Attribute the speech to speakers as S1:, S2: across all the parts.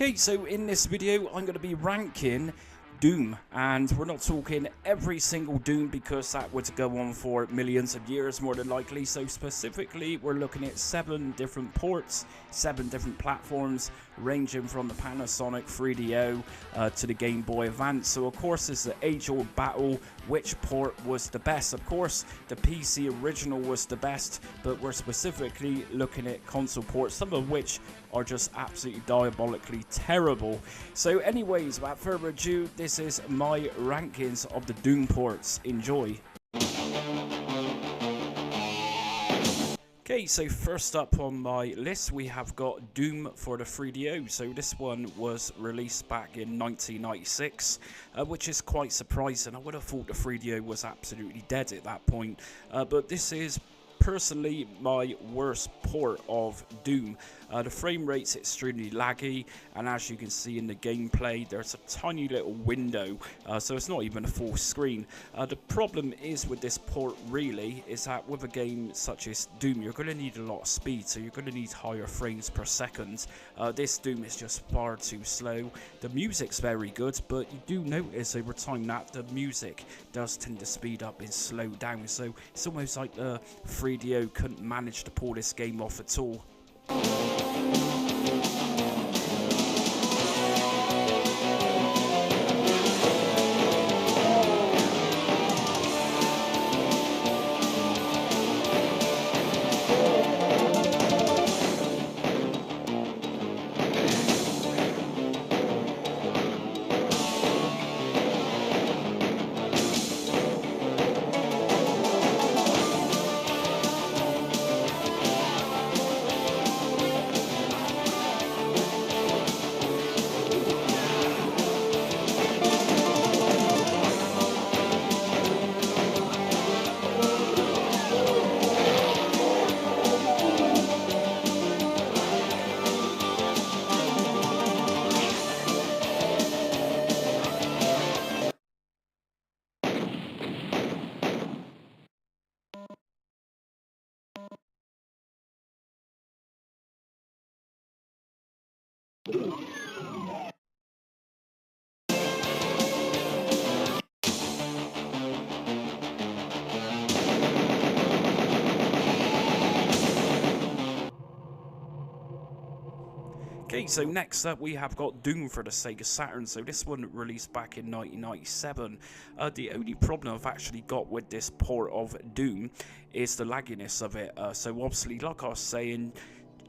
S1: Okay, so in this video I'm going to be ranking Doom, and we're not talking every single Doom because that would go on for millions of years more than likely. So specifically we're looking at 7 different ports, 7 different platforms, ranging from the Panasonic 3DO to the Game Boy Advance. So of course it's the age-old battle, which port was the best. Of course the PC original was the best, but we're specifically looking at console ports, some of which are just absolutely diabolically terrible. So anyways, without further ado, this is my rankings of the Doom ports. Enjoy. Okay, so first up on my list we have got Doom for the 3DO. So this one was released back in 1996, which is quite surprising. I would have thought the 3DO was absolutely dead at that point, but this is personally my worst port of Doom. The frame rate's extremely laggy, and as you can see in the gameplay, there's a tiny little window, so it's not even a full screen. The problem is with this port really is that with a game such as Doom, you're going to need a lot of speed, so you're going to need higher frames per second. This Doom is just far too slow. The music's very good, but you do notice over time that the music does tend to speed up and slow down, so it's almost like the 3DO couldn't manage to pull this game off at all. Okay, so next up we have got Doom for the Sega Saturn. So this one released back in 1997. The only problem I've actually got with this port of Doom is the lagginess of it. So obviously, like I was saying,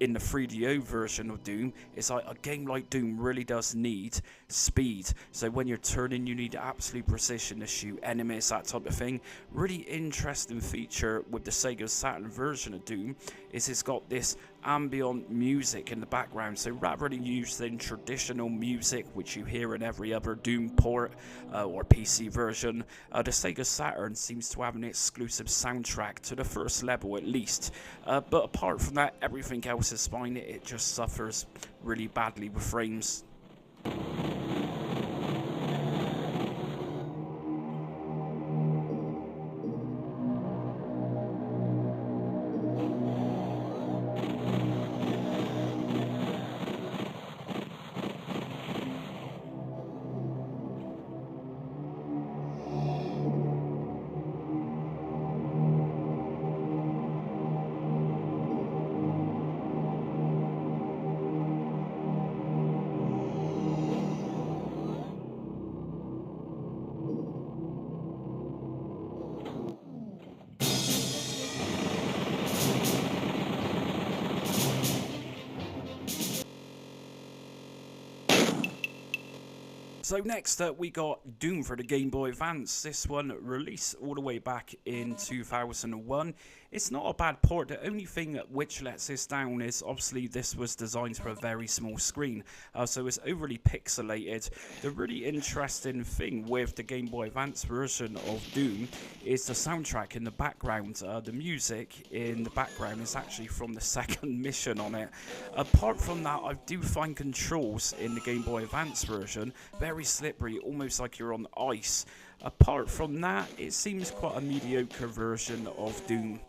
S1: in the 3DO version of Doom, it's like a game like Doom really does need speed. So when you're turning, you need absolute precision to shoot enemies, that type of thing. Really interesting feature with the Sega Saturn version of Doom is it's got this ambient music in the background. So rather than using traditional music which you hear in every other Doom port or PC version, the Sega Saturn seems to have an exclusive soundtrack to the first level at least. But apart from that, everything else is fine. It just suffers really badly with frames. So next up we got Doom for the Game Boy Advance. This one released all the way back in 2001. It's not a bad port. The only thing which lets this down is obviously this was designed for a very small screen, so it's overly pixelated. The really interesting thing with the Game Boy Advance version of Doom is the soundtrack in the background. The music in the background is actually from the second mission on it. Apart from that, I do find controls in the Game Boy Advance version very slippery, almost like you're on ice. Apart from that, it seems quite a mediocre version of Doom.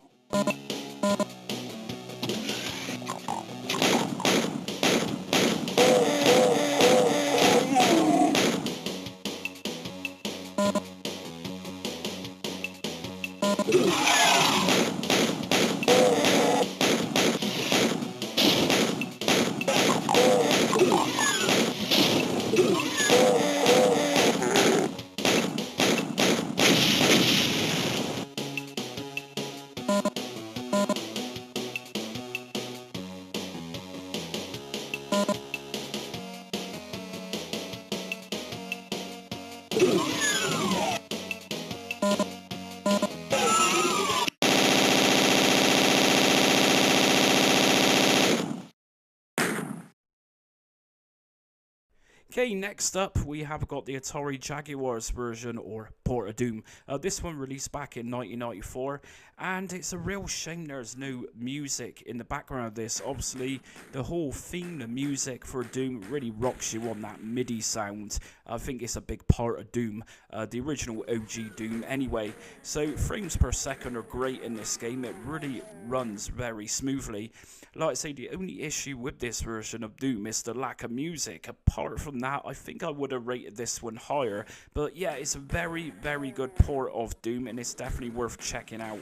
S1: Okay, next up we have got the Atari Jaguar's version or port of Doom. This one released back in 1994, and it's a real shame there's no music in the background of this. Obviously, the whole theme, the music for Doom really rocks you on that MIDI sound. I think it's a big part of Doom, the original OG Doom anyway. So frames per second are great in this game. It really runs very smoothly. Like I say, the only issue with this version of Doom is the lack of music. Apart from that, I think I would have rated this one higher. But yeah, it's a very, very good port of Doom, and it's definitely worth checking out.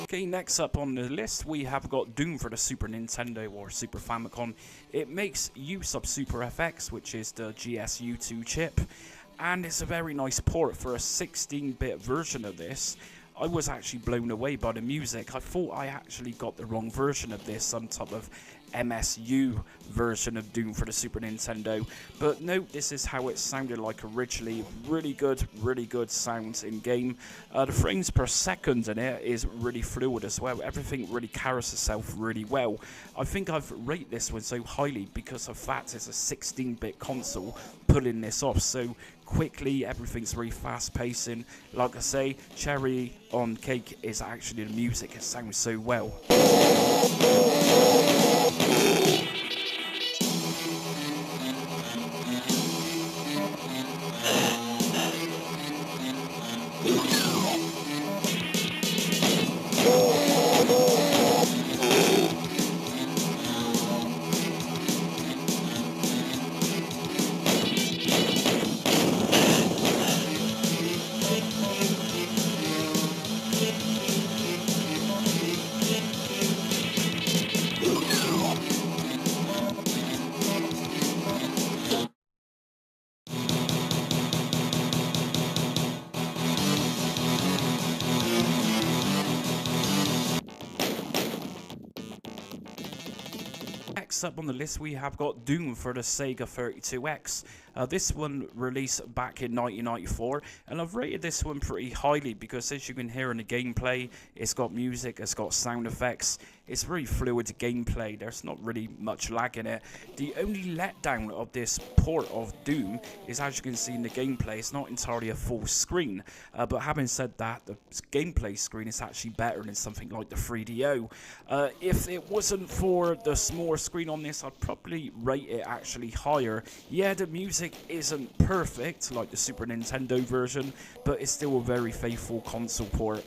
S1: Okay, next up on the list we have got Doom for the Super Nintendo or Super Famicom. It makes use of Super FX, which is the GSU2 chip, and it's a very nice port for a 16-bit version of this. I was actually blown away by the music. I thought I actually got the wrong version of this, some type of MSU version of Doom for the Super Nintendo, but no, this is how it sounded like originally. Really good sounds in game. The frames per second in it is really fluid as well. Everything really carries itself really well. I think I've rated this one so highly because of the fact it's a 16-bit console pulling this off so quickly. Everything's very fast pacing. Like I say, cherry on cake is actually the music. It sounds so well. Next up on the list we have got Doom for the Sega 32X. This one released back in 1994, and I've rated this one pretty highly because, as you can hear in the gameplay, it's got music, it's got sound effects, it's very fluid gameplay, there's not really much lag in it. The only letdown of this port of Doom is, as you can see in the gameplay, it's not entirely a full screen, but having said that, the gameplay screen is actually better than something like the 3DO. If it wasn't for the smaller screen on this, I'd probably rate it actually higher. Yeah, the music isn't perfect like the Super Nintendo version, but it's still a very faithful console port.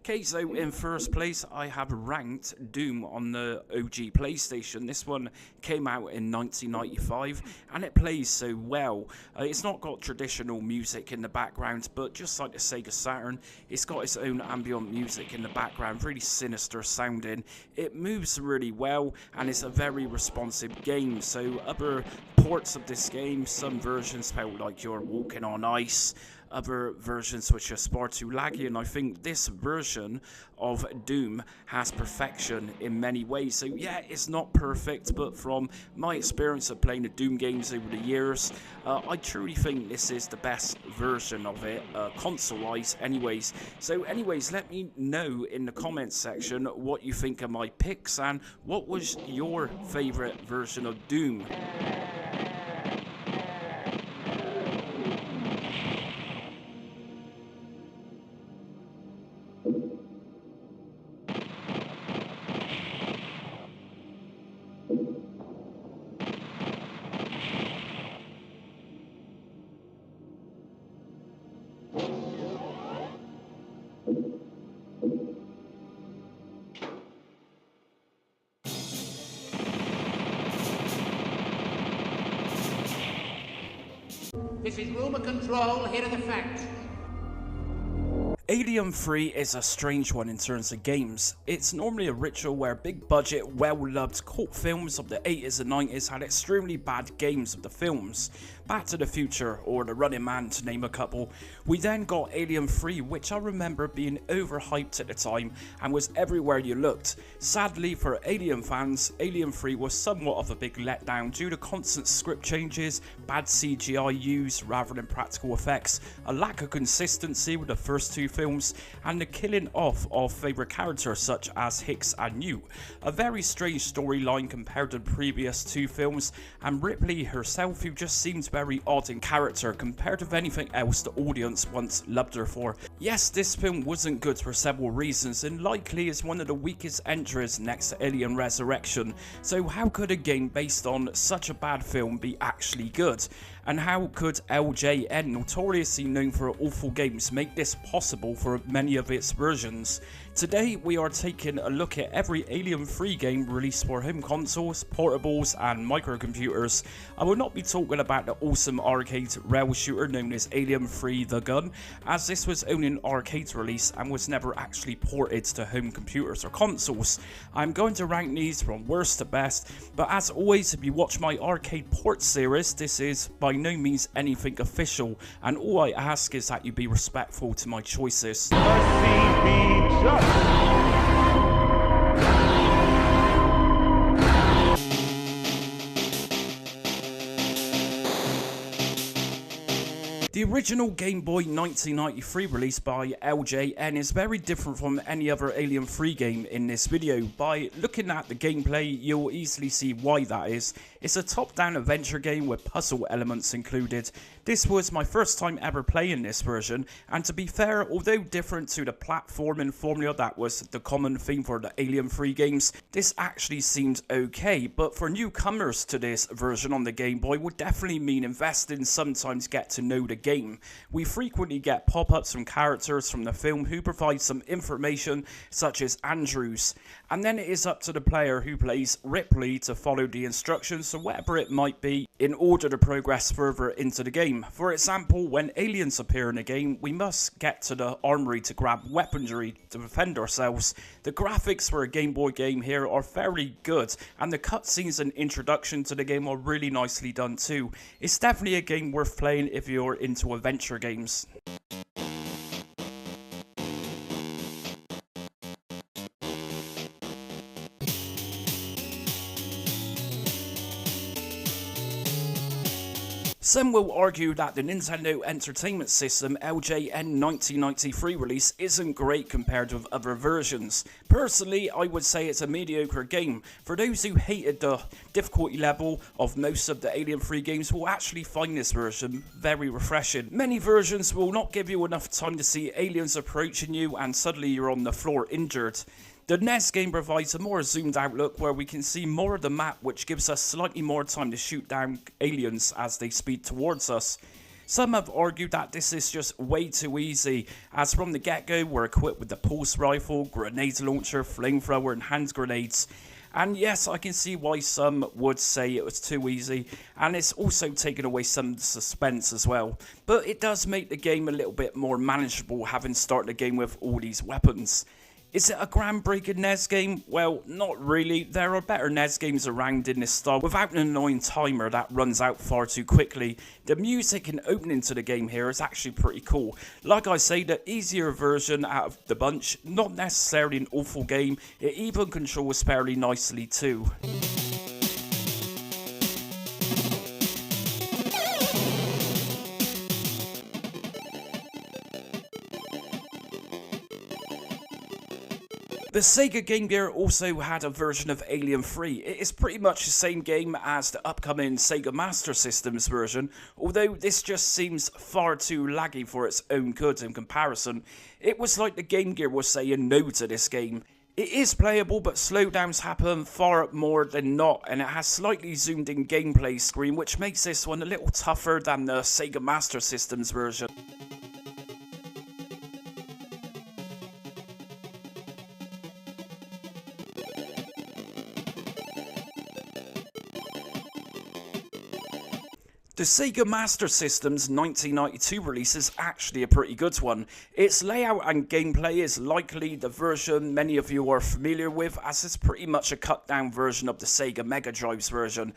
S1: Okay, so in first place I have ranked Doom on the OG PlayStation. This one came out in 1995 and it plays so well. It's not got traditional music in the background, but just like the Sega Saturn, it's got its own ambient music in the background, really sinister sounding. It moves really well and it's a very responsive game, so other ports of this game. Some versions felt like you're walking on ice, other versions which are far too laggy, and I think this version of Doom has perfection in many ways. So yeah, it's not perfect, but from my experience of playing the Doom games over the years, I truly think this is the best version of it, console-wise anyways. So anyways, let me know in the comments section what you think of my picks and what was your favourite version of Doom.
S2: This is Rumour Control, here are the facts.
S1: Alien 3 is a strange one in terms of games. It's normally a ritual where big budget, well-loved cult films of the 80s and 90s had extremely bad games of the films. Back to the Future or The Running Man to name a couple. We then got Alien 3, which I remember being overhyped at the time and was everywhere you looked. Sadly for Alien fans, Alien 3 was somewhat of a big letdown due to constant script changes, bad CGI use rather than practical effects, a lack of consistency with the first two films, and the killing off of favourite characters such as Hicks and Newt. A very strange storyline compared to the previous two films, and Ripley herself, who just seems very odd in character compared to anything else the audience once loved her for. Yes, this film wasn't good for several reasons and likely is one of the weakest entries next to Alien Resurrection. So how could a game based on such a bad film be actually good? And how could LJN, notoriously known for awful games, make this possible for many of its versions? Today we are taking a look at every Alien 3 game released for home consoles, portables and microcomputers. I will not be talking about the awesome arcade rail shooter known as Alien 3 The Gun, as this was only an arcade release and was never actually ported to home computers or consoles. I'm going to rank these from worst to best, but as always, if you watch my arcade port series, this is by no means anything official, and all I ask is that you be respectful to my choices. The original Game Boy 1993 release by LJN is very different from any other Alien 3 game in this video. By looking at the gameplay, you'll easily see why that is. It's a top-down adventure game with puzzle elements included. This was my first time ever playing this version, and to be fair, although different to the platforming formula that was the common theme for the Alien 3 games, this actually seemed okay, but for newcomers to this version on the Game Boy would definitely mean investing some time to get to know the game. We frequently get pop-ups from characters from the film who provide some information such as Andrews, and then it is up to the player who plays Ripley to follow the instructions or whatever it might be in order to progress further into the game. For example, when aliens appear in the game, we must get to the armory to grab weaponry to defend ourselves. The graphics for a Game Boy game here are very good, and the cutscenes and introduction to the game are really nicely done too. It's definitely a game worth playing if you're into adventure games. Some will argue that the Nintendo Entertainment System LJN 1993 release isn't great compared with other versions. Personally, I would say it's a mediocre game. For those who hated the difficulty level of most of the Alien 3 games will actually find this version very refreshing. Many versions will not give you enough time to see aliens approaching you and suddenly you're on the floor injured. The NES game provides a more zoomed out look where we can see more of the map, which gives us slightly more time to shoot down aliens as they speed towards us. Some have argued that this is just way too easy, as from the get-go we're equipped with the pulse rifle, grenade launcher, flamethrower and hand grenades. And yes, I can see why some would say it was too easy, and it's also taken away some suspense as well. But it does make the game a little bit more manageable having started the game with all these weapons. Is it a groundbreaking NES game? Well, not really. There are better NES games around in this style without an annoying timer that runs out far too quickly. The music and opening to the game here is actually pretty cool. Like I say, the easier version out of the bunch, not necessarily an awful game, it even controls fairly nicely too. The Sega Game Gear also had a version of Alien 3. It is pretty much the same game as the upcoming Sega Master System's version, although this just seems far too laggy for its own good in comparison. It was like the Game Gear was saying no to this game. It is playable, but slowdowns happen far more than not, and it has slightly zoomed in gameplay screen, which makes this one a little tougher than the Sega Master System's version. The Sega Master System's 1992 release is actually a pretty good one. Its layout and gameplay is likely the version many of you are familiar with, as it's pretty much a cut down version of the Sega Mega Drive's version.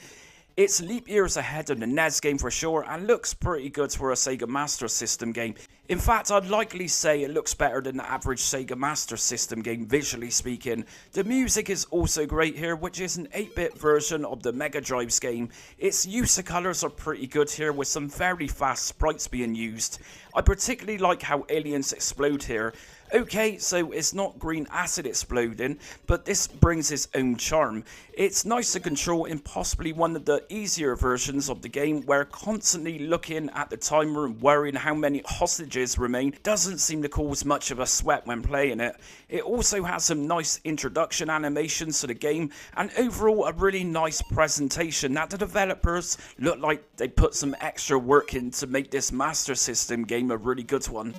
S1: It's leap years ahead of the NES game for sure, and looks pretty good for a Sega Master System game. In fact, I'd likely say it looks better than the average Sega Master System game, visually speaking. The music is also great here, which is an 8-bit version of the Mega Drive's game. Its use of colours are pretty good here, with some very fast sprites being used. I particularly like how aliens explode here. Okay, so it's not green acid exploding, but this brings its own charm. It's nice to control in possibly one of the easier versions of the game, where constantly looking at the timer and worrying how many hostages remain doesn't seem to cause much of a sweat when playing it. It also has some nice introduction animations to the game, and overall a really nice presentation that the developers look like they put some extra work in to make this Master System game a really good one.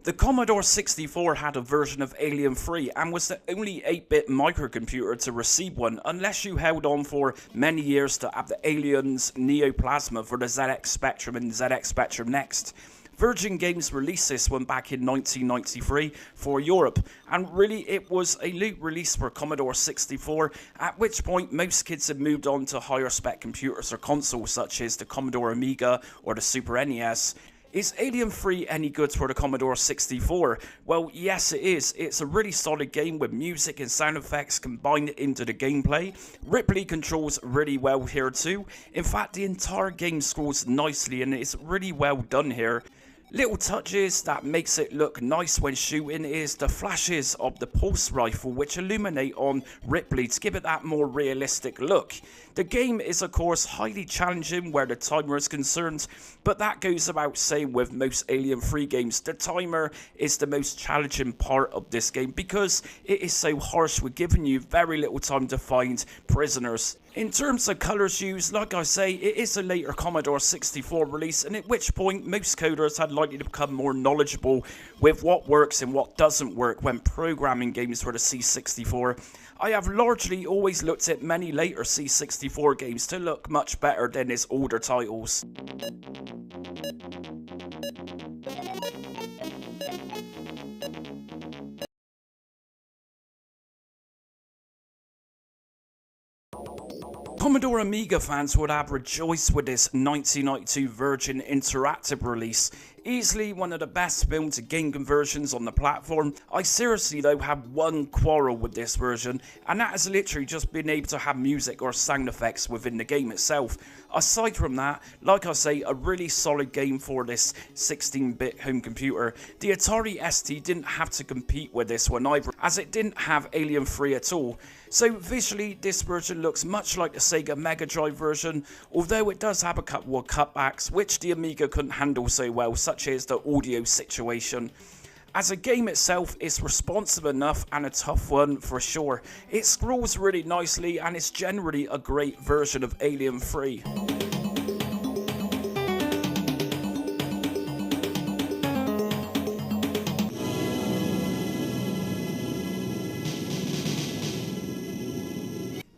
S1: The Commodore 64 had a version of Alien 3 and was the only 8-bit microcomputer to receive one, unless you held on for many years to have the Aliens Neoplasma for the ZX Spectrum and ZX Spectrum Next. Virgin Games released this one back in 1993 for Europe, and really it was a late release for Commodore 64, at which point most kids had moved on to higher spec computers or consoles such as the Commodore Amiga or the Super NES. Is Alien 3 any good for the Commodore 64? Well, yes it is. It's a really solid game with music and sound effects combined into the gameplay. Ripley controls really well here too. In fact, the entire game scrolls nicely and it's really well done here. Little touches that makes it look nice when shooting is the flashes of the pulse rifle, which illuminate on Ripley to give it that more realistic look. The game is of course highly challenging where the timer is concerned, but that goes without saying with most Alien 3 games. The timer is the most challenging part of this game because it is so harsh with giving you very little time to find prisoners. In terms of colours used, like I say, it is a later Commodore 64 release, and at which point most coders had likely to become more knowledgeable with what works and what doesn't work when programming games for the C64. I have largely always looked at many later C64 games to look much better than its older titles. Commodore Amiga fans would have rejoiced with this 1992 Virgin Interactive release. Easily one of the best built game conversions on the platform. I seriously though have one quarrel with this version, and that is literally just being able to have music or sound effects within the game itself. Aside from that, like I say, a really solid game for this 16-bit home computer. The Atari ST didn't have to compete with this one either, as it didn't have Alien 3 at all. So visually, this version looks much like the Sega Mega Drive version, although it does have a couple of cutbacks which the Amiga couldn't handle so well, such as the audio situation. As a game itself, it's responsive enough and a tough one for sure. It scrolls really nicely and it's generally a great version of Alien 3.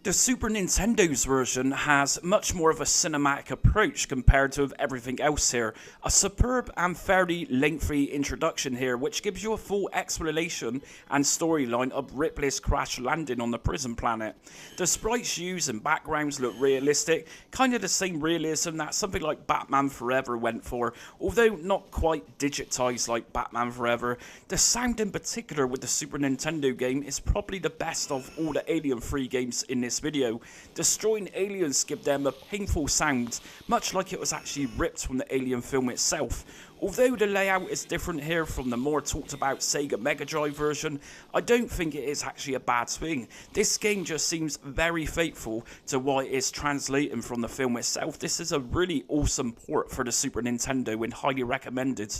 S1: The Super Nintendo's version has much more of a cinematic approach compared to everything else here. A superb and fairly lengthy introduction here, which gives you a full explanation and storyline of Ripley's crash landing on the prison planet. The sprites used and backgrounds look realistic, kind of the same realism that something like Batman Forever went for, although not quite digitized like Batman Forever. The sound in particular with the Super Nintendo game is probably the best of all the Alien 3 games in this video. Destroying aliens give them a painful sound, much like it was actually ripped from the Alien film itself. Although the layout is different here from the more talked about Sega Mega Drive version, I don't think it is actually a bad thing. This game just seems very faithful to what it is translating from the film itself. This is a really awesome port for the Super Nintendo and highly recommended.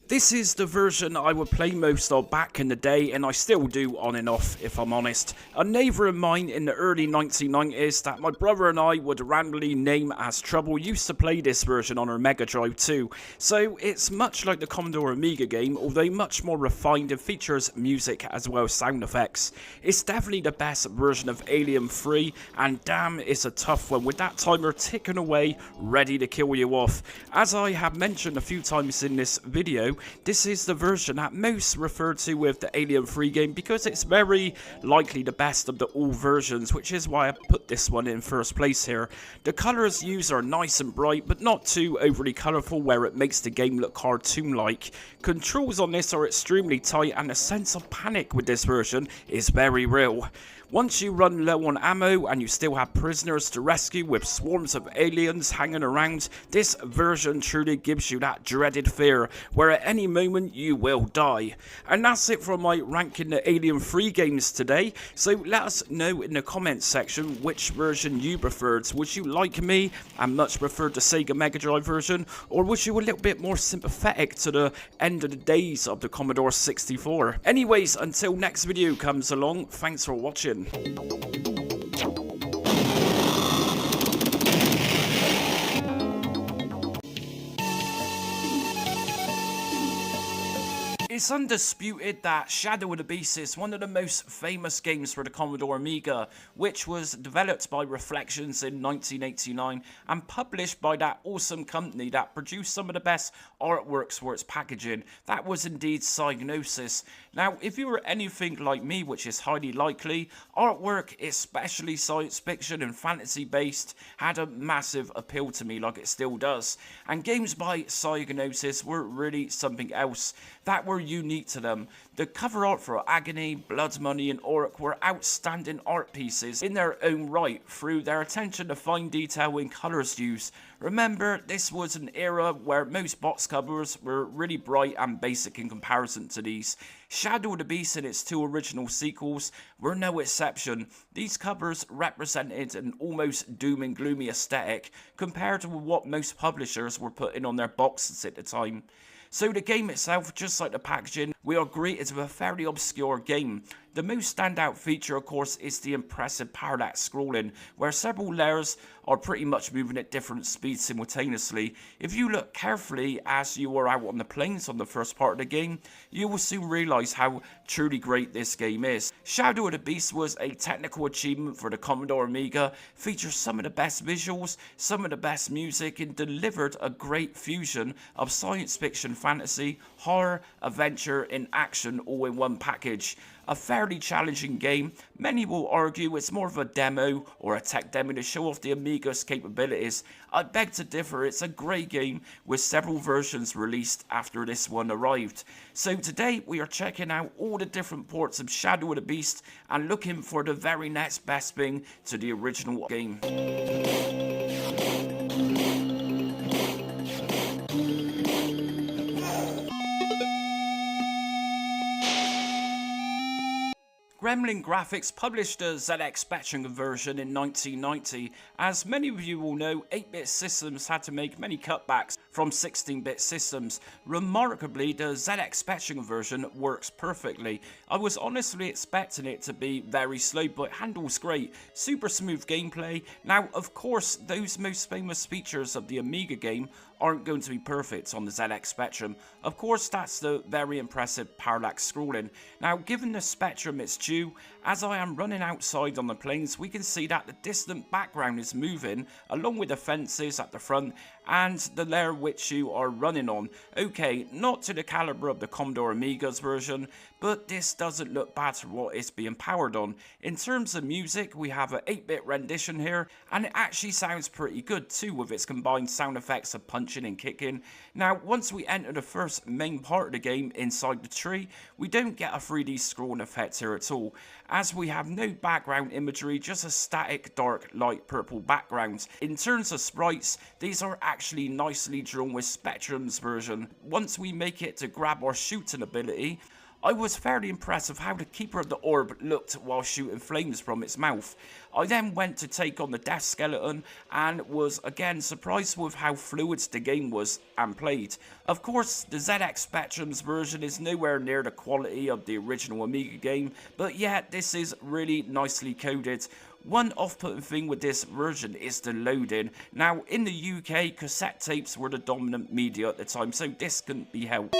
S1: This is the version I would play most of back in the day, and I still do on and off if I'm honest. A neighbour of mine in the early 1990s that my brother and I would randomly name as Trouble used to play this version on her Mega Drive too. So it's much like the Commodore Amiga game, although much more refined and features music as well as sound effects. It's definitely the best version of Alien 3, and damn, it's a tough one with that timer ticking away ready to kill you off. As I have mentioned a few times in this video, this is the version that most referred to with the Alien 3 game because it's very likely the best of the all versions, which is why I put this one in first place here. The colours used are nice and bright, but not too overly colourful where it makes the game look cartoon-like. Controls on this are extremely tight, and the sense of panic with this version is very real. Once you run low on ammo and you still have prisoners to rescue with swarms of aliens hanging around, this version truly gives you that dreaded fear where at any moment you will die. And that's it for my ranking the Alien 3 games today, so let us know in the comments section which version you preferred. Would you like me and much prefer the Sega Mega Drive version, or was you a little bit more sympathetic to the end of the days of the Commodore 64? Anyways, until next video comes along, thanks for watching. It's undisputed that Shadow of the Beast is one of the most famous games for the Commodore Amiga, which was developed by Reflections in 1989 and published by that awesome company that produced some of the best artworks for its packaging. That was indeed Psygnosis. Now, if you were anything like me, which is highly likely, artwork, especially science fiction and fantasy based, had a massive appeal to me like it still does. And games by Psygnosis were really something else that were unique to them. The cover art for Agony, Blood Money and Orc were outstanding art pieces in their own right through their attention to fine detail and colours used. Remember, this was an era where most box covers were really bright and basic in comparison to these. Shadow of the Beast and its two original sequels were no exception. These covers represented an almost doom and gloomy aesthetic compared to what most publishers were putting on their boxes at the time. So the game itself, just like the packaging, we are greeted with a fairly obscure game. The most standout feature, of course, is the impressive parallax scrolling, where several layers are pretty much moving at different speeds simultaneously. If you look carefully as you are out on the plains on the first part of the game, you will soon realise how truly great this game is. Shadow of the Beast was a technical achievement for the Commodore Amiga, features some of the best visuals, some of the best music, and delivered a great fusion of science fiction, fantasy, horror, adventure, and action all in one package. A fairly challenging game. Many will argue it's more of a demo or a tech demo to show off the Amiga's capabilities. I beg to differ, it's a great game with several versions released after this one arrived. So today we are checking out all the different ports of Shadow of the Beast and looking for the very next best thing to the original game. Gremlin Graphics published a ZX Spectrum version in 1990. As many of you will know, 8-bit systems had to make many cutbacks from 16-bit systems. Remarkably, the ZX Spectrum version works perfectly. I was honestly expecting it to be very slow, but it handles great. Super smooth gameplay. Now, of course, those most famous features of the Amiga game aren't going to be perfect on the ZX Spectrum. Of course, that's the very impressive parallax scrolling. Now, given the Spectrum its due, as I am running outside on the plains, we can see that the distant background is moving, along with the fences at the front, and the layer which you are running on. Okay, not to the caliber of the Commodore Amiga's version, but this doesn't look bad for what it's being powered on. In terms of music, we have an 8-bit rendition here, and it actually sounds pretty good too, with its combined sound effects of punching and kicking. Now, once we enter the first main part of the game inside the tree, we don't get a 3D scrolling effect here at all, as we have no background imagery, just a static dark light purple background. In terms of sprites, these are actually nicely drawn with Spectrum's version. Once we make it to grab our shooting ability, I was fairly impressed with how the Keeper of the Orb looked while shooting flames from its mouth. I then went to take on the Death Skeleton and was again surprised with how fluid the game was and played. Of course, the ZX Spectrum's version is nowhere near the quality of the original Amiga game, but yet this is really nicely coded. One off-putting thing with this version is the loading. Now, in the UK, cassette tapes were the dominant media at the time, so this couldn't be helped.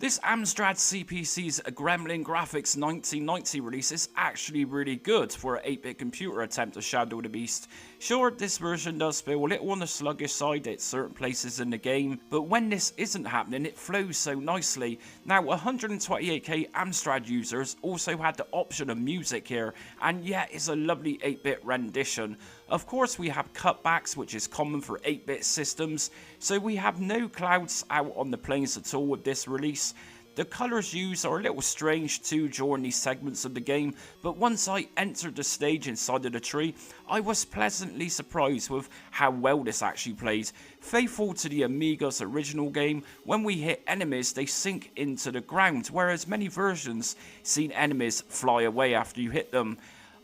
S1: This Amstrad CPC's Gremlin Graphics 1990 release is actually really good for an 8-bit computer attempt to Shadow the Beast. Sure, this version does feel a little on the sluggish side at certain places in the game, but when this isn't happening, it flows so nicely. Now, 128k Amstrad users also had the option of music here, and yet it's a lovely 8-bit rendition. Of course, we have cutbacks, which is common for 8-bit systems, so we have no clouds out on the plains at all with this release. The colours used are a little strange too during these segments of the game, but once I entered the stage inside of the tree, I was pleasantly surprised with how well this actually played. Faithful to the Amiga's original game, when we hit enemies they sink into the ground, whereas many versions seen enemies fly away after you hit them.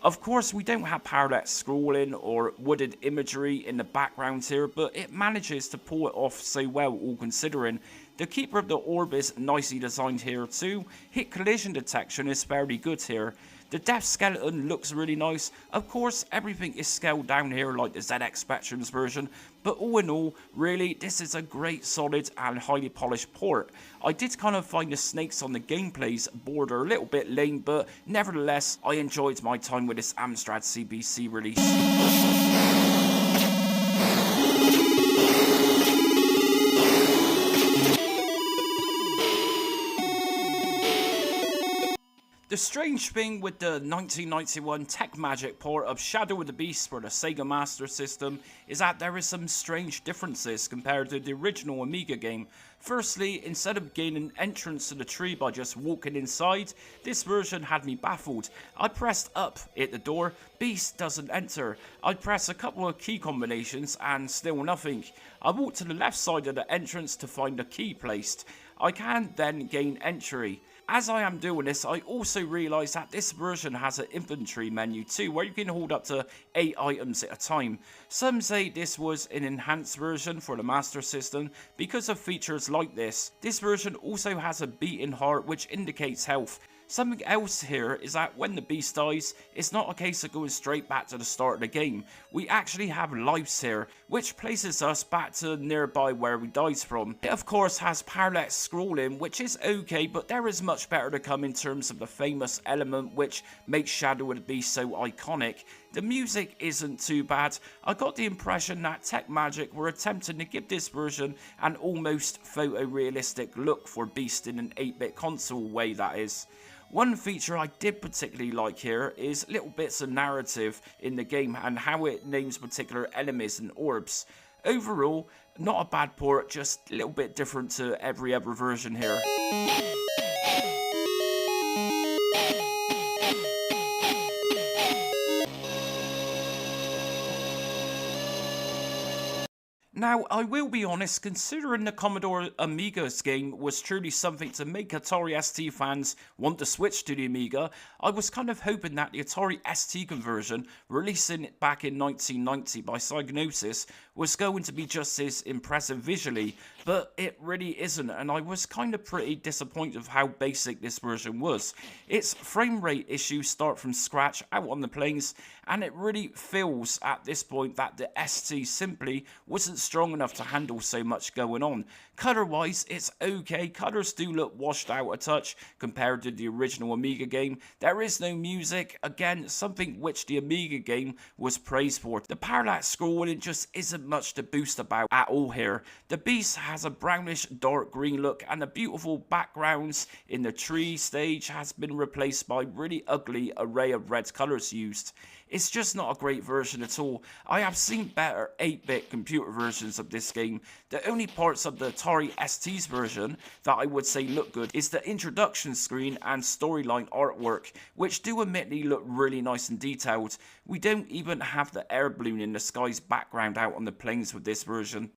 S1: Of course, we don't have parallax scrolling or wooded imagery in the background here, but it manages to pull it off so well, all considering. The Keeper of the Orb is nicely designed here too. Hit collision detection is fairly good here. The Death Skeleton looks really nice. Of course, everything is scaled down here like the ZX Spectrum's version, but all in all, really, this is a great, solid and highly polished port. I did kind of find the snakes on the gameplay's border a little bit lame, but nevertheless, I enjoyed my time with this Amstrad CPC release. The strange thing with the 1991 Tech Magic port of Shadow of the Beast for the Sega Master System is that there is some strange differences compared to the original Amiga game. Firstly, instead of gaining entrance to the tree by just walking inside, this version had me baffled. I pressed up at the door, Beast doesn't enter. I press a couple of key combinations and still nothing. I walk to the left side of the entrance to find a key placed. I can then gain entry. As I am doing this, I also realise that this version has an inventory menu too, where you can hold up to 8 items at a time. Some say this was an enhanced version for the Master System because of features like this. This version also has a beating heart which indicates health. Something else here is that when the beast dies, it's not a case of going straight back to the start of the game. We actually have lives here, which places us back to nearby where we died from. It of course has parallax scrolling, which is okay, but there is much better to come in terms of the famous element which makes Shadow of the Beast so iconic. The music isn't too bad. I got the impression that Tech Magic were attempting to give this version an almost photorealistic look for Beast in an 8-bit console way, that is. One feature I did particularly like here is little bits of narrative in the game and how it names particular enemies and orbs. Overall, not a bad port, just a little bit different to every other version here. Now, I will be honest, considering the Commodore Amiga's game was truly something to make Atari ST fans want to switch to the Amiga, I was kind of hoping that the Atari ST conversion, releasing it back in 1990 by Psygnosis, was going to be just as impressive visually, but it really isn't, and I was kind of pretty disappointed with how basic this version was. Its frame rate issues start from scratch out on the planes, and it really feels at this point that the ST simply wasn't strong enough to handle so much going on. Color wise, it's okay. Colors do look washed out a touch compared to the original Amiga game. There is no music, again, something which the Amiga game was praised for. The parallax scrolling just isn't much to boast about at all here. The beast has a brownish dark green look, and the beautiful backgrounds in the tree stage has been replaced by really ugly array of red colors used. It's just not a great version at all. I have seen better 8-bit computer versions of this game. The only parts of the Atari ST's version that I would say look good is the introduction screen and storyline artwork, which do admittedly look really nice and detailed. We don't even have the air balloon in the sky's background out on the planes with this version.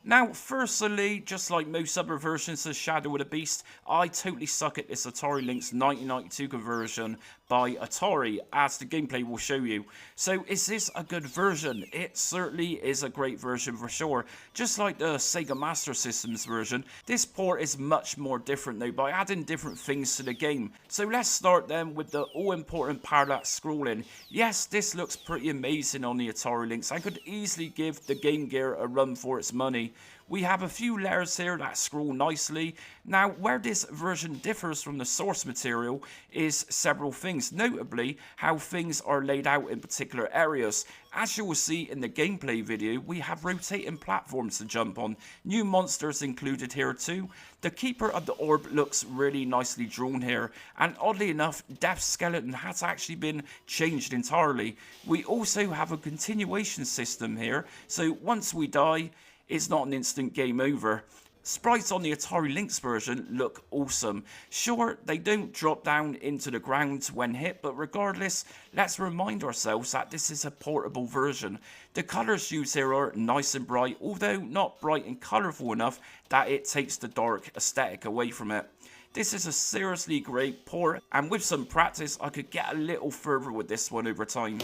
S1: Now, firstly, just like most other versions of Shadow of the Beast, I totally suck at this Atari Lynx 1992 conversion by Atari, as the gameplay will show you. So, is this a good version? It certainly is a great version for sure. Just like the Sega Master System's version, this port is much more different though by adding different things to the game. So let's start then with the all-important parallax scrolling. Yes, this looks pretty amazing on the Atari Lynx. I could easily give the Game Gear a run for its money. We have a few layers here that scroll nicely. Now, where this version differs from the source material is several things, notably how things are laid out in particular areas. As you will see in the gameplay video, we have rotating platforms to jump on, new monsters included here too. The Keeper of the Orb looks really nicely drawn here, and oddly enough, Death's skeleton has actually been changed entirely. We also have a continuation system here, so once we die, it's not an instant game over. Sprites on the Atari Lynx version look awesome. Sure, they don't drop down into the ground when hit, but regardless, let's remind ourselves that this is a portable version. The colours used here are nice and bright, although not bright and colourful enough that it takes the dark aesthetic away from it. This is a seriously great port, and with some practice, I could get a little further with this one over time.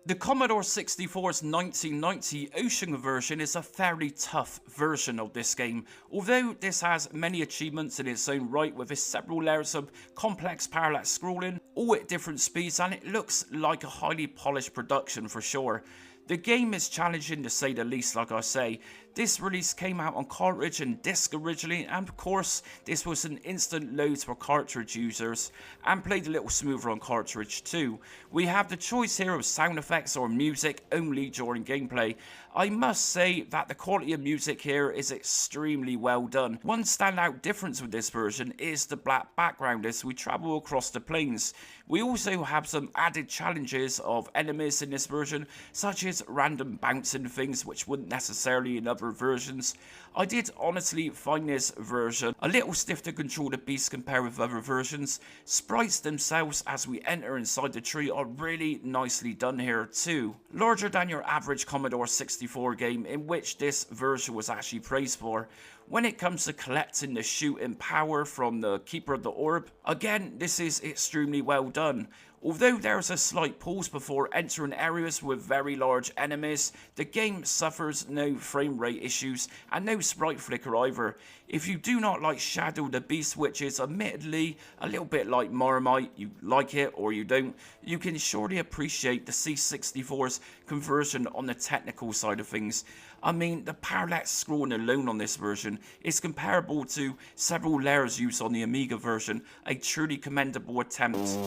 S1: The Commodore 64's 1990 Ocean version is a fairly tough version of this game, although this has many achievements in its own right with its several layers of complex parallax scrolling, all at different speeds, and it looks like a highly polished production for sure. The game is challenging to say the least, like I say. This release came out on cartridge and disc originally, and of course this was an instant load for cartridge users and played a little smoother on cartridge too. We have the choice here of sound effects or music only during gameplay. I must say that the quality of music here is extremely well done. One standout difference with this version is the black background as we travel across the plains. We also have some added challenges of enemies in this version, such as random bouncing things which wouldn't necessarily in other versions. I did honestly find this version a little stiff to control the beast compared with other versions. Sprites themselves as we enter inside the tree are really nicely done here too. Larger than your average Commodore 64 game, in which this version was actually praised for. When it comes to collecting the shooting power from the Keeper of the Orb, again, this is extremely well done. Although there's a slight pause before entering areas with very large enemies, the game suffers no frame rate issues and no sprite flicker either. If you do not like Shadow the Beast, which is admittedly a little bit like Marmite, you like it or you don't, you can surely appreciate the C64's conversion on the technical side of things. I mean, the parallax scrolling alone on this version is comparable to several layers used on the Amiga version, a truly commendable attempt.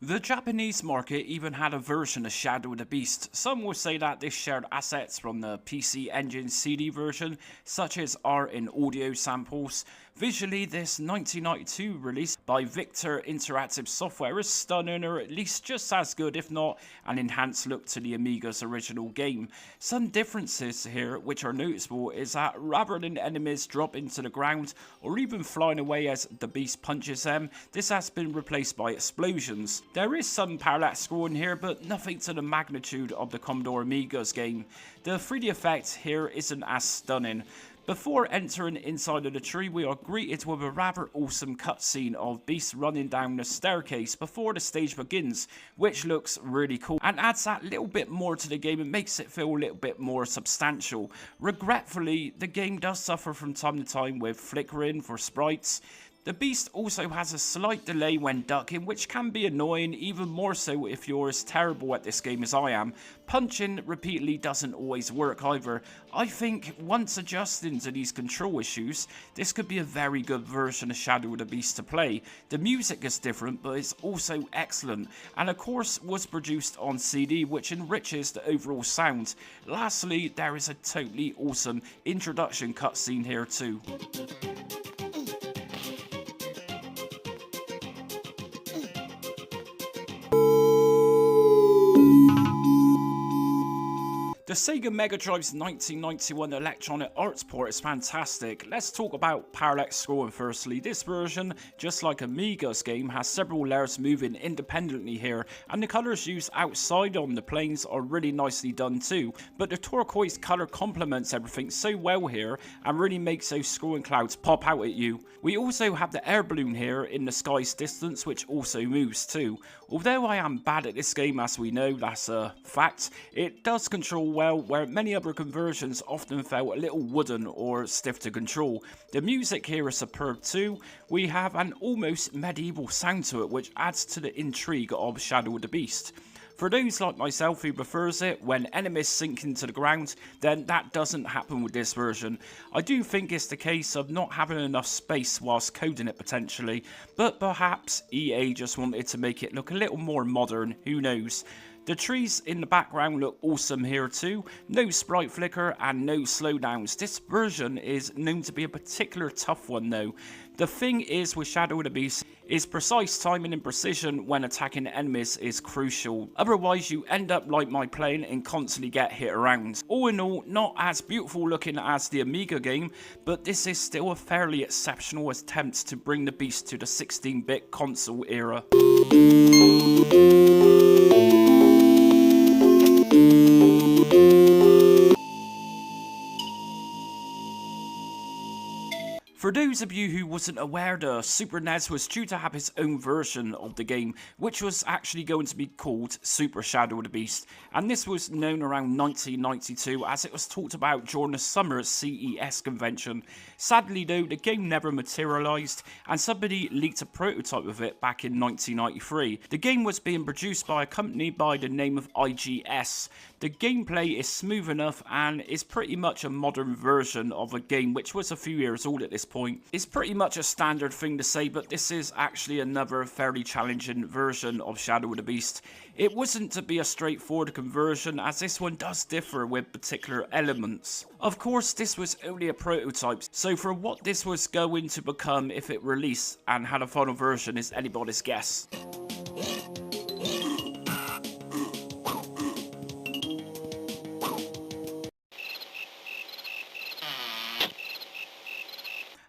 S1: The Japanese market even had a version of Shadow of the Beast. Some will say that this shared assets from the PC Engine CD version, such as art and audio samples. Visually, this 1992 release by Victor Interactive Software is stunning, or at least just as good, if not an enhanced look to the Amiga's original game. Some differences here which are noticeable is that rather than enemies dropping to the ground or even flying away as the beast punches them, this has been replaced by explosions. There is some parallax scrolling here, but nothing to the magnitude of the Commodore Amiga's game. The 3D effect here isn't as stunning. Before entering inside of the tree, we are greeted with a rather awesome cutscene of Beast running down the staircase before the stage begins, which looks really cool and adds that little bit more to the game and makes it feel a little bit more substantial. Regretfully, the game does suffer from time to time with flickering for sprites. The Beast also has a slight delay when ducking, which can be annoying, even more so if you're as terrible at this game as I am. Punching repeatedly doesn't always work either. I think once adjusting to these control issues, this could be a very good version of Shadow of the Beast to play. The music is different, but it's also excellent, and of course was produced on CD, which enriches the overall sound. Lastly, there is a totally awesome introduction cutscene here too. The Sega Mega Drive's 1991 Electronic Arts port is fantastic. Let's talk about parallax scrolling firstly. This version, just like Amiga's game, has several layers moving independently here, and the colours used outside on the planes are really nicely done too. But the turquoise colour complements everything so well here and really makes those scrolling clouds pop out at you. We also have the air balloon here in the sky's distance, which also moves too. Although I am bad at this game, as we know, that's a fact, it does control well, where many other conversions often felt a little wooden or stiff to control. The music here is superb too. We have an almost medieval sound to it, which adds to the intrigue of Shadow of the Beast. For those like myself who prefers it when enemies sink into the ground, then that doesn't happen with this version. I do think it's the case of not having enough space whilst coding it potentially, but perhaps EA just wanted to make it look a little more modern, who knows. The trees in the background look awesome here too, no sprite flicker and no slowdowns. This version is known to be a particular tough one though. The thing is with Shadow of the Beast is precise timing and precision when attacking enemies is crucial. Otherwise you end up like my plane and constantly get hit around. All in all, not as beautiful looking as the Amiga game, but this is still a fairly exceptional attempt to bring the Beast to the 16-bit console era. For those of you who wasn't aware, the Super NES was due to have its own version of the game, which was actually going to be called Super Shadow of the Beast, and this was known around 1992 as it was talked about during the summer CES convention. Sadly though, the game never materialised, and somebody leaked a prototype of it back in 1993. The game was being produced by a company by the name of IGS. The gameplay is smooth enough and is pretty much a modern version of a game which was a few years old at this point. It's pretty much a standard thing to say, but this is actually another fairly challenging version of Shadow of the Beast. It wasn't to be a straightforward conversion, as this one does differ with particular elements. Of course, this was only a prototype, so for what this was going to become if it released and had a final version is anybody's guess.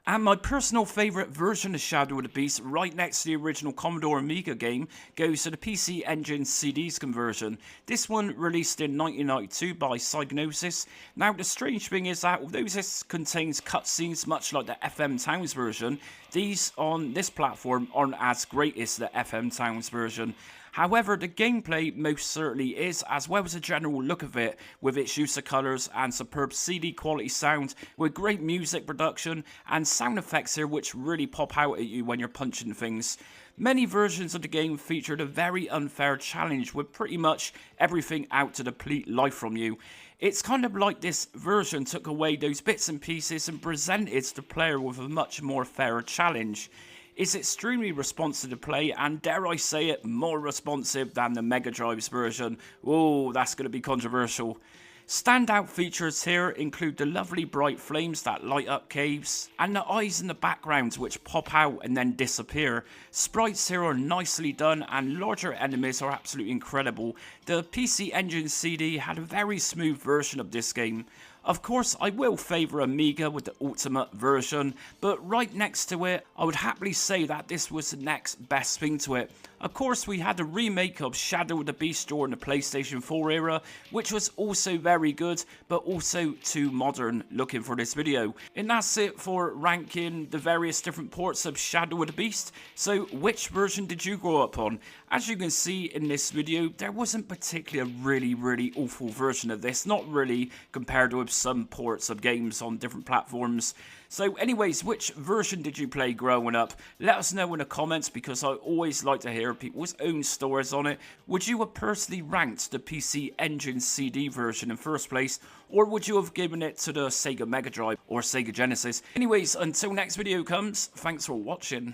S1: And my personal favourite version of Shadow of the Beast, right next to the original Commodore Amiga game, goes to the PC Engine CD's conversion. This one released in 1992 by Psygnosis. Now the strange thing is that although this contains cutscenes much like the FM Towns version, these on this platform aren't as great as the FM Towns version. However, the gameplay most certainly is, as well as the general look of it, with its use of colours and superb CD quality sound, with great music production and sound effects here which really pop out at you when you're punching things. Many versions of the game featured a very unfair challenge with pretty much everything out to deplete life from you. It's kind of like this version took away those bits and pieces and presented the player with a much more fairer challenge. is extremely responsive to play, and dare I say it, more responsive than the Mega Drive's version. Oh, that's going to be controversial. Standout features here include the lovely bright flames that light up caves, and the eyes in the background which pop out and then disappear. Sprites here are nicely done, and larger enemies are absolutely incredible. The PC Engine CD had a very smooth version of this game. Of course, I will favour Amiga with the Ultimate version, but right next to it, I would happily say that this was the next best thing to it. Of course, we had a remake of Shadow of the Beast during the PlayStation 4 era, which was also very good, but also too modern looking for this video. And that's it for ranking the various different ports of Shadow of the Beast. So, which version did you grow up on? As you can see in this video, there wasn't particularly a really awful version of this, not really compared with some ports of games on different platforms. So anyways, which version did you play growing up? Let us know in the comments, because I always like to hear people's own stories on it. Would you have personally ranked the PC Engine CD version in first place, or would you have given it to the Sega Mega Drive or Sega Genesis? Anyways, until next video comes, thanks for watching.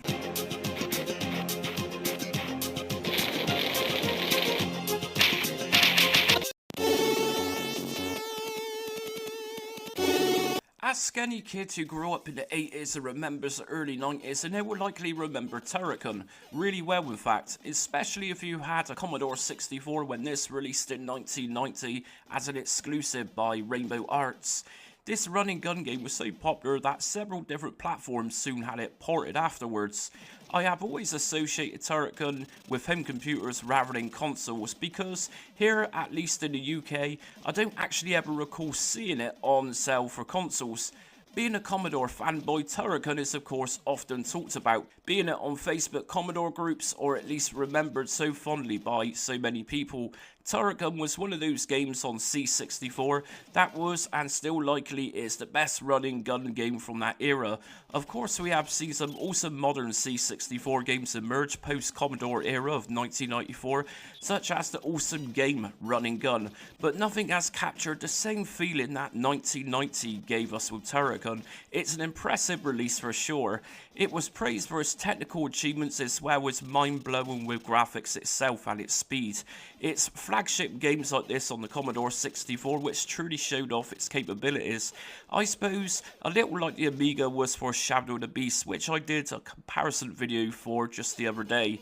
S1: Ask any kid who grew up in the 80s and remembers the early 90s, and they will likely remember Turrican really well, in fact, especially if you had a Commodore 64 when this released in 1990 as an exclusive by Rainbow Arts. This running gun game was so popular that several different platforms soon had it ported afterwards. I have always associated Turrican with home computers rather than consoles, because here, at least in the UK, I don't actually ever recall seeing it on sale for consoles. Being a Commodore fanboy, Turrican is of course often talked about, being it on Facebook Commodore groups, or at least remembered so fondly by so many people. Turrican was one of those games on C64 that was, and still likely is, the best running gun game from that era. Of course, we have seen some awesome modern C64 games emerge post-Commodore era of 1994, such as the awesome game Running Gun, but nothing has captured the same feeling that 1990 gave us with Turrican. It's an impressive release for sure. It was praised for its technical achievements as well as mind-blowing with graphics itself and its speed. It's flagship games like this on the Commodore 64 which truly showed off its capabilities. I suppose a little like the Amiga was for Shadow of the Beast, which I did a comparison video for just the other day.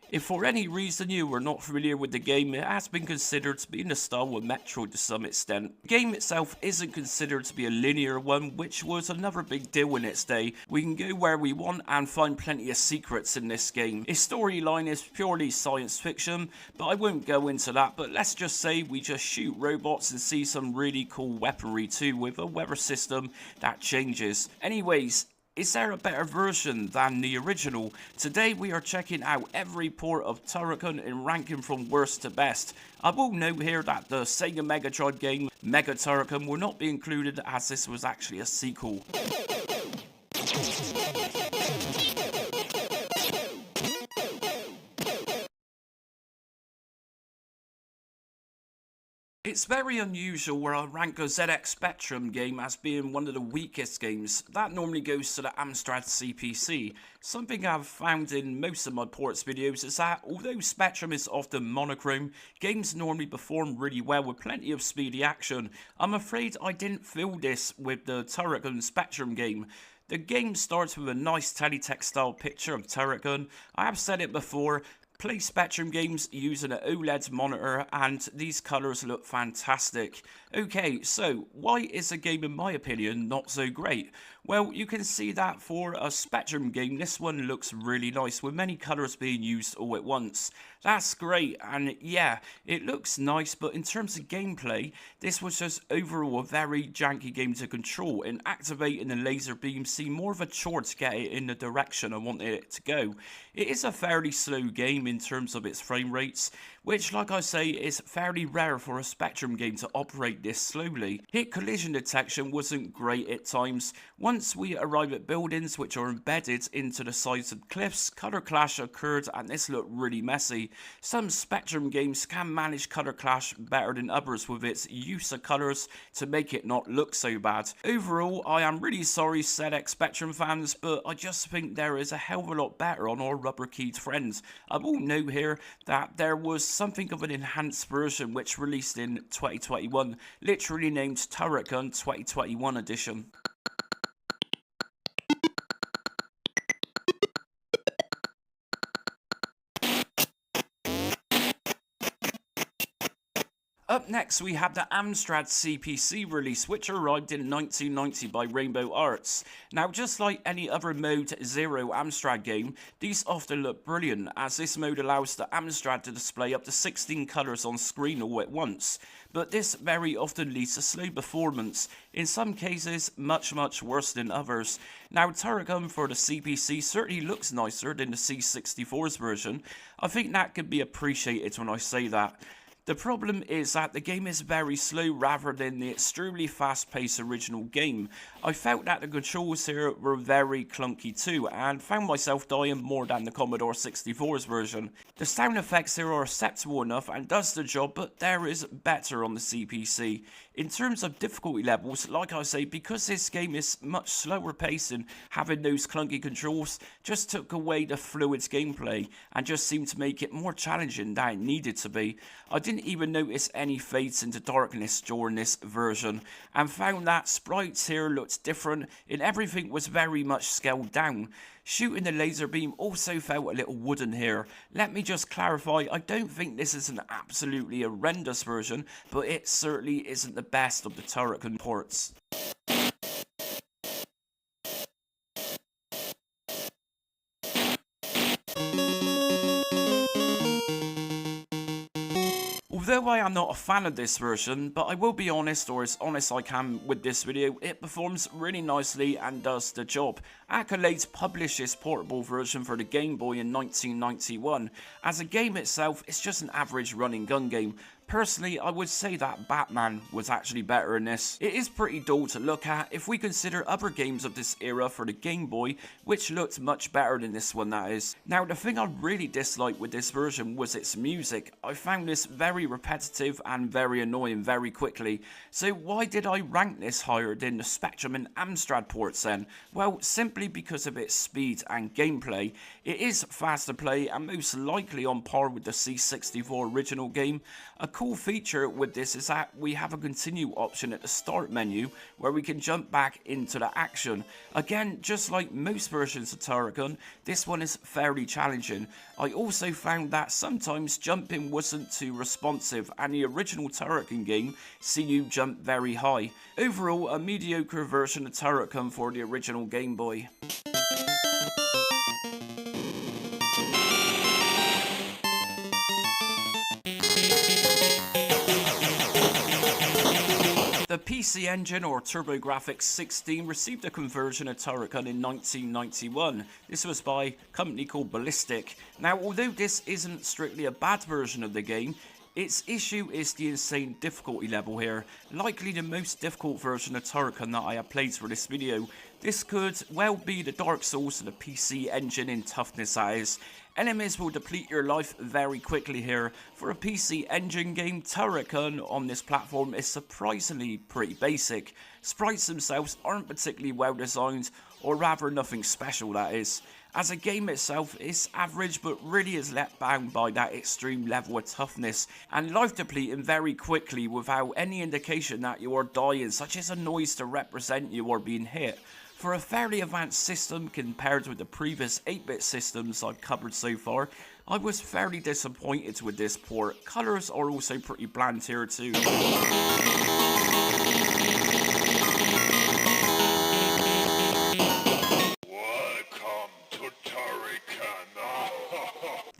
S1: If for any reason you were not familiar with the game, it has been considered to be in the style of Metroid to some extent. The game itself isn't considered to be a linear one, which was another big deal in its day. We can go where we want and find plenty of secrets in this game. Its storyline is purely science fiction, but I won't go into that, but let's just say we just shoot robots and see some really cool weaponry too, with a weather system that changes. Anyways, is there a better version than the original? Today we are checking out every port of Turrican and ranking from worst to best. I will note here that the Sega Mega Drive game Mega Turrican will not be included, as this was actually a sequel. It's very unusual where I rank a ZX Spectrum game as being one of the weakest games. That normally goes to the Amstrad CPC. Something I've found in most of my ports videos is that although Spectrum is often monochrome, games normally perform really well with plenty of speedy action. I'm afraid I didn't feel this with the Turrican Spectrum game. The game starts with a nice teletext style picture of Turrican. I have said it before, play Spectrum games using an OLED monitor and these colours look fantastic. Okay, so why is a game in my opinion not so great? Well, you can see that for a Spectrum game, this one looks really nice with many colours being used all at once. That's great, and yeah, it looks nice, but in terms of gameplay, this was just overall a very janky game to control, and activating the laser beam seemed more of a chore to get it in the direction I wanted it to go. It is a fairly slow game in terms of its frame rates, which like I say is fairly rare for a Spectrum game to operate this slowly. Hit collision detection wasn't great at times. Once we arrive at buildings which are embedded into the sides of cliffs, color clash occurred and this looked really messy. Some Spectrum games can manage color clash better than others with its use of colors to make it not look so bad. Overall, I am really sorry ZX Spectrum fans, but I just think there is a hell of a lot better on our rubber keyed friends. I will note here that there was something of an enhanced version which released in 2021, literally named Turrican 2021 edition. Up next we have the Amstrad CPC release, which arrived in 1990 by Rainbow Arts. Now just like any other Mode 0 Amstrad game, these often look brilliant, as this mode allows the Amstrad to display up to 16 colours on screen all at once. But this very often leads to slow performance, in some cases much worse than others. Now Turrican for the CPC certainly looks nicer than the C64's version. I think that could be appreciated when I say that. The problem is that the game is very slow rather than the extremely fast-paced original game. I felt that the controls here were very clunky too, and found myself dying more than the Commodore 64's version. The sound effects here are acceptable enough and does the job, but there is better on the CPC. In terms of difficulty levels, like I say, because this game is much slower paced and having those clunky controls just took away the fluid gameplay and just seemed to make it more challenging than it needed to be. I didn't even notice any fades into darkness during this version, and found that sprites here looked different and everything was very much scaled down. Shooting the laser beam also felt a little wooden here. Let me just clarify, I don't think this is an absolutely horrendous version, but it certainly isn't the best of the Turrican ports. Although I am not a fan of this version, but I will be honest, or as honest I can with this video, it performs really nicely and does the job. Accolades published this portable version for the Game Boy in 1991. As a game itself, it's just an average running gun game. Personally, I would say that Batman was actually better in this. It is pretty dull to look at if we consider other games of this era for the Game Boy, which looked much better than this one, that is. Now, the thing I really disliked with this version was its music. I found this very repetitive and very annoying very quickly. So why did I rank this higher than the Spectrum and Amstrad ports then? Well, simply because of its speed and gameplay. It is fast to play and most likely on par with the C64 original game. A cool feature with this is that we have a continue option at the start menu where we can jump back into the action. Again, just like most versions of Turrican, this one is fairly challenging. I also found that sometimes jumping wasn't too responsive, and the original Turrican game see you jump very high. Overall, a mediocre version of Turrican for the original Game Boy. The PC Engine, or TurboGrafx 16, received a conversion of Turrican in 1991. This was by a company called Ballistic. Now, although this isn't strictly a bad version of the game, its issue is the insane difficulty level here, likely the most difficult version of Turrican that I have played for this video. This could well be the Dark Souls of the PC Engine in toughness, that is. Enemies will deplete your life very quickly here. For a PC Engine game, Turrican on this platform is surprisingly pretty basic. Sprites themselves aren't particularly well designed, or rather nothing special, that is. As a game itself, it's average, but really is let down by that extreme level of toughness and life depleting very quickly without any indication that you are dying, such as a noise to represent you are being hit. For a fairly advanced system compared with the previous 8-bit systems I've covered so far, I was fairly disappointed with this port. Colours are also pretty bland here too.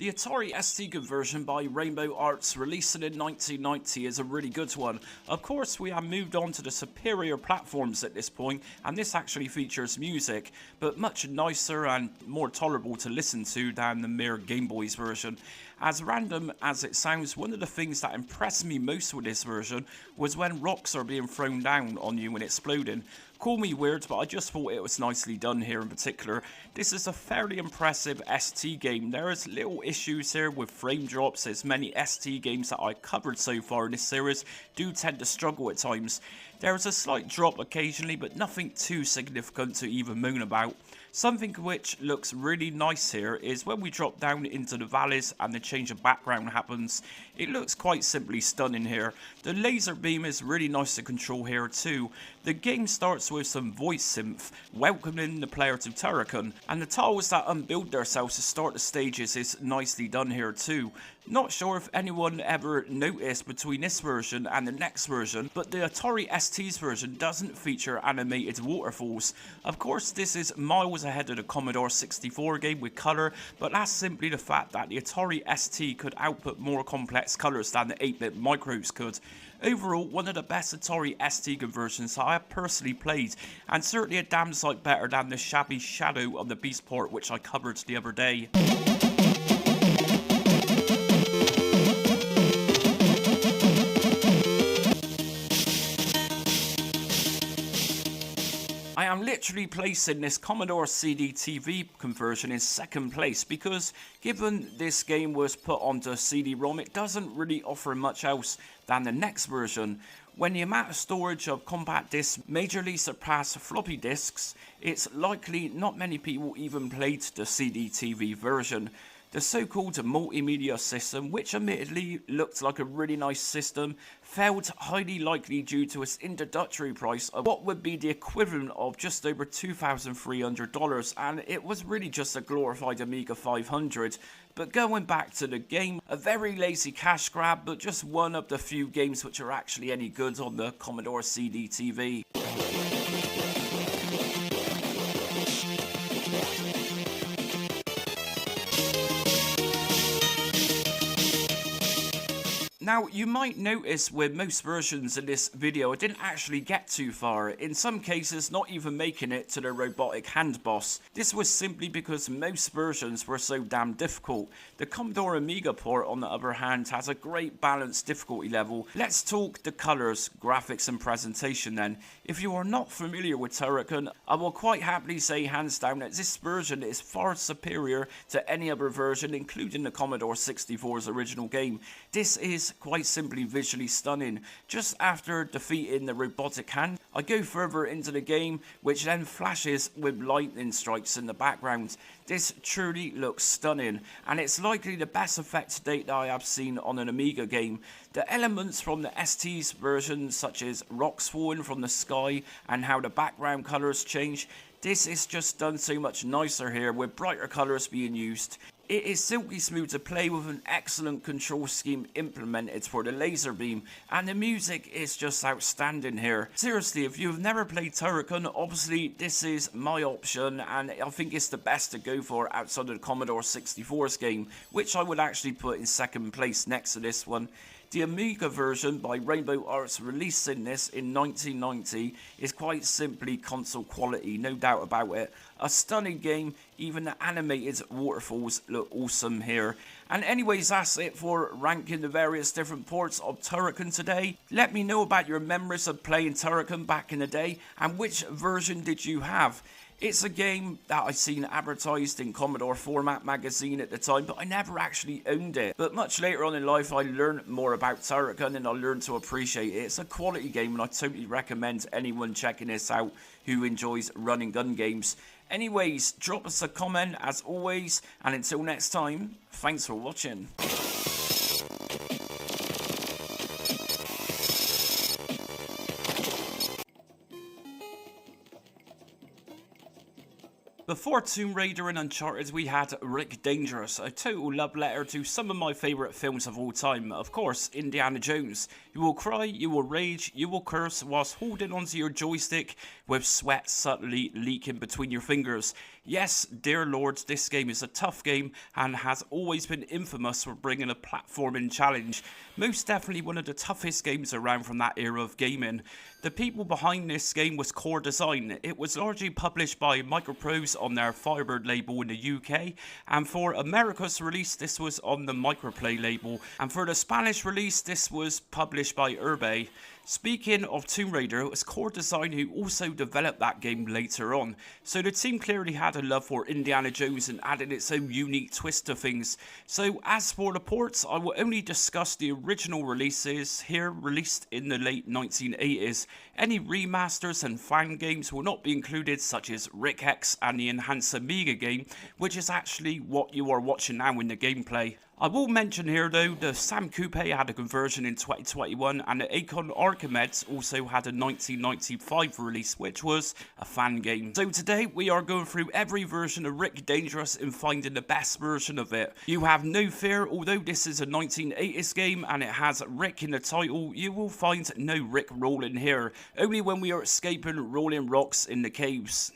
S1: The Atari ST conversion by Rainbow Arts, released in 1990, is a really good one. Of course, we have moved on to the superior platforms at this point, and this actually features music, but much nicer and more tolerable to listen to than the mere Game Boy's version. As random as it sounds, one of the things that impressed me most with this version was when rocks are being thrown down on you and exploding. Call me weird, but I just thought it was nicely done here in particular. This is a fairly impressive ST game. There is little issues here with frame drops, as many ST games that I covered so far in this series do tend to struggle at times. There is a slight drop occasionally, but nothing too significant to even moan about. Something which looks really nice here is when we drop down into the valleys and the change of background happens. It looks quite simply stunning here. The laser beam is really nice to control here too. The game starts with some voice synth welcoming the player to Turrican, and the tiles that unbuild themselves to start the stages is nicely done here too. Not sure if anyone ever noticed between this version and the next version, but the Atari ST's version doesn't feature animated waterfalls. Of course, this is miles ahead of the Commodore 64 game with colour, but that's simply the fact that the Atari ST could output more complex colours than the 8-bit micros could. Overall, one of the best Atari ST conversions I have personally played, and certainly a damn sight better than the shabby Shadow of the Beast port which I covered the other day. I am literally placing this Commodore CD-TV conversion in second place because given this game was put onto CD-ROM, it doesn't really offer much else than the next version. When the amount of storage of compact discs majorly surpass floppy disks, it's likely not many people even played the CD-TV version. The so-called multimedia system, which admittedly looked like a really nice system, failed highly likely due to its introductory price of what would be the equivalent of just over $2,300, and it was really just a glorified Amiga 500. But going back to the game, a very lazy cash grab, but just one of the few games which are actually any good on the Commodore CD-TV. Now, you might notice with most versions in this video, I didn't actually get too far, in some cases not even making it to the robotic hand boss. This was simply because most versions were so damn difficult. The Commodore Amiga port, on the other hand, has a great balanced difficulty level. Let's talk the colours, graphics and presentation then. If you are not familiar with Turrican, I will quite happily say hands down that this version is far superior to any other version, including the Commodore 64's original game. This is quite simply visually stunning. Just after defeating the robotic hand, I go further into the game, which then flashes with lightning strikes in the background. This truly looks stunning, and it's likely the best effect to date that I have seen on an Amiga game. The elements from the ST's version, such as rocks falling from the sky and how the background colours change, this is just done so much nicer here with brighter colours being used. It is silky smooth to play with an excellent control scheme implemented for the laser beam, and the music is just outstanding here. Seriously, if you've never played Turrican, obviously this is my option, and I think it's the best to go for outside of the Commodore 64's game, which I would actually put in second place next to this one. The Amiga version by Rainbow Arts, releasing this in 1990, is quite simply console quality, no doubt about it. A stunning game, even the animated waterfalls look awesome here. And anyways, that's it for ranking the various different ports of Turrican today. Let me know about your memories of playing Turrican back in the day, and which version did you have? It's a game that I seen advertised in Commodore Format magazine at the time, but I never actually owned it. But much later on in life, I learned more about Turrican and I learned to appreciate it. It's a quality game and I totally recommend anyone checking this out who enjoys run and gun games. Anyways, drop us a comment as always, and until next time, thanks for watching. Before Tomb Raider and Uncharted, we had Rick Dangerous, a total love letter to some of my favourite films of all time. Of course, Indiana Jones. You will cry, you will rage, you will curse whilst holding onto your joystick with sweat subtly leaking between your fingers. Yes, dear lords, this game is a tough game and has always been infamous for bringing a platforming challenge. Most definitely one of the toughest games around from that era of gaming. The people behind this game was Core Design. It was largely published by Microprose on their Firebird label in the UK, and for America's release this was on the Microplay label, and for the Spanish release this was published by Urbe. Speaking of Tomb Raider, it was Core Design who also developed that game later on, so the team clearly had a love for Indiana Jones and added its own unique twist to things. So as for the ports, I will only discuss the original releases here, released in the late 1980s. Any remasters and fan games will not be included, such as Rick X and the enhanced Amiga game, which is actually what you are watching now in the gameplay. I will mention here though, the Sam Coupe had a conversion in 2021 and the Acon Archimedes also had a 1995 release, which was a fan game. So today we are going through every version of Rick Dangerous and finding the best version of it. You have no fear, although this is a 1980s game and it has Rick in the title, you will find no Rick rolling here, only when we are escaping rolling rocks in the caves.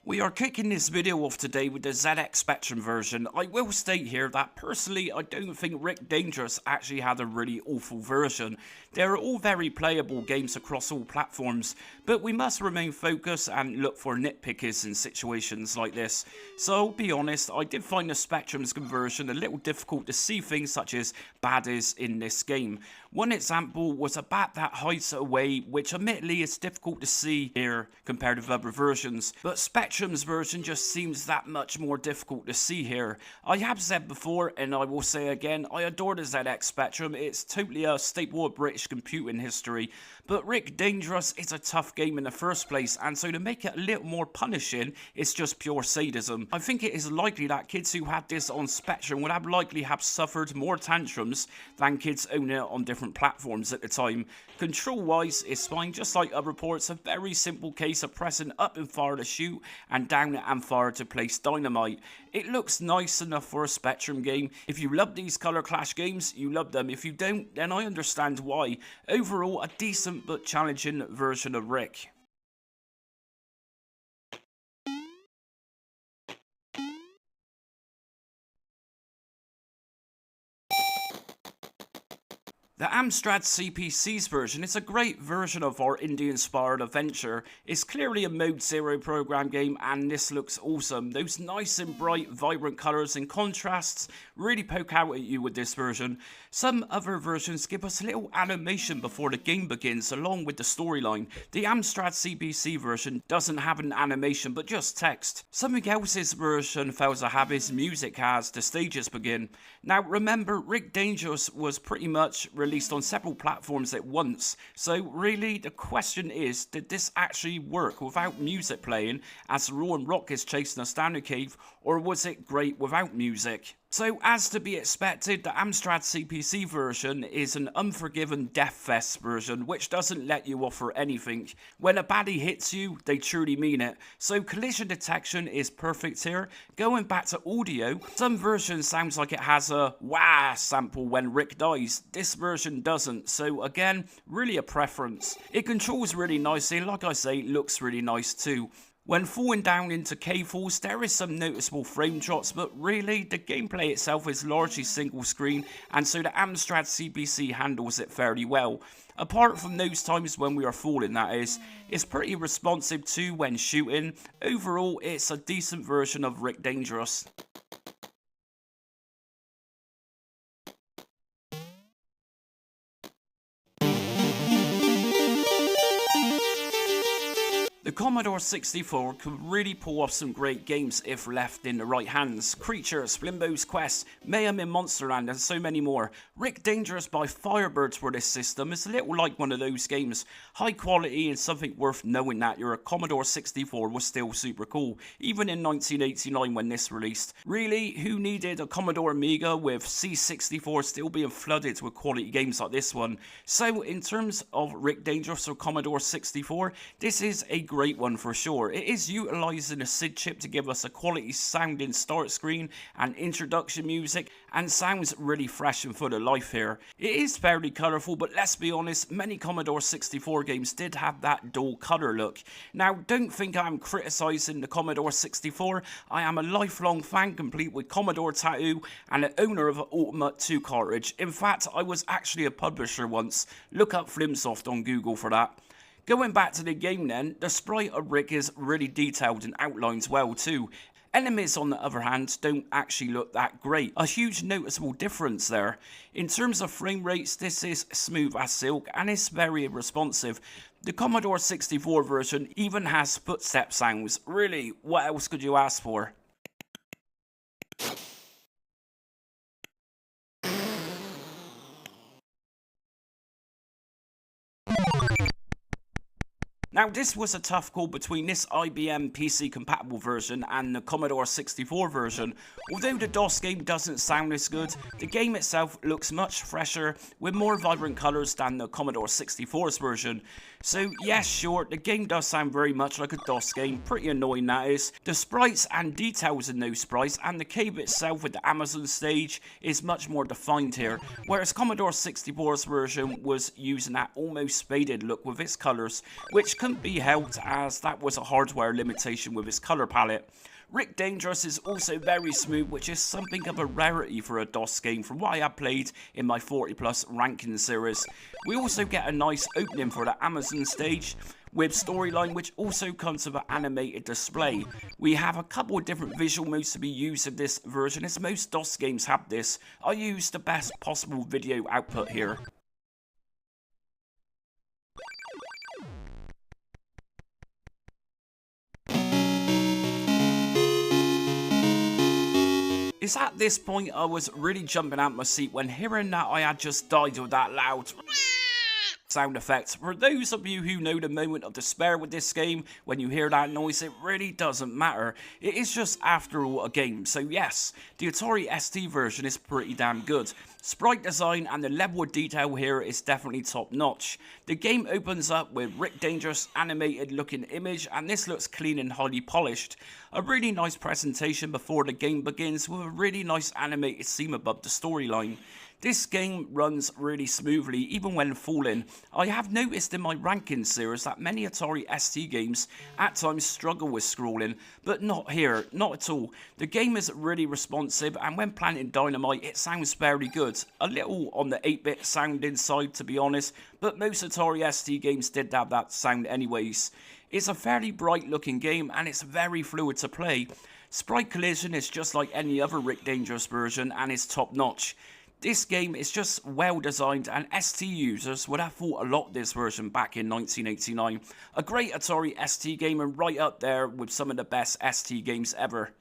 S1: We are kicking this video off today with the ZX Spectrum version. I will state here that personally I don't think Rick Dangerous actually had a really awful version. They're all very playable games across all platforms, but we must remain focused and look for nitpickers in situations like this. So I'll be honest, I did find the Spectrum's conversion a little difficult to see things such as baddies in this game. One example was a bat that hides away, which admittedly is difficult to see here compared with other versions, but Spectrum's version just seems that much more difficult to see here. I have said before, and I will say again, I adore the ZX Spectrum. It's totally a staple of British computing history, but Rick Dangerous is a tough game in the first place, and so to make it a little more punishing, it's just pure sadism. I think it is likely that kids who had this on Spectrum would have likely have suffered more tantrums than kids owning it on different platforms at the time. Control wise it's fine, just like other ports, a very simple case of pressing up and fire to shoot and down and fire to place dynamite. It looks nice enough for a Spectrum game. If you love these Color Clash games, you love them. If you don't, then I understand why. Overall, a decent but challenging version of Rick. The Amstrad CPC's version is a great version of our indie-inspired adventure. It's clearly a Mode 0 program game and this looks awesome. Those nice and bright, vibrant colours and contrasts really poke out at you with this version. Some other versions give us a little animation before the game begins along with the storyline. The Amstrad CPC version doesn't have an animation but just text. Something else's version fails to have his music as the stages begin. Now remember, Rick Dangerous was pretty much released on several platforms at once, so really the question is, did this actually work without music playing as Rowan Rock is chasing us down the cave, or was it great without music? So, as to be expected, the Amstrad CPC version is an unforgiven death fest version, which doesn't let you off for anything. When a baddie hits you, they truly mean it. So, collision detection is perfect here. Going back to audio, some versions sounds like it has a wah sample when Rick dies. This version doesn't, so again, really a preference. It controls really nicely, and like I say, looks really nice too. When falling down into cave falls, there is some noticeable frame drops, but really, the gameplay itself is largely single screen, and so the Amstrad CPC handles it fairly well. Apart from those times when we are falling, that is, it's pretty responsive too when shooting. Overall, it's a decent version of Rick Dangerous. The Commodore 64 could really pull off some great games if left in the right hands. Creatures, Limbo's Quest, Mayhem in Monsterland and so many more. Rick Dangerous by Firebirds for this system is a little like one of those games. High quality and something worth knowing that your Commodore 64 was still super cool, even in 1989 when this released. Really, who needed a Commodore Amiga with C64 still being flooded with quality games like this one? So in terms of Rick Dangerous or Commodore 64, this is a great one for sure. It is utilising a SID chip to give us a quality sounding start screen and introduction music, and sounds really fresh and full of life here. It is fairly colourful, but let's be honest, many Commodore 64 games did have that dull colour look. Now don't think I'm criticising the Commodore 64, I am a lifelong fan complete with Commodore tattoo and an owner of an Ultimate 2 cartridge. In fact, I was actually a publisher once. Look up Flimsoft on Google for that. Going back to the game then, the sprite of Rick is really detailed and outlines well too. Enemies on the other hand don't actually look that great. A huge noticeable difference there. In terms of frame rates, this is smooth as silk and is very responsive. The Commodore 64 version even has footstep sounds. Really, what else could you ask for? Now this was a tough call between this IBM PC compatible version and the Commodore 64 version. Although the DOS game doesn't sound as good, the game itself looks much fresher with more vibrant colours than the Commodore 64's version. So yes, sure, the game does sound very much like a DOS game, pretty annoying that is. The sprites and details in those sprites and the cave itself with the Amazon stage is much more defined here, whereas Commodore 64's version was using that almost faded look with its colours, which couldn't be helped as that was a hardware limitation with its colour palette. Rick Dangerous is also very smooth, which is something of a rarity for a DOS game from what I have played in my 40 plus ranking series. We also get a nice opening for the Amazon stage with storyline, which also comes with an animated display. We have a couple of different visual modes to be used in this version, as most DOS games have this. I used the best possible video output here. It's at this point I was really jumping out my seat when hearing that I had just died with that loud sound effect. For those of you who know the moment of despair with this game, when you hear that noise, it really doesn't matter. It is just, after all, a game. So yes, the Atari ST version is pretty damn good. Sprite design and the level of detail here is definitely top notch. The game opens up with Rick Dangerous animated looking image, and this looks clean and highly polished. A really nice presentation before the game begins with a really nice animated scene above the storyline. This game runs really smoothly even when falling. I have noticed in my ranking series that many Atari ST games at times struggle with scrolling, but not here, not at all. The game is really responsive, and when planting dynamite it sounds very good. A little on the 8-bit sounding side to be honest, but most Atari ST games did have that sound anyways. It's a fairly bright looking game and it's very fluid to play. Sprite collision is just like any other Rick Dangerous version and is top notch. This game is just well designed, and ST users would have thought a lot of this version back in 1989. A great Atari ST game and right up there with some of the best ST games ever.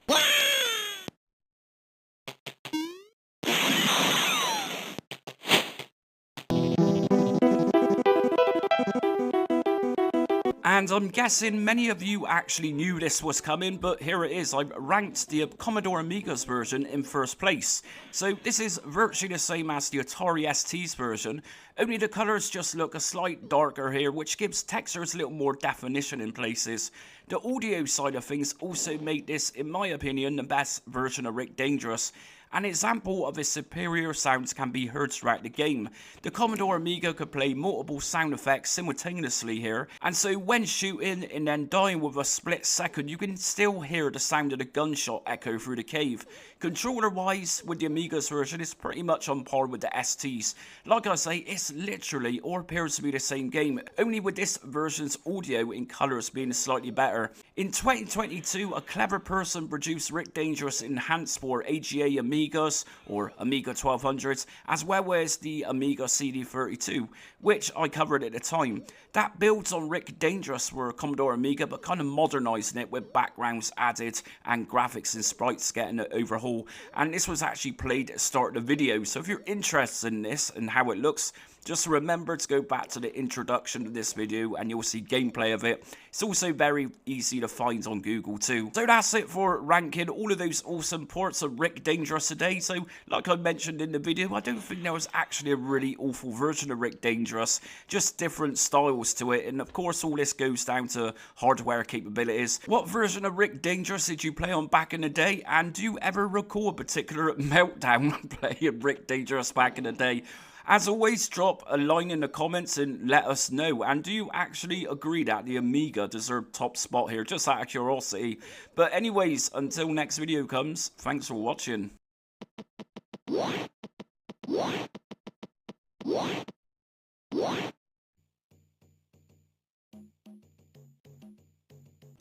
S1: And I'm guessing many of you actually knew this was coming, but here it is. I've ranked the Commodore Amiga's version in first place. So this is virtually the same as the Atari ST's version, only the colours just look a slight darker here, which gives textures a little more definition in places. The audio side of things also made this, in my opinion, the best version of Rick Dangerous. An example of his superior sounds can be heard throughout the game. The Commodore Amiga could play multiple sound effects simultaneously here, and so when shooting and then dying with a split second, you can still hear the sound of the gunshot echo through the cave. Controller wise, with the Amiga's version, it's pretty much on par with the ST's. Like I say, it's literally or appears to be the same game, only with this version's audio in colours being slightly better. In 2022, a clever person produced Rick Dangerous Enhanced for AGA Amiga Amigas or Amiga 1200s, as well as the Amiga CD32, which I covered at the time. That builds on Rick Dangerous for Commodore Amiga, but kind of modernising it with backgrounds added and graphics and sprites getting an overhaul. And this was actually played at the start of the video, so if you're interested in this and how it looks, just remember to go back to the introduction to this video and you'll see gameplay of it. It's also very easy to find on Google too. So that's it for ranking all of those awesome ports of Rick Dangerous today. So like I mentioned in the video, I don't think there was actually a really awful version of Rick Dangerous, just different styles to it. And of course all this goes down to hardware capabilities. What version of Rick Dangerous did you play on back in the day? And do you ever recall a particular meltdown playing Rick Dangerous back in the day? As always, drop a line in the comments and let us know. And do you actually agree that the Amiga deserved top spot here? Just out of curiosity. But anyways, until next video comes, thanks for watching.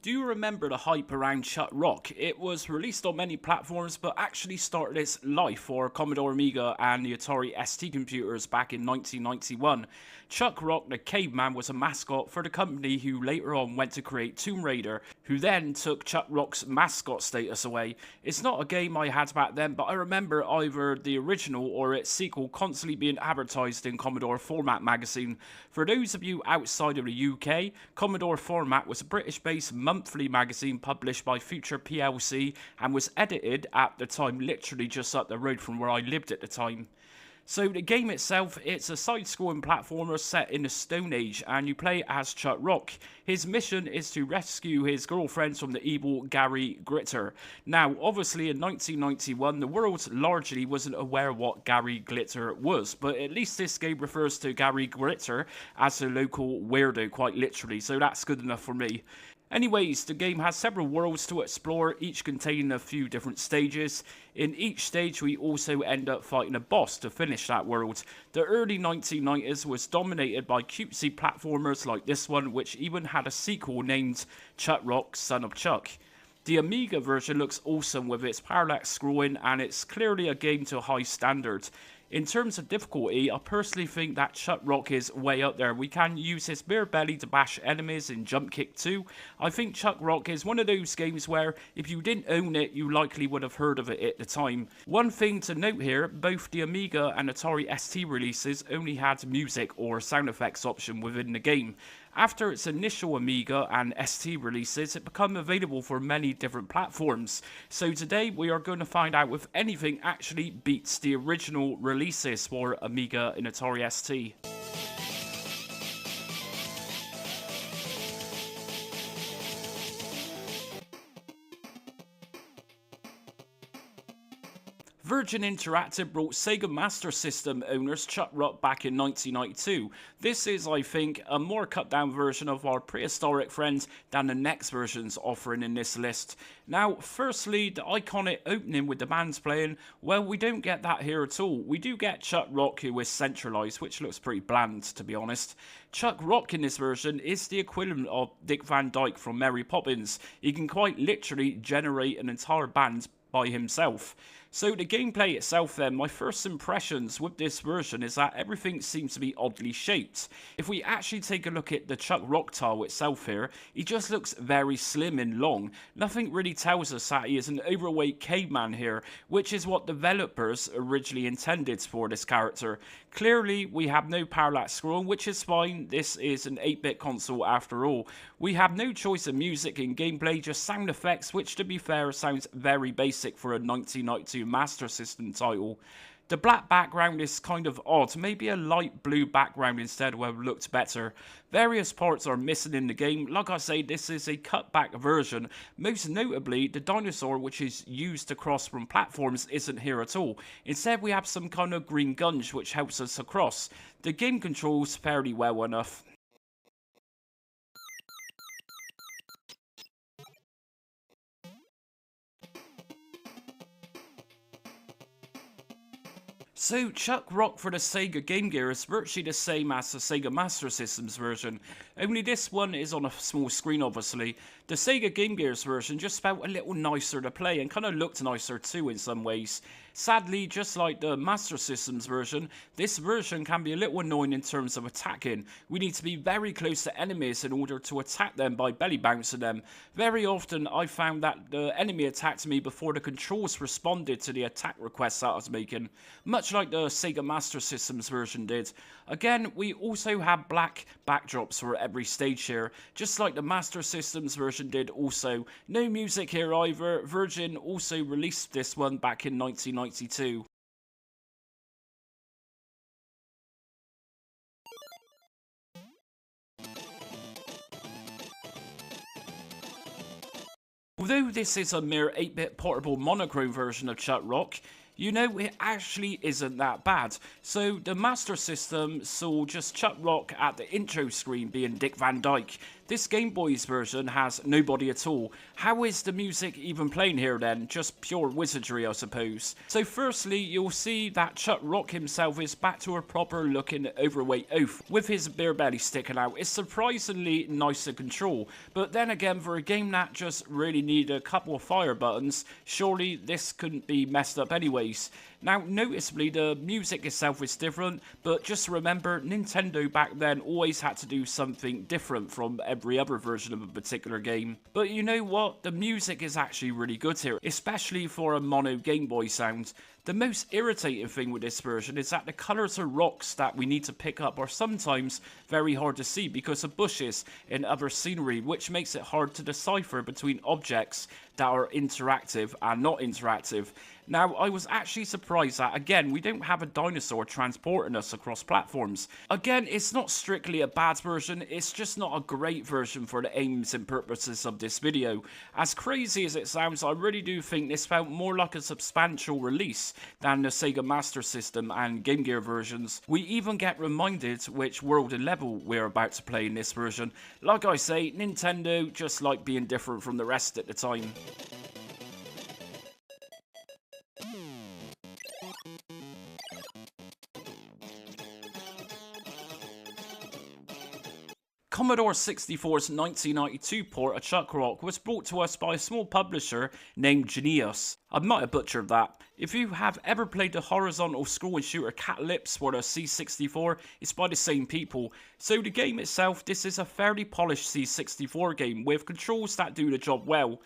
S1: Do you remember the hype around Chuck Rock? It was released on many platforms, but actually started its life for Commodore Amiga and the Atari ST computers back in 1991. Chuck Rock the Caveman was a mascot for the company who later on went to create Tomb Raider, who then took Chuck Rock's mascot status away. It's not a game I had back then, but I remember either the original or its sequel constantly being advertised in Commodore Format magazine. For those of you outside of the UK, Commodore Format was a British-based monthly magazine published by Future PLC and was edited at the time literally just up the road from where I lived at the time. So the game itself, it's a side-scrolling platformer set in the Stone Age, and you play as Chuck Rock. His mission is to rescue his girlfriends from the evil Gary Glitter. Now, obviously in 1991, the world largely wasn't aware what Gary Glitter was, but at least this game refers to Gary Glitter as a local weirdo, quite literally, so that's good enough for me. Anyways, the game has several worlds to explore, each containing a few different stages. In each stage, we also end up fighting a boss to finish that world. The early 1990s was dominated by cutesy platformers like this one, which even had a sequel named Chuck Rock, Son of Chuck. The Amiga version looks awesome with its parallax scrolling, and it's clearly a game to a high standard. In terms of difficulty, I personally think that Chuck Rock is way up there. We can use his bare belly to bash enemies in Jump Kick 2. I think Chuck Rock is one of those games where if you didn't own it, you likely would have heard of it at the time. One thing to note here, both the Amiga and Atari ST releases only had music or sound effects option within the game. After its initial Amiga and ST releases, it became available for many different platforms. So today we are going to find out if anything actually beats the original releases for Amiga and Atari ST. Virgin Interactive brought Sega Master System owners Chuck Rock back in 1992. This is, I think, a more cut down version of our prehistoric friend than the next versions offering in this list. Now, firstly, the iconic opening with the bands playing, well, we don't get that here at all. We do get Chuck Rock, who is centralised, which looks pretty bland, to be honest. Chuck Rock in this version is the equivalent of Dick Van Dyke from Mary Poppins. He can quite literally generate an entire band by himself. So the gameplay itself then, my first impressions with this version is that everything seems to be oddly shaped. If we actually take a look at the Chuck Rock tile itself here, he just looks very slim and long. Nothing really tells us that he is an overweight caveman here, which is what developers originally intended for this character. Clearly, we have no parallax scrolling, which is fine. This is an 8-bit console after all. We have no choice of music in gameplay, just sound effects, which to be fair sounds very basic for a 1992 Master System title. The black background is kind of odd, maybe a light blue background instead would have looked better. Various parts are missing in the game. Like I say, this is a cut back version. Most notably, the dinosaur which is used to cross from platforms isn't here at all. Instead, we have some kind of green gunge which helps us across. The game controls fairly well enough. So, Chuck Rock for the Sega Game Gear is virtually the same as the Sega Master System's version, only this one is on a small screen obviously. The Sega Game Gear's version just felt a little nicer to play and kind of looked nicer too in some ways. Sadly, just like the Master System's version, this version can be a little annoying in terms of attacking. We need to be very close to enemies in order to attack them by belly bouncing them. Very often I found that the enemy attacked me before the controls responded to the attack requests that I was making, much like the Sega Master System's version did. Again, we also have black backdrops for every stage here, just like the Master System's version did also. No music here either. Virgin also released this one back in 1992. Although this is a mere 8-bit portable monochrome version of Chuck Rock, you know, it actually isn't that bad. So the Master System saw just Chuck Rock at the intro screen being Dick Van Dyke. This Game Boy's version has nobody at all. How is the music even playing here then? Just pure wizardry, I suppose. So firstly, you'll see that Chuck Rock himself is back to a proper looking overweight oaf, with his beer belly sticking out. It's surprisingly nice to control. But then again, for a game that just really needed a couple of fire buttons, surely this couldn't be messed up anyways. Now, noticeably, the music itself is different, but just remember, Nintendo back then always had to do something different from every other version of a particular game. But you know what? The music is actually really good here, especially for a mono Game Boy sound. The most irritating thing with this version is that the colours of rocks that we need to pick up are sometimes very hard to see because of bushes and other scenery, which makes it hard to decipher between objects that are interactive and not interactive. Now, I was actually surprised that, again, we don't have a dinosaur transporting us across platforms. Again, it's not strictly a bad version, it's just not a great version for the aims and purposes of this video. As crazy as it sounds, I really do think this felt more like a substantial release than the Sega Master System and Game Gear versions. We even get reminded which world and level we're about to play in this version. Like I say, Nintendo just like being different from the rest at the time. Commodore 64's 1992 port of Chuck Rock was brought to us by a small publisher named Genius. I might have butchered that. If you have ever played the horizontal scrolling shooter Catalypse for the C64, it's by the same people. So the game itself, this is a fairly polished C64 game with controls that do the job well.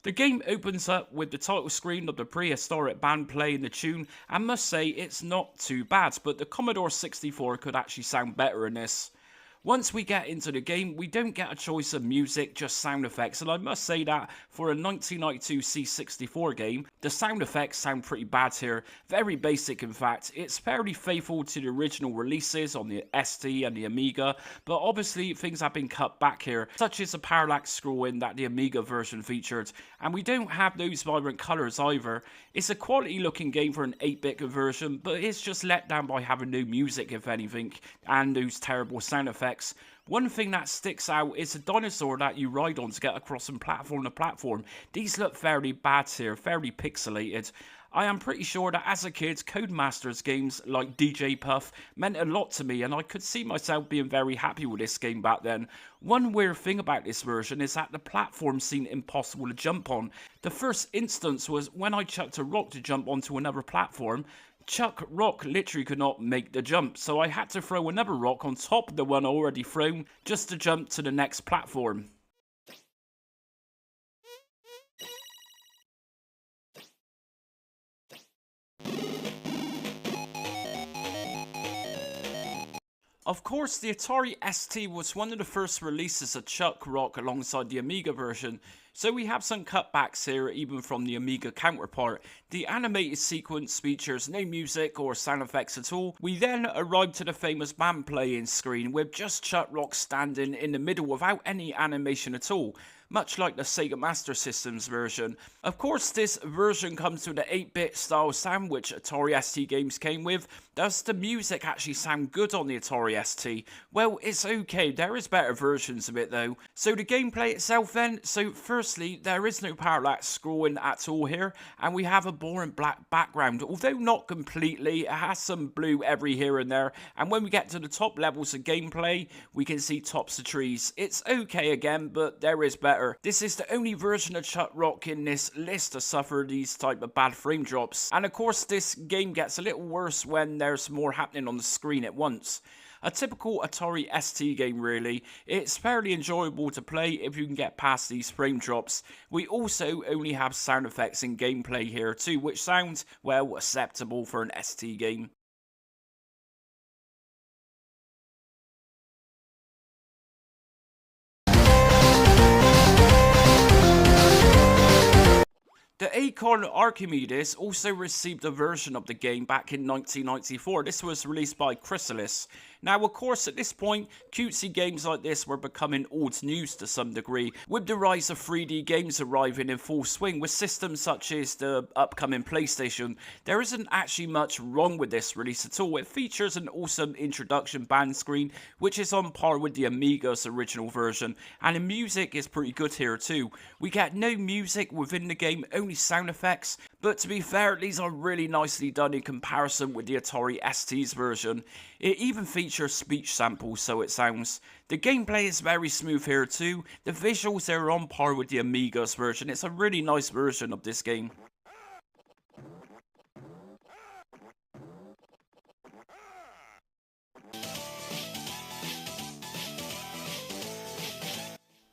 S1: The game opens up with the title screen of the prehistoric band playing the tune, and must say it's not too bad, but the Commodore 64 could actually sound better in this. Once we get into the game, we don't get a choice of music, just sound effects, and I must say that for a 1992 C64 game, the sound effects sound pretty bad here. Very basic in fact. It's fairly faithful to the original releases on the ST and the Amiga, but obviously things have been cut back here, such as the parallax scrolling that the Amiga version featured, and we don't have those vibrant colours either. It's a quality looking game for an 8-bit conversion, but it's just let down by having no music if anything, and those terrible sound effects. One thing that sticks out is the dinosaur that you ride on to get across from platform to platform. These look fairly bad here, fairly pixelated. I am pretty sure that as a kid, Codemasters games like DJ Puff meant a lot to me, and I could see myself being very happy with this game back then. One weird thing about this version is that the platforms seem impossible to jump on. The first instance was when I chucked a rock to jump onto another platform. Chuck Rock literally could not make the jump, so I had to throw another rock on top of the one already thrown just to jump to the next platform. Of course, the Atari ST was one of the first releases of Chuck Rock alongside the Amiga version, so we have some cutbacks here even from the Amiga counterpart. The animated sequence features no music or sound effects at all. We then arrive to the famous band playing screen with just Chuck Rock standing in the middle without any animation at all, much like the Sega Master System's version. Of course, this version comes with an 8-bit style sound which Atari ST games came with. Does the music actually sound good on the Atari ST? Well, it's okay, there is better versions of it though. So the gameplay itself then, so firstly, there is no parallax scrolling at all here, and we have a boring black background, although not completely. It has some blue every here and there, and when we get to the top levels of gameplay, we can see tops of trees. It's okay again, but there is better better. This is the only version of Chuck Rock in this list to suffer these type of bad frame drops. And of course this game gets a little worse when there's more happening on the screen at once. A typical Atari ST game really. It's fairly enjoyable to play if you can get past these frame drops. We also only have sound effects in gameplay here too, which sounds, well, acceptable for an ST game. The Acorn Archimedes also received a version of the game back in 1994. This was released by Chrysalis. Now, of course, at this point, cutesy games like this were becoming old news to some degree, with the rise of 3D games arriving in full swing with systems such as the upcoming PlayStation. There isn't actually much wrong with this release at all. It features an awesome introduction band screen, which is on par with the Amiga's original version, and the music is pretty good here too. We get no music within the game, only sound effects, but to be fair, these are really nicely done in comparison with the Atari ST's version. It even features speech samples, so it sounds. The gameplay is very smooth here too. The visuals are on par with the Amiga's version. It's a really nice version of this game.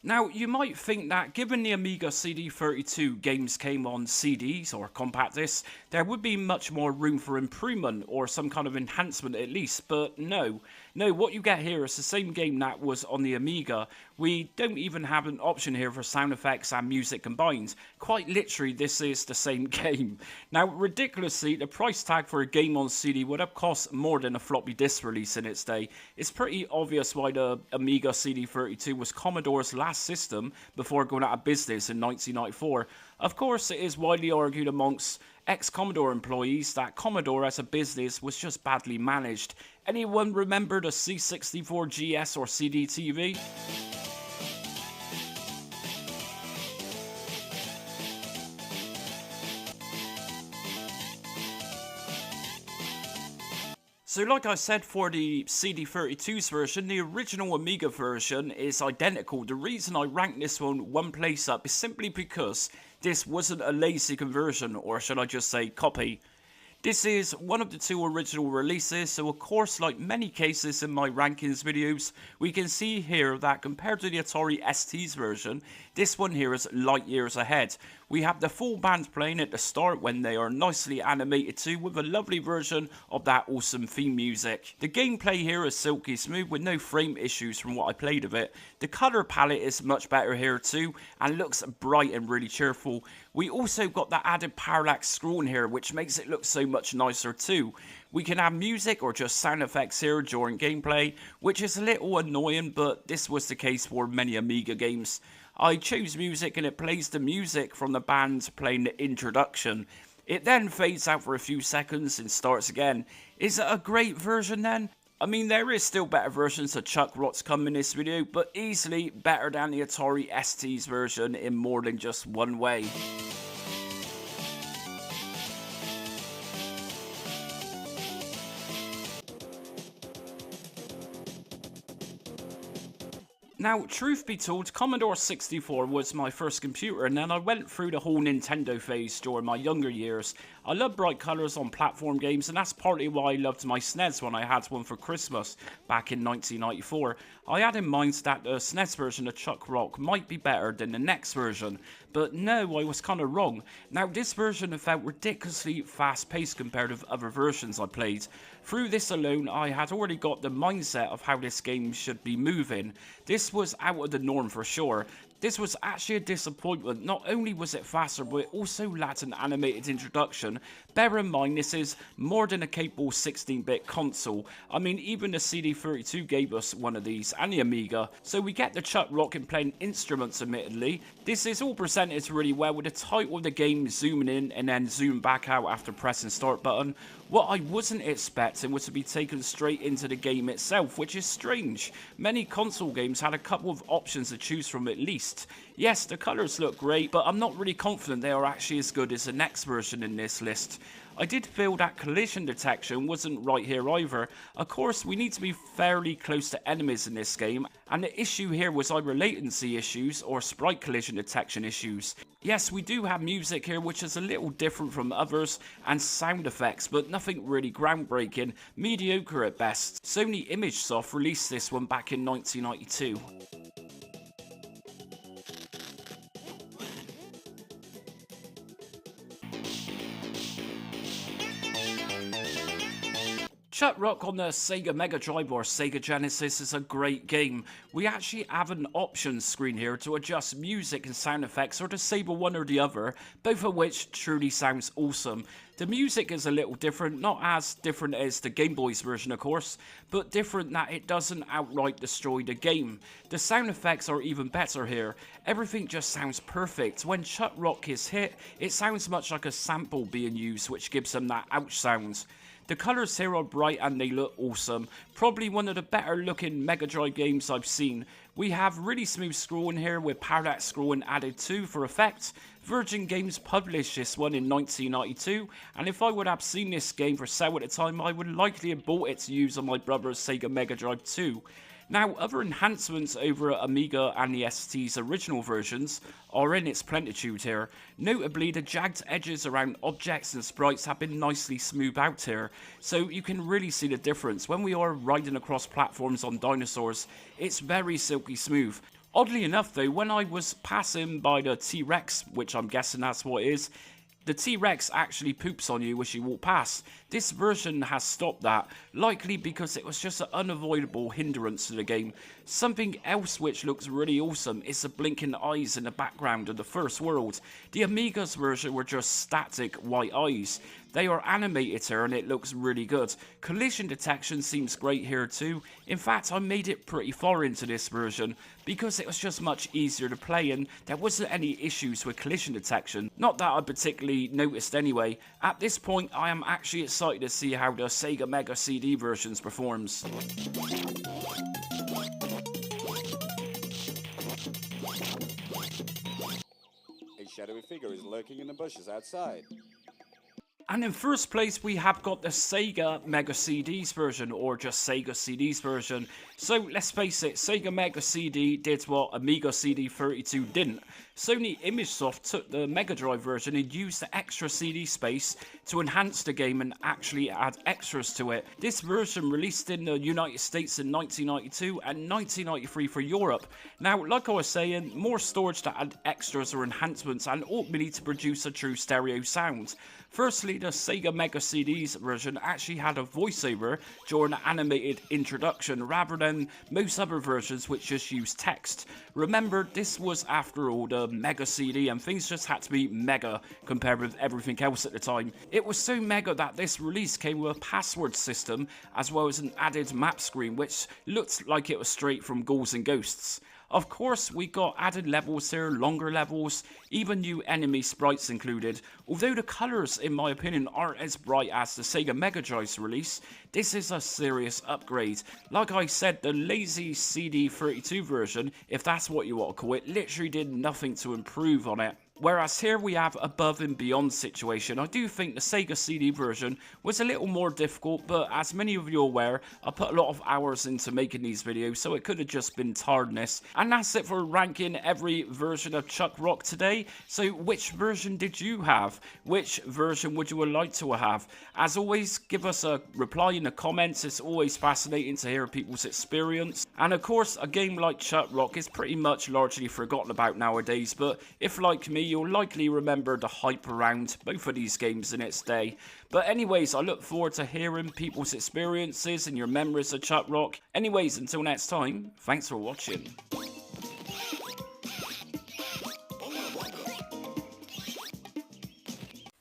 S1: Now, you might think that given the Amiga CD32 games came on CDs or compact discs, there would be much more room for improvement or some kind of enhancement at least, but no. No, what you get here is the same game that was on the Amiga. We don't even have an option here for sound effects and music combined. Quite literally, this is the same game. Now, ridiculously, the price tag for a game on CD would have cost more than a floppy disk release in its day. It's pretty obvious why the Amiga CD32 was Commodore's last system before going out of business in 1994. Of course, it is widely argued amongst ex-Commodore employees that Commodore as a business was just badly managed. Anyone remember the C64 GS or CD-TV? So like I said, for the CD32's version, the original Amiga version is identical. The reason I rank this one place up is simply because this wasn't a lazy conversion, or should I just say copy. This is one of the two original releases, so of course, like many cases in my rankings videos, we can see here that compared to the Atari ST's version, this one here is light years ahead. We have the full band playing at the start when they are nicely animated too, with a lovely version of that awesome theme music. The gameplay here is silky smooth with no frame issues from what I played of it. The colour palette is much better here too, and looks bright and really cheerful. We also got that added parallax scrolling here, which makes it look so much nicer too. We can have music or just sound effects here during gameplay, which is a little annoying, but this was the case for many Amiga games. I chose music and it plays the music from the band playing the introduction. It then fades out for a few seconds and starts again. Is it a great version then? I mean, there is still better versions of Chuck Rock's come in this video, but easily better than the Atari ST's version in more than just one way. Now, truth be told, Commodore 64 was my first computer, and then I went through the whole Nintendo phase during my younger years. I love bright colours on platform games, and that's partly why I loved my SNES when I had one for Christmas back in 1994. I had in mind that the SNES version of Chuck Rock might be better than the next version, but no, I was kind of wrong. Now, this version felt ridiculously fast-paced compared with other versions I played. Through this alone, I had already got the mindset of how this game should be moving. This was out of the norm for sure. This was actually a disappointment. Not only was it faster, but it also lacked an animated introduction. Bear in mind, this is more than a capable 16-bit console. I mean, even the CD32 gave us one of these, and the Amiga. So we get the Chuck Rock in playing instruments, admittedly. This is all presented really well, with the title of the game zooming in and then zoom back out after pressing start button. What I wasn't expecting was to be taken straight into the game itself, which is strange. Many console games had a couple of options to choose from at least. Yes, the colours look great, but I'm not really confident they are actually as good as the next version in this list. I did feel that collision detection wasn't right here either. Of course, we need to be fairly close to enemies in this game, and the issue here was either latency issues or sprite collision detection issues. Yes, we do have music here which is a little different from others, and sound effects, but nothing really groundbreaking, mediocre at best. Sony ImageSoft released this one back in 1992. Chuck Rock on the Sega Mega Drive or Sega Genesis is a great game. We actually have an options screen here to adjust music and sound effects or disable one or the other, both of which truly sounds awesome. The music is a little different, not as different as the Game Boy's version of course, but different that it doesn't outright destroy the game. The sound effects are even better here. Everything just sounds perfect. When Chuck Rock is hit, it sounds much like a sample being used, which gives them that ouch sound. The colours here are bright and they look awesome. Probably one of the better looking Mega Drive games I've seen. We have really smooth scrolling here with parallax scrolling added too for effect. Virgin Games published this one in 1992, and if I would have seen this game for sale at the time, I would likely have bought it to use on my brother's Sega Mega Drive 2. Now, other enhancements over Amiga and the ST's original versions are in its plenitude here. Notably, the jagged edges around objects and sprites have been nicely smoothed out here, so you can really see the difference. When we are riding across platforms on dinosaurs, it's very silky smooth. Oddly enough though, when I was passing by the T-Rex, which I'm guessing that's what it is, the T-Rex actually poops on you as you walk past. This version has stopped that, likely because it was just an unavoidable hindrance to the game. Something else which looks really awesome is the blinking eyes in the background of the first world. The Amiga's version were just static white eyes. They are animated here and it looks really good. Collision detection seems great here too. In fact, I made it pretty far into this version because it was just much easier to play and there wasn't any issues with collision detection. Not that I particularly noticed anyway. At this point, I am actually excited to see how the Sega Mega CD versions performs.
S3: A shadowy figure is lurking in the bushes outside.
S1: And in first place, we have got the Sega Mega CDs version, or just Sega CDs version. So let's face it, Sega Mega CD did what Amiga CD 32 didn't. Sony ImageSoft took the Mega Drive version and used the extra CD space to enhance the game and actually add extras to it. This version released in the United States in 1992 and 1993 for Europe. Now, like I was saying, more storage to add extras or enhancements and ultimately to produce a true stereo sound. Firstly, the Sega Mega CDs version actually had a voiceover during the animated introduction rather than most other versions which just used text. Remember, this was after all the Mega CD and things just had to be mega compared with everything else at the time. It was so mega that this release came with a password system as well as an added map screen which looked like it was straight from Ghouls and Ghosts. Of course, we got added levels here, longer levels, even new enemy sprites included. Although the colours, in my opinion, aren't as bright as the Sega Mega Drive's release, this is a serious upgrade. Like I said, the lazy CD32 version, if that's what you want to call it, literally did nothing to improve on it. Whereas here we have above and beyond situation. I do think the Sega CD version was a little more difficult, but as many of you are aware, I put a lot of hours into making these videos, so it could have just been tiredness. And that's it for ranking every version of Chuck Rock today. So which version did you have? Which version would you like to have? As always, give us a reply in the comments. It's always fascinating to hear people's experience. And of course, a game like Chuck Rock is pretty much largely forgotten about nowadays, but if like me, you'll likely remember the hype around both of these games in its day. But anyways, I look forward to hearing people's experiences and your memories of Chuck Rock. Anyways, until next time, thanks for watching.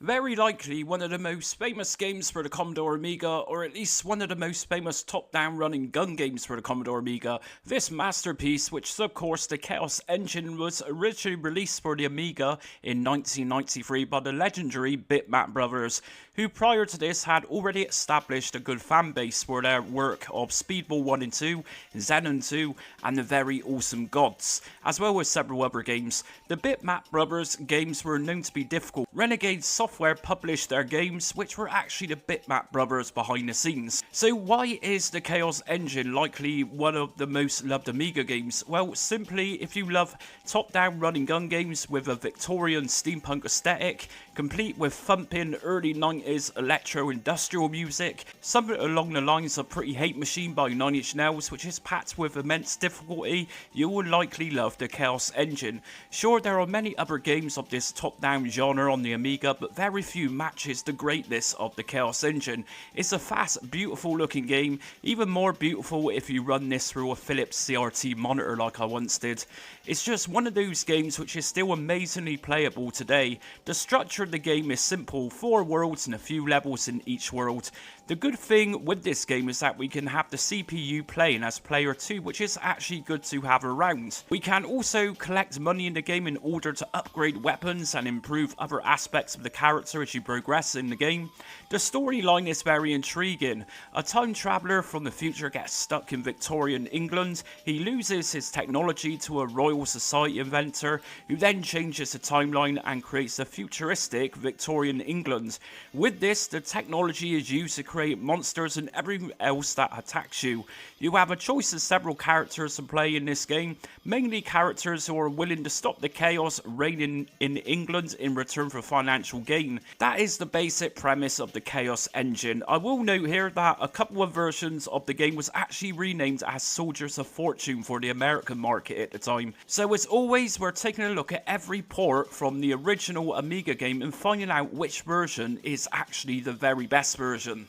S1: Very likely one of the most famous games for the Commodore Amiga, or at least one of the most famous top-down running gun games for the Commodore Amiga. This masterpiece, which is of course the Chaos Engine, was originally released for the Amiga in 1993 by the legendary Bitmap brothers, who prior to this had already established a good fan base for their work of Speedball 1 and 2, Xenon 2, and the very awesome Gods, as well as several other games. The Bitmap Brothers games were known to be difficult. Renegade Software published their games, which were actually the Bitmap Brothers behind the scenes. So why is the Chaos Engine likely one of the most loved Amiga games? Well, simply if you love top-down run and gun games with a Victorian steampunk aesthetic, complete with thumping early 90s electro-industrial music, something along the lines of Pretty Hate Machine by Nine Inch Nails, which is packed with immense difficulty, you will likely love the Chaos Engine. Sure, there are many other games of this top-down genre on the Amiga, but very few matches the greatness of the Chaos Engine. It's a fast, beautiful looking game, even more beautiful if you run this through a Philips CRT monitor like I once did. It's just one of those games which is still amazingly playable today. The structure of the game is simple, 4 worlds and a few levels in each world. The good thing with this game is that we can have the CPU playing as player 2, which is actually good to have around. We can also collect money in the game in order to upgrade weapons and improve other aspects of the character as you progress in the game. The storyline is very intriguing. A time traveller from the future gets stuck in Victorian England. He loses his technology to a Royal Society inventor, who then changes the timeline and creates a futuristic Victorian England. With this, the technology is used to create monsters and everything else that attacks you. You have a choice of several characters to play in this game, mainly characters who are willing to stop the chaos reigning in England in return for financial gain. That is the basic premise of the Chaos Engine. I will note here that a couple of versions of the game was actually renamed as Soldiers of Fortune for the American market at the time. So as always, we're taking a look at every port from the original Amiga game and finding out which version is actually the very best version.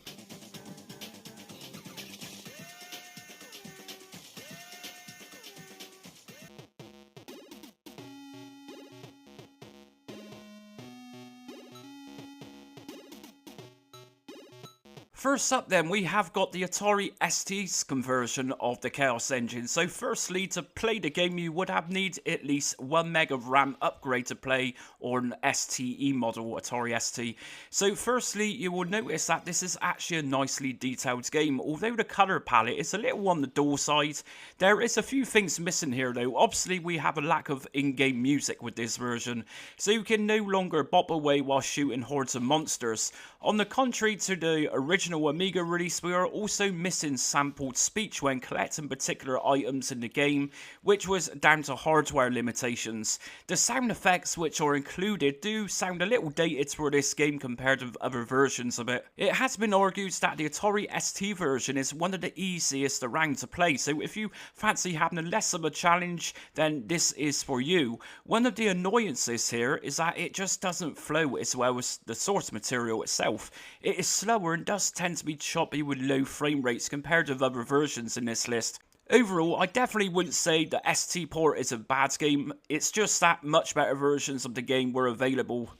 S1: First up then, we have got the Atari ST's conversion of the Chaos Engine. So firstly, to play the game you would have need at least 1 meg of RAM upgrade to play, or an STE model, Atari ST. So firstly, you will notice that this is actually a nicely detailed game. Although the colour palette is a little on the dull side, there is a few things missing here though. Obviously we have a lack of in-game music with this version, so you can no longer bop away while shooting hordes of monsters. On the contrary to the original Amiga release, we are also missing sampled speech when collecting particular items in the game, which was down to hardware limitations. The sound effects which are included do sound a little dated for this game compared to other versions of it. It has been argued that the Atari ST version is one of the easiest around to play, so if you fancy having less of a challenge, then this is for you. One of the annoyances here is that it just doesn't flow as well as the source material itself. It is slower and does tend to be choppy with low frame rates compared to other versions in this list. Overall, I definitely wouldn't say the ST port is a bad game, it's just that much better versions of the game were available.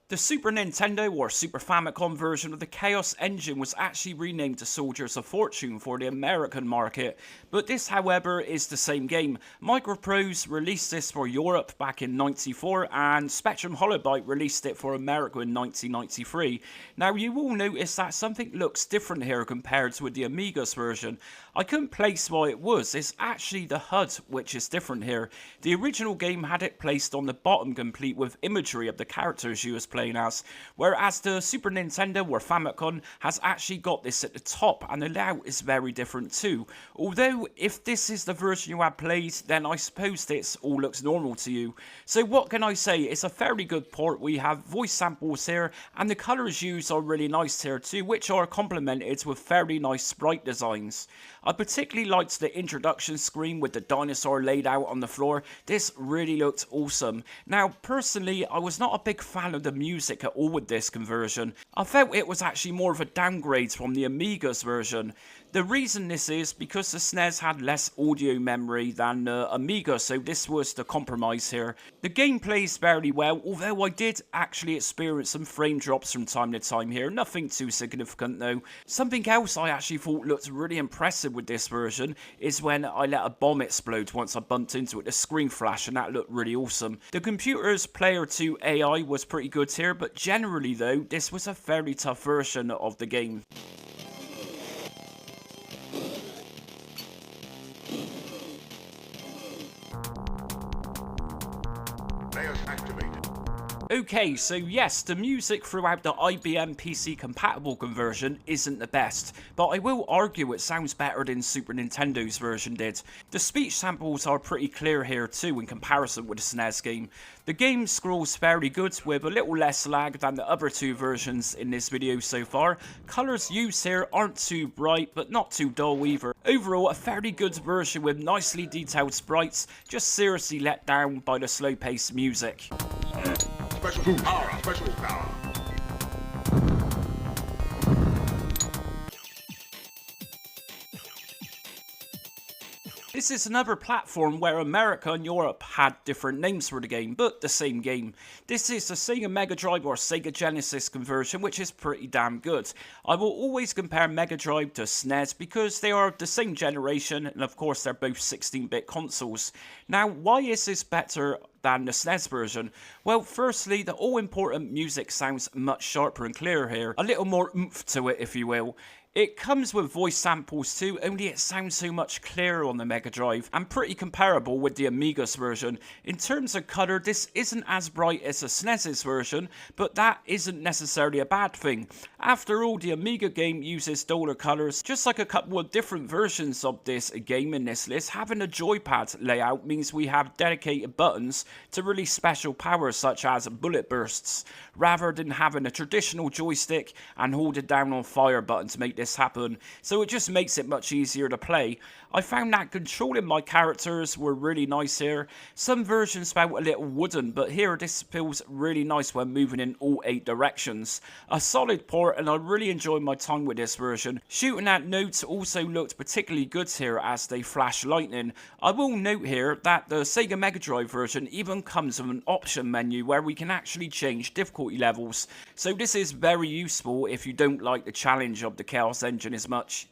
S1: The Super Nintendo or Super Famicom version of the Chaos Engine was actually renamed to Soldiers of Fortune for the American market, but this however is the same game. Microprose released this for Europe back in '94 and Spectrum Holobyte released it for America in 1993. Now you will notice that something looks different here compared to the Amiga's version. I couldn't place why it was, it's actually the HUD which is different here. The original game had it placed on the bottom complete with imagery of the characters you was playing as, whereas the Super Nintendo or Famicom has actually got this at the top, and the layout is very different too. Although if this is the version you have played, then I suppose this all looks normal to you. So what can I say, it's a fairly good port. We have voice samples here and the colours used are really nice here too, which are complemented with fairly nice sprite designs. I particularly liked the introduction screen with the dinosaur laid out on the floor. This really looked awesome. Now personally, I was not a big fan of the music at all with this conversion. I felt it was actually more of a downgrade from the Amiga's version. The reason this is because the SNES had less audio memory than the Amiga, so this was the compromise here. The game plays fairly well, although I did actually experience some frame drops from time to time here, nothing too significant though. Something else I actually thought looked really impressive with this version is when I let a bomb explode once I bumped into it, the screen flash, and that looked really awesome. The computer's Player 2 AI was pretty good here, but generally though, this was a fairly tough version of the game. Okay, so yes, the music throughout the IBM PC compatible conversion isn't the best, but I will argue it sounds better than Super Nintendo's version did. The speech samples are pretty clear here too in comparison with the SNES game. The game scrolls fairly good with a little less lag than the other two versions in this video so far. Colours used here aren't too bright but not too dull either. Overall, a fairly good version with nicely detailed sprites, just seriously let down by the slow paced music.
S4: Special power, special power.
S1: This is another platform where America and Europe had different names for the game, but the same game. This is the Sega Mega Drive or Sega Genesis conversion, which is pretty damn good. I will always compare Mega Drive to SNES because they are the same generation, and of course they're both 16-bit consoles. Now, why is this better than the SNES version? Well, firstly, the all-important music sounds much sharper and clearer here. A little more oomph to it, if you will. It comes with voice samples too, only it sounds so much clearer on the Mega Drive, and pretty comparable with the Amiga's version. In terms of colour, this isn't as bright as the SNES's version, but that isn't necessarily a bad thing. After all, the Amiga game uses duller colours. Just like a couple of different versions of this game in this list, having a joypad layout means we have dedicated buttons to really special powers such as bullet bursts, rather than having a traditional joystick and hold it down on fire button to make this happen, so it just makes it much easier to play. I found that controlling my characters were really nice here. Some versions felt a little wooden, but here this feels really nice when moving in all 8 directions. A solid port, and I really enjoyed my time with this version. Shooting at notes also looked particularly good here as they flash lightning. I will note here that the Sega Mega Drive version even comes with an option menu where we can actually change difficulty levels, so this is very useful if you don't like the challenge of the Chaos Engine as much.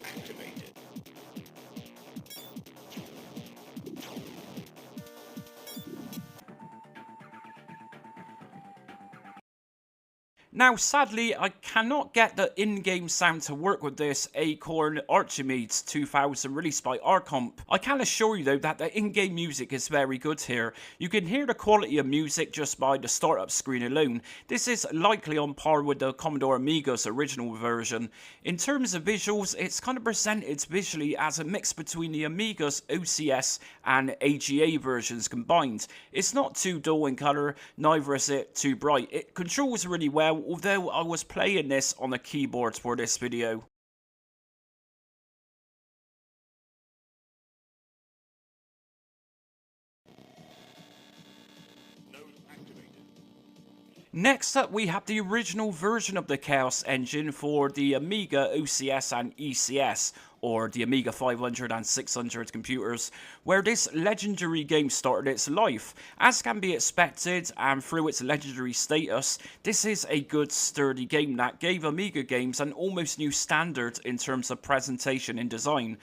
S1: Now, sadly, I cannot get the in-game sound to work with this Acorn Archimedes 2000 released by Arcomp. I can assure you though that the in-game music is very good here. You can hear the quality of music just by the startup screen alone. This is likely on par with the Commodore Amiga's original version. In terms of visuals, it's kind of presented visually as a mix between the Amiga's OCS and AGA versions combined. It's not too dull in colour, neither is it too bright. It controls really well, although I was playing this on a keyboard for this video. Next up, we have the original version of the Chaos Engine for the Amiga OCS and ECS, or the Amiga 500 and 600 computers, where this legendary game started its life. As can be expected, and through its legendary status, this is a good sturdy game that gave Amiga games an almost new standard in terms of presentation and design.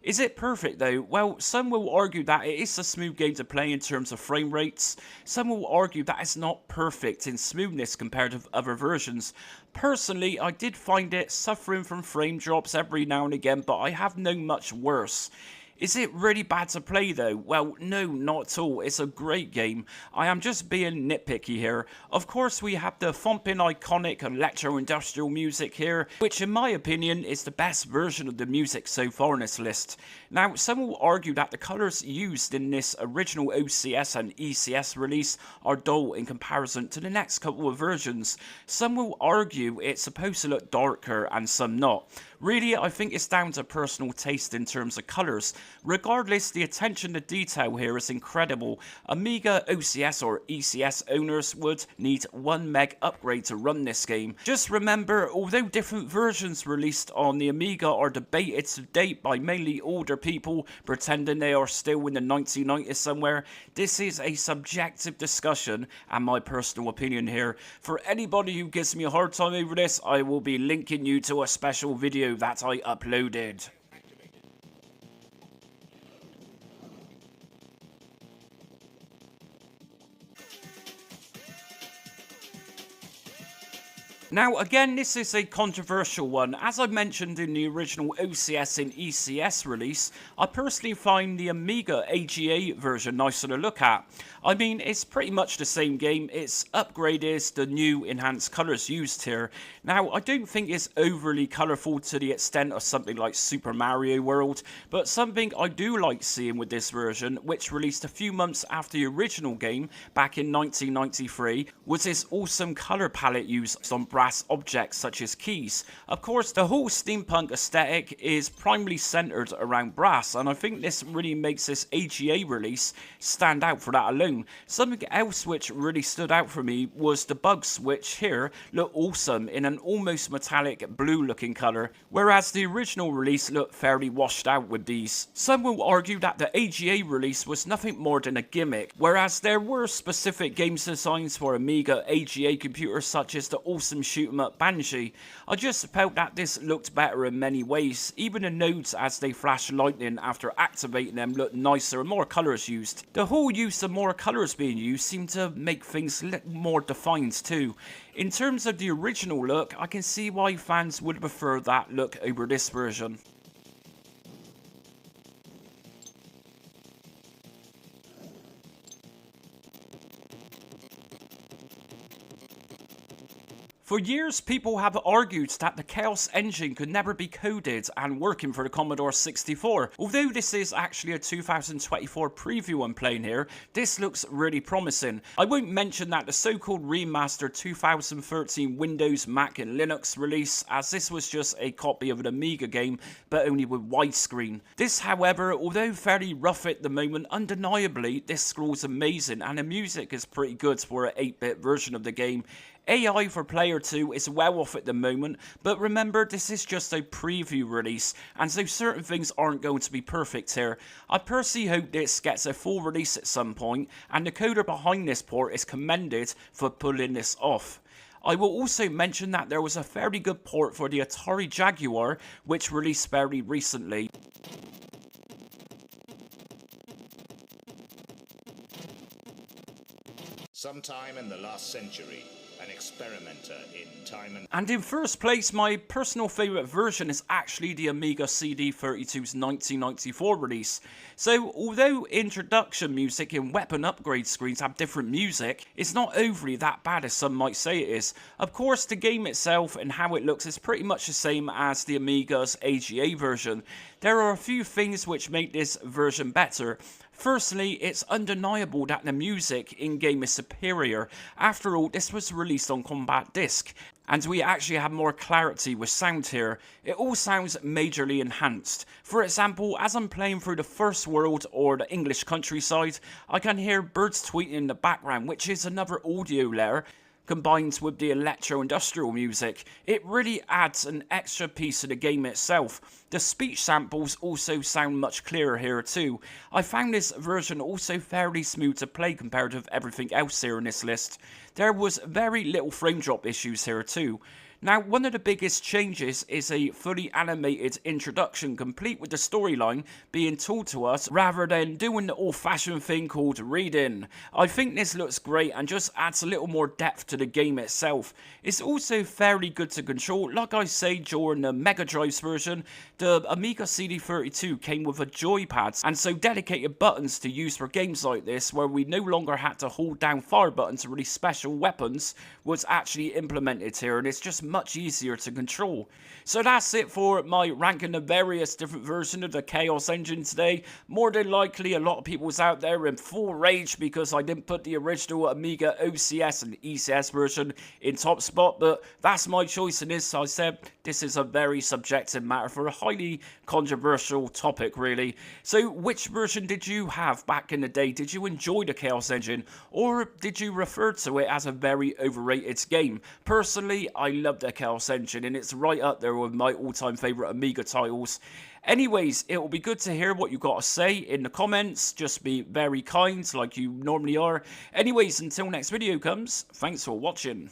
S1: Is it perfect though? Well, some will argue that it is a smooth game to play in terms of frame rates. Some will argue that it's not perfect in smoothness compared to other versions. Personally, I did find it suffering from frame drops every now and again, but I have known much worse. Is it really bad to play though? Well, no, not at all. It's a great game. I am just being nitpicky here. Of course, we have the thumping iconic electro-industrial music here, which in my opinion is the best version of the music so far in this list. Now, some will argue that the colours used in this original OCS and ECS release are dull in comparison to the next couple of versions. Some will argue it's supposed to look darker and some not. Really, I think it's down to personal taste in terms of colours. Regardless, the attention to detail here is incredible. Amiga OCS or ECS owners would need 1 meg upgrade to run this game. Just remember, although different versions released on the Amiga are debated to date by mainly older people pretending they are still in the 1990s somewhere, this is a subjective discussion and my personal opinion here. For anybody who gives me a hard time over this, I will be linking you to a special video that I uploaded. Now again, this is a controversial one. As I mentioned in the original OCS and ECS release, I personally find the Amiga AGA version nicer to look at. I mean, it's pretty much the same game, its upgrade is the new enhanced colours used here. Now, I don't think it's overly colourful to the extent of something like Super Mario World, but something I do like seeing with this version, which released a few months after the original game back in 1993, was this awesome colour palette used on brass objects such as keys. Of course, the whole steampunk aesthetic is primarily centered around brass, and I think this really makes this AGA release stand out for that alone. Something else which really stood out for me was the bugs, which here look awesome in an almost metallic blue looking colour, whereas the original release looked fairly washed out with these. Some will argue that the AGA release was nothing more than a gimmick, whereas there were specific games designs for Amiga AGA computers such as the awesome shoot 'em up Banshee. I just felt that this looked better in many ways. Even the nodes as they flash lightning after activating them looked nicer and more colours used. The whole use of more colours being used seemed to make things look more defined too. In terms of the original look, I can see why fans would prefer that look over this version. For years, people have argued that the Chaos engine could never be coded and working for the Commodore 64. Although this is actually a 2024 preview I'm playing here, this looks really promising. I won't mention that the so-called remastered 2013 Windows, Mac and Linux release, as this was just a copy of an Amiga game, but only with widescreen. This, however, although fairly rough at the moment, undeniably, this scroll's amazing and the music is pretty good for an 8-bit version of the game. AI for Player 2 is well off at the moment, but remember this is just a preview release, and so certain things aren't going to be perfect here. I personally hope this gets a full release at some point, and the coder behind this port is commended for pulling this off. I will also mention that there was a fairly good port for the Atari Jaguar, which released very recently.
S5: Sometime in the last century, an experimenter in time
S1: and in first place, my personal favourite version is actually the Amiga CD32's 1994 release. So, although introduction music and weapon upgrade screens have different music, it's not overly that bad as some might say it is. Of course, the game itself and how it looks is pretty much the same as the Amiga's AGA version. There are a few things which make this version better. Firstly, it's undeniable that the music in-game is superior. After all, this was released on Compact Disc, and we actually have more clarity with sound here. It all sounds majorly enhanced. For example, as I'm playing through the first world or the English countryside, I can hear birds tweeting in the background, which is another audio layer, combined with the electro-industrial music. It really adds an extra piece to the game itself. The speech samples also sound much clearer here too. I found this version also fairly smooth to play compared with everything else here in this list. There was very little frame drop issues here too. Now, one of the biggest changes is a fully animated introduction complete with the storyline being told to us rather than doing the old-fashioned thing called reading. I think this looks great and just adds a little more depth to the game itself. It's also fairly good to control. Like I say, during the Mega Drive's version, the Amiga CD32 came with a joypad, and so dedicated buttons to use for games like this where we no longer had to hold down fire button to release special weapons was actually implemented here, and it's just much easier to control. So that's it for my ranking the various different versions of the Chaos Engine today. More than likely a lot of people was out there in full rage because I didn't put the original Amiga OCS and ECS version in top spot, but that's my choice in this. I said this is a very subjective matter for a highly controversial topic, really. So which version did you have back in the day? Did you enjoy the Chaos Engine, or did you refer to it as a very overrated game? Personally, I love the Chaos Engine, and it's right up there with my all-time favourite Amiga titles. Anyways, it will be good to hear what you got to say in the comments. Just be very kind, like you normally are. Anyways, until next video comes, thanks for watching.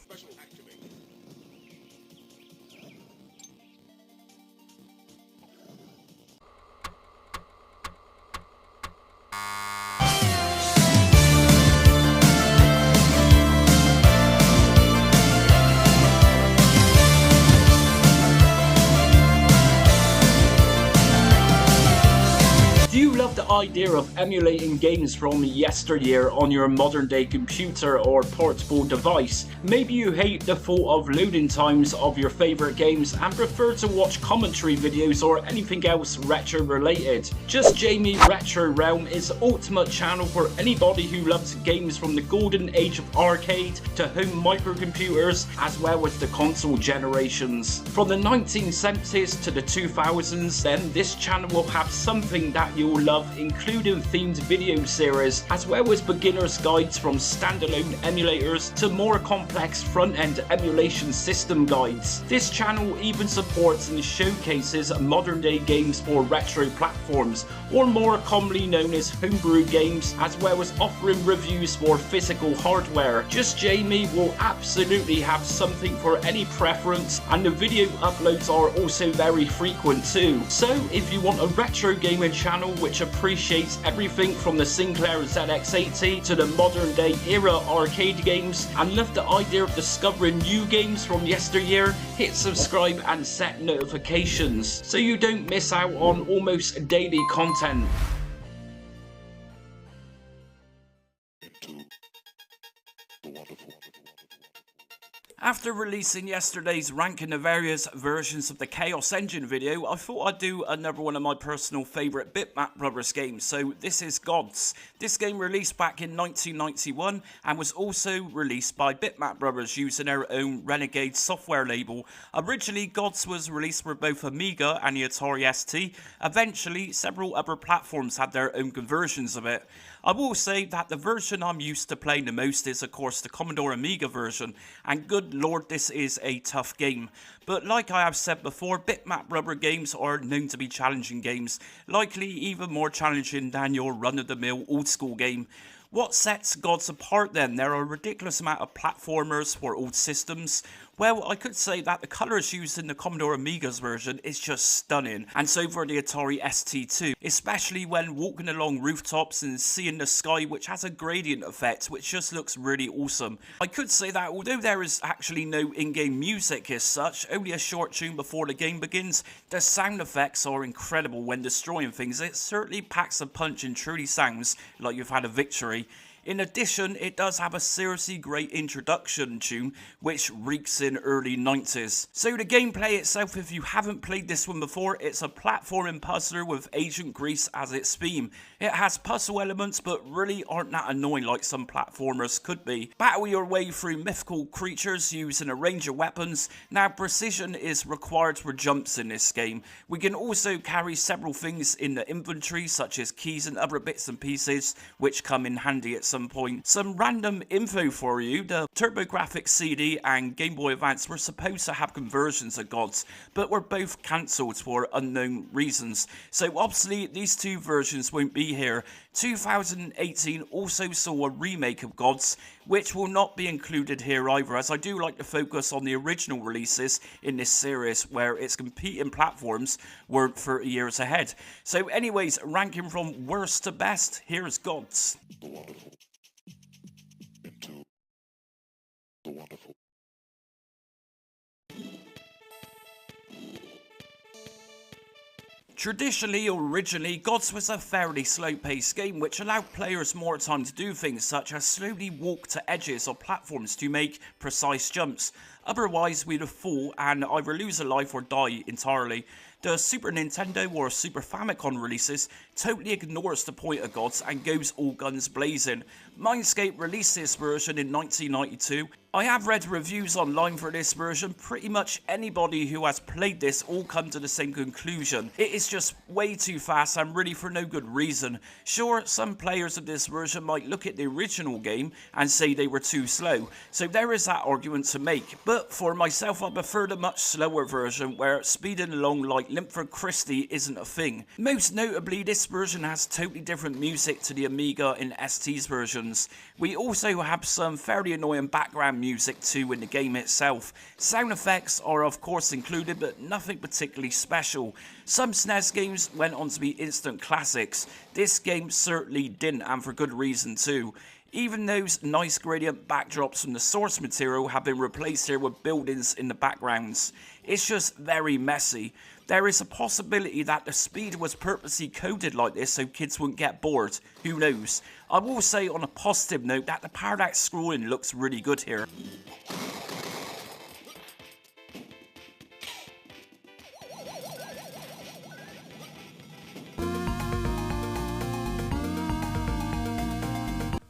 S1: Do you love the idea of emulating games from yesteryear on your modern day computer or portable device? Maybe you hate the thought of loading times of your favourite games and prefer to watch commentary videos or anything else retro related. Just Jamie Retro Realm is the ultimate channel for anybody who loves games from the golden age of arcade to home microcomputers, as well as the console generations. From the 1970s to the 2000s, then this channel will have something that you'll love, including themed video series, as well as beginner's guides from standalone emulators to more complex front-end emulation system guides. This channel even supports and showcases modern day games for retro platforms, or more commonly known as homebrew games, as well as offering reviews for physical hardware. Just Jamie will absolutely have something for any preference, and the video uploads are also very frequent too. So if you want a retro gaming channel which appreciates everything from the Sinclair ZX80 to the modern day era arcade games, and love the idea of discovering new games from yesteryear, hit subscribe and set notifications so you don't miss out on almost daily content. After releasing yesterday's ranking the various versions of the Chaos Engine video, I thought I'd do another one of my personal favourite Bitmap Brothers games, so this is Gods. This game released back in 1991 and was also released by Bitmap Brothers using their own Renegade software label. Originally, Gods was released for both Amiga and the Atari ST. Eventually, several other platforms had their own conversions of it. I will say that the version I'm used to playing the most is of course the Commodore Amiga version, and good lord, this is a tough game. But like I have said before, Bitmap Brother games are known to be challenging games, likely even more challenging than your run-of-the-mill old-school game. What sets Gods apart then? There are a ridiculous amount of platformers for old systems. Well, I could say that the colours used in the Commodore Amiga's version is just stunning, and so for the Atari ST too, especially when walking along rooftops and seeing the sky, which has a gradient effect which just looks really awesome. I could say that although there is actually no in-game music as such, only a short tune before the game begins, the sound effects are incredible when destroying things. It certainly packs a punch and truly sounds like you've had a victory. In addition, it does have a seriously great introduction tune, which reeks in early 90s. So the gameplay itself, if you haven't played this one before, it's a platforming puzzler with Agent Grease as its theme. It has puzzle elements, but really aren't that annoying like some platformers could be. Battle your way through mythical creatures using a range of weapons. Now, precision is required for jumps in this game. We can also carry several things in the inventory, such as keys and other bits and pieces, which come in handy at some point. Some random info for you: the TurboGrafx CD and Game Boy Advance were supposed to have conversions of Gods, but were both cancelled for unknown reasons. So obviously these two versions won't be here. 2018 also saw a remake of Gods, which will not be included here either, as I do like to focus on the original releases in this series where its competing platforms were 30 years ahead. So anyways, ranking from worst to best, here's Gods.
S4: The wonderful. Into the wonderful.
S1: Traditionally or originally, Gods was a fairly slow-paced game which allowed players more time to do things such as slowly walk to edges of platforms to make precise jumps. Otherwise, we'd fall and either lose a life or die entirely. The Super Nintendo or Super Famicom releases totally ignores the point of Gods and goes all guns blazing. Mindscape released this version in 1992. I have read reviews online for this version. Pretty much anybody who has played this all come to the same conclusion. It is just way too fast and really for no good reason. Sure, some players of this version might look at the original game and say they were too slow, so there is that argument to make. But for myself, I prefer the much slower version where speeding along like Linford Christie isn't a thing. Most notably, this version has totally different music to the Amiga and ST's versions. We also have some fairly annoying background music too in the game itself. Sound effects are of course included, but nothing particularly special. Some SNES games went on to be instant classics. This game certainly didn't, and for good reason too. Even those nice gradient backdrops from the source material have been replaced here with buildings in the backgrounds. It's just very messy. There is a possibility that the speed was purposely coded like this so kids wouldn't get bored. Who knows? I will say on a positive note that the parallax scrolling looks really good here.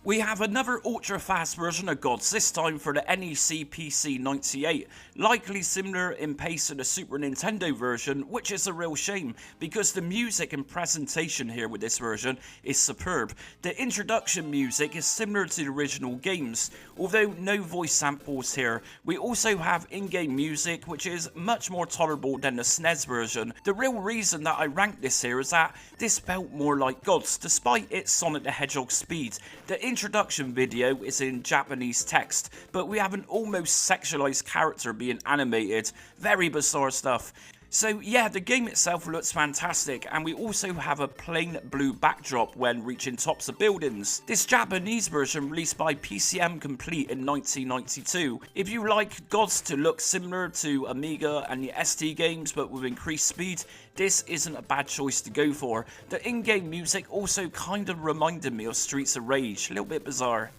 S1: We have another ultra-fast version of Gods, this time for the NEC PC98, likely similar in pace to the Super Nintendo version, which is a real shame, because the music and presentation here with this version is superb. The introduction music is similar to the original games, although no voice samples here. We also have in-game music, which is much more tolerable than the SNES version. The real reason that I rank this here is that this felt more like Gods, despite its Sonic the Hedgehog speed. The introduction video is in Japanese text, but we have an almost sexualized character being animated. Very bizarre stuff. So yeah, the game itself looks fantastic, and we also have a plain blue backdrop when reaching tops of buildings. This Japanese version released by PCM Complete in 1992. If you like Gods to look similar to Amiga and the ST games but with increased speed, this isn't a bad choice to go for. The in-game music also kind of reminded me of Streets of Rage, a little bit bizarre.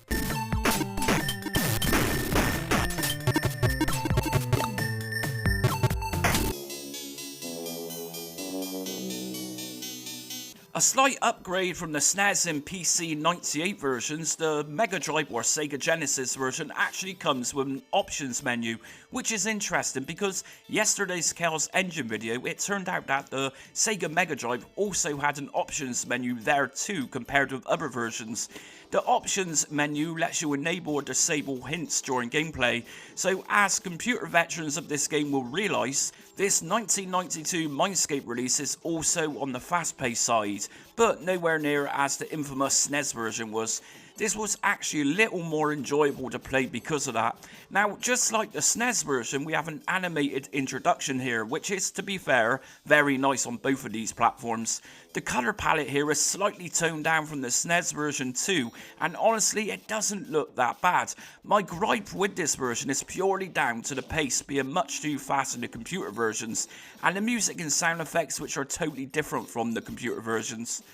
S1: A slight upgrade from the SNES and PC98 versions, the Mega Drive or Sega Genesis version actually comes with an options menu, which is interesting because yesterday's Chaos Engine video, it turned out that the Sega Mega Drive also had an options menu there too compared with other versions. The options menu lets you enable or disable hints during gameplay, so as computer veterans of this game will realise, this 1992 Mindscape release is also on the fast-paced side, but nowhere near as the infamous SNES version was. This was actually a little more enjoyable to play because of that. Now, just like the SNES version, we have an animated introduction here, which is, to be fair, very nice on both of these platforms. The colour palette here is slightly toned down from the SNES version too, and honestly, it doesn't look that bad. My gripe with this version is purely down to the pace being much too fast in the computer versions, and the music and sound effects which are totally different from the computer versions.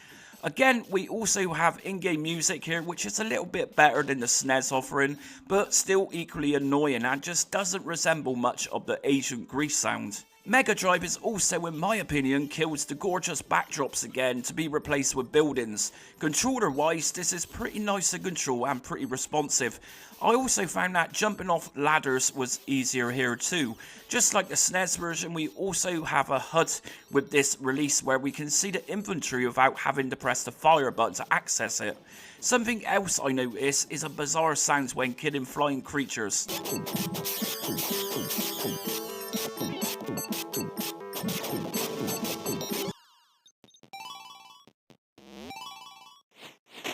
S1: Again, we also have in-game music here, which is a little bit better than the SNES offering, but still equally annoying and just doesn't resemble much of the Agent Grease sound. Mega Drive is also, in my opinion, kills the gorgeous backdrops again to be replaced with buildings. Controller wise, this is pretty nice to control and pretty responsive. I also found that jumping off ladders was easier here too. Just like the SNES version, we also have a HUD with this release where we can see the inventory without having to press the fire button to access it. Something else I notice is a bizarre sound when killing flying creatures.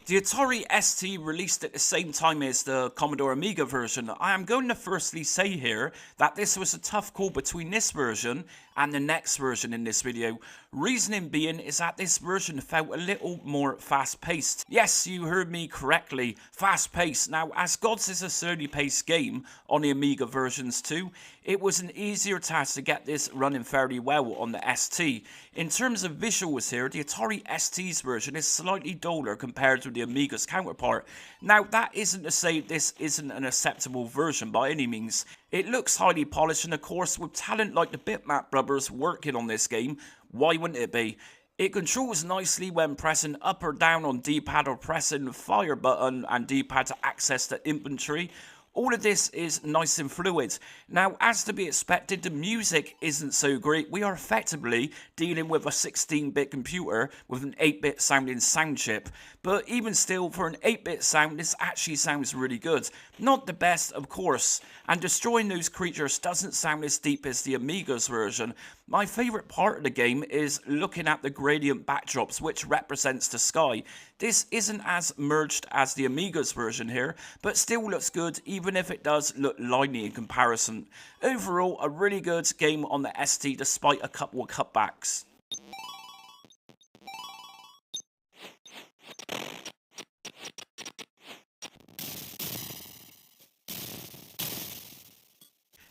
S1: The Atari ST released at the same time as the Commodore Amiga version. I am going to firstly say here that this was a tough call between this version and the next version in this video. Reasoning being is that this version felt a little more fast-paced. Yes, you heard me correctly, fast-paced. Now, as Gods is a slowly paced game on the Amiga versions too, it was an easier task to get this running fairly well on the ST. In terms of visuals here, the Atari ST's version is slightly duller compared to the Amiga's counterpart. Now, that isn't to say this isn't an acceptable version by any means. It looks highly polished, and of course, with talent like the Bitmap brothers working on this game, why wouldn't it be? It controls nicely when pressing up or down on D-pad or pressing the fire button and D-pad to access the inventory. All of this is nice and fluid. Now, as to be expected, the music isn't so great. We are effectively dealing with a 16-bit computer with an 8-bit sounding sound chip. But even still, for an 8-bit sound, this actually sounds really good. Not the best, of course, and destroying those creatures doesn't sound as deep as the Amiga's version. My favourite part of the game is looking at the gradient backdrops, which represents the sky. This isn't as merged as the Amiga's version here, but still looks good, even if it does look liney in comparison. Overall, a really good game on the ST despite a couple of cutbacks.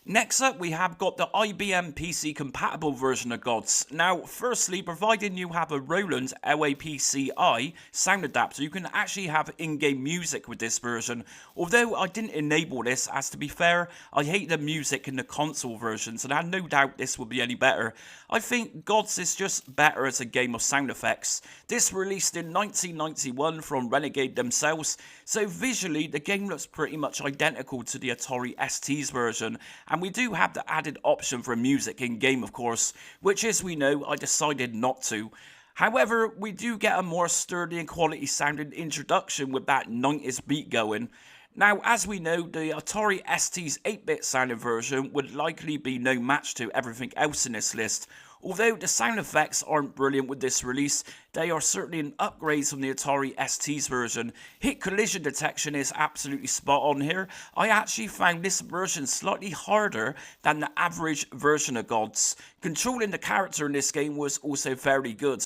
S1: Next up, we have got the IBM PC compatible version of Gods. Now, firstly, providing you have a Roland LAPCI sound adapter, you can actually have in-game music with this version. Although I didn't enable this, as to be fair, I hate the music in the console versions, and I have no doubt this will be any better. I think Gods is just better as a game of sound effects. This released in 1991 from Renegade themselves, so visually the game looks pretty much identical to the Atari ST's version. And we do have the added option for music in-game, of course, which, as we know, I decided not to. However, we do get a more sturdy and quality sounding introduction with that 90s beat going. Now, as we know, the Atari ST's 8-bit sounding version would likely be no match to everything else in this list. Although the sound effects aren't brilliant with this release, they are certainly an upgrade from the Atari ST's version. Hit collision detection is absolutely spot on here. I actually found this version slightly harder than the average version of Gods. Controlling the character in this game was also very good.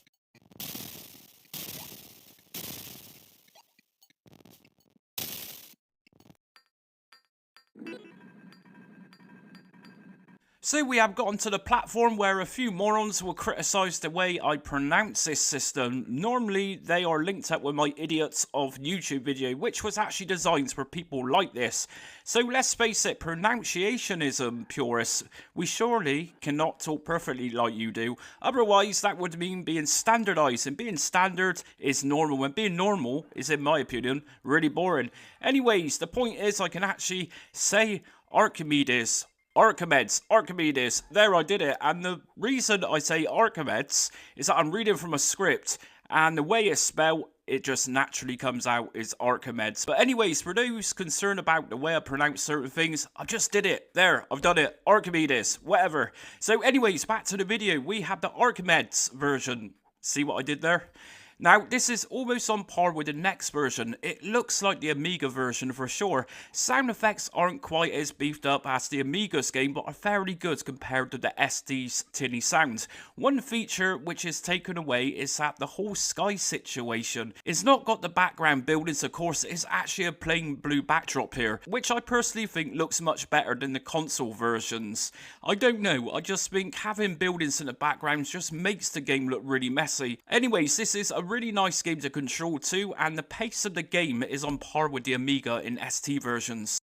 S1: So we have gotten to the platform where a few morons will criticise the way I pronounce this system. Normally they are linked up with my Idiots of YouTube video, which was actually designed for people like this. So let's face it, pronunciationism purists, we surely cannot talk perfectly like you do. Otherwise that would mean being standardised, and being standard is normal, and being normal is, in my opinion, really boring. Anyways, the point is I can actually say Archimedes, there I did it, and the reason I say Archimedes is that I'm reading from a script, and the way it's spelled, it just naturally comes out as Archimedes. But anyways, for those concerned about the way I pronounce certain things, I just did it. There, I've done it. Archimedes, whatever. So anyways, back to the video. We have the Archimedes version. See what I did there? Now, this is almost on par with the next version. It looks like the Amiga version for sure. Sound effects aren't quite as beefed up as the Amiga's game, but are fairly good compared to the ST's tinny sound. One feature which is taken away is that the whole sky situation is not got the background buildings, of course, it's actually a plain blue backdrop here, which I personally think looks much better than the console versions. I don't know, I just think having buildings in the background just makes the game look really messy. Anyways, this is a really nice game to control too, and the pace of the game is on par with the Amiga in ST versions.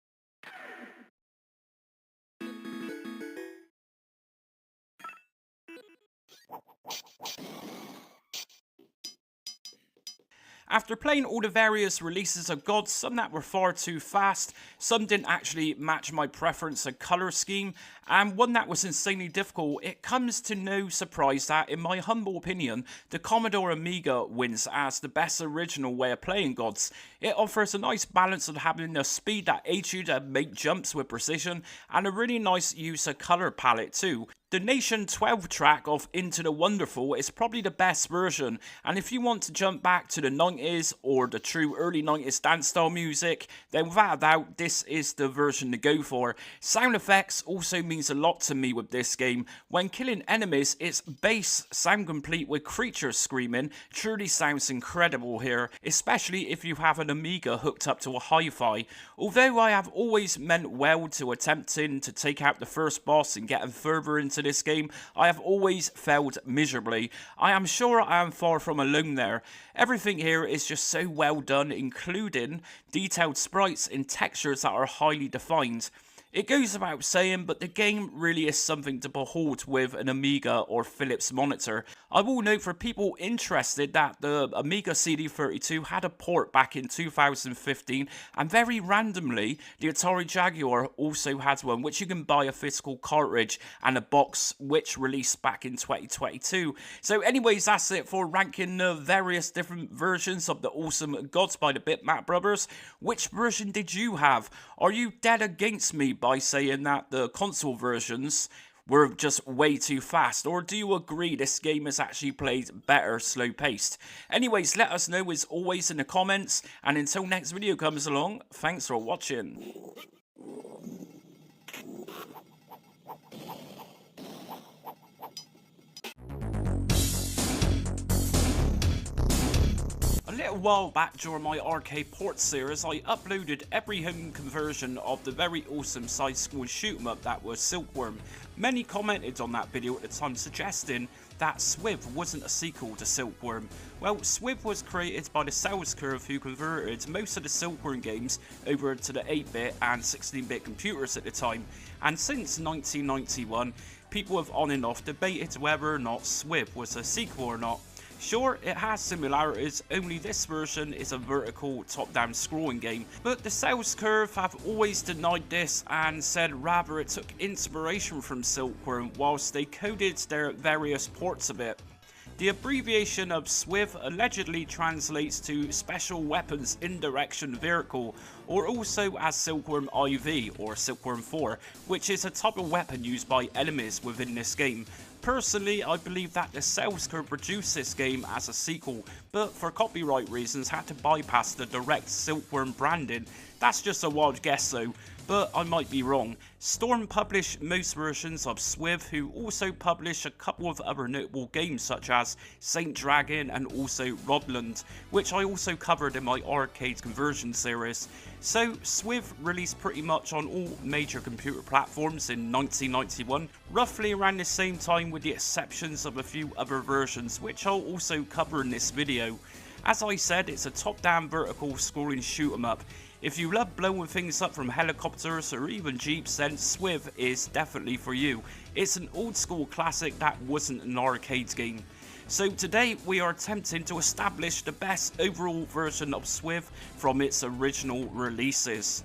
S1: After playing all the various releases of Gods, some that were far too fast, some didn't actually match my preference of colour scheme, and one that was insanely difficult, it comes to no surprise that, in my humble opinion, the Commodore Amiga wins as the best original way of playing Gods. It offers a nice balance of having a speed that aids you to make jumps with precision, and a really nice use of colour palette too. The Nation 12 track of Into the Wonderful is probably the best version, and if you want to jump back to the 90s or the true early 90s dance style music, then without a doubt this is the version to go for. Sound effects also means a lot to me with this game. When killing enemies, its bass sound complete with creatures screaming truly sounds incredible here, especially if you have an Amiga hooked up to a hi-fi. Although I have always meant well to attempting to take out the first boss and getting further into this game, I have always failed miserably. I am sure I am far from alone there. Everything here is just so well done, including detailed sprites and textures that are highly defined. It goes without saying, but the game really is something to behold with an Amiga or Philips monitor. I will note for people interested that the Amiga CD32 had a port back in 2015, and very randomly, the Atari Jaguar also has one, which you can buy a physical cartridge and a box, which released back in 2022. So anyways, that's it for ranking the various different versions of the awesome Gods by the Bitmap Brothers. Which version did you have? Are you dead against me by saying that the console versions were just way too fast, or do you agree this game is actually played better slow paced? Anyways, let us know as always in the comments, and until next video comes along, thanks for watching. A little while back during my arcade port series, I uploaded every home conversion of the very awesome side-scroll shoot-em-up that was Silkworm. Many commented on that video at the time suggesting that SWIV wasn't a sequel to Silkworm. Well, SWIV was created by the Sales Curve, who converted most of the Silkworm games over to the 8-bit and 16-bit computers at the time, and since 1991, people have on and off debated whether or not SWIV was a sequel or not. Sure, it has similarities, only this version is a vertical top-down scrolling game, but the Sales Curve have always denied this and said rather it took inspiration from Silkworm whilst they coded their various ports of it. The abbreviation of SWIV allegedly translates to Special Weapons Indirection Vehicle, or also as Silkworm IV or Silkworm 4, which is a type of weapon used by enemies within this game. Personally, I believe that the Sales Curve produced this game as a sequel, but for copyright reasons had to bypass the direct Silkworm branding. That's just a wild guess though, but I might be wrong. Storm published most versions of SWIV, who also published a couple of other notable games such as Saint Dragon and also Rodland, which I also covered in my arcade conversion series. So SWIV released pretty much on all major computer platforms in 1991, roughly around the same time with the exceptions of a few other versions, which I'll also cover in this video. As I said, it's a top-down vertical scrolling shoot-em-up. If you love blowing things up from helicopters or even jeeps, then SWIV is definitely for you. It's an old school classic that wasn't an arcade game. So today we are attempting to establish the best overall version of SWIV from its original releases.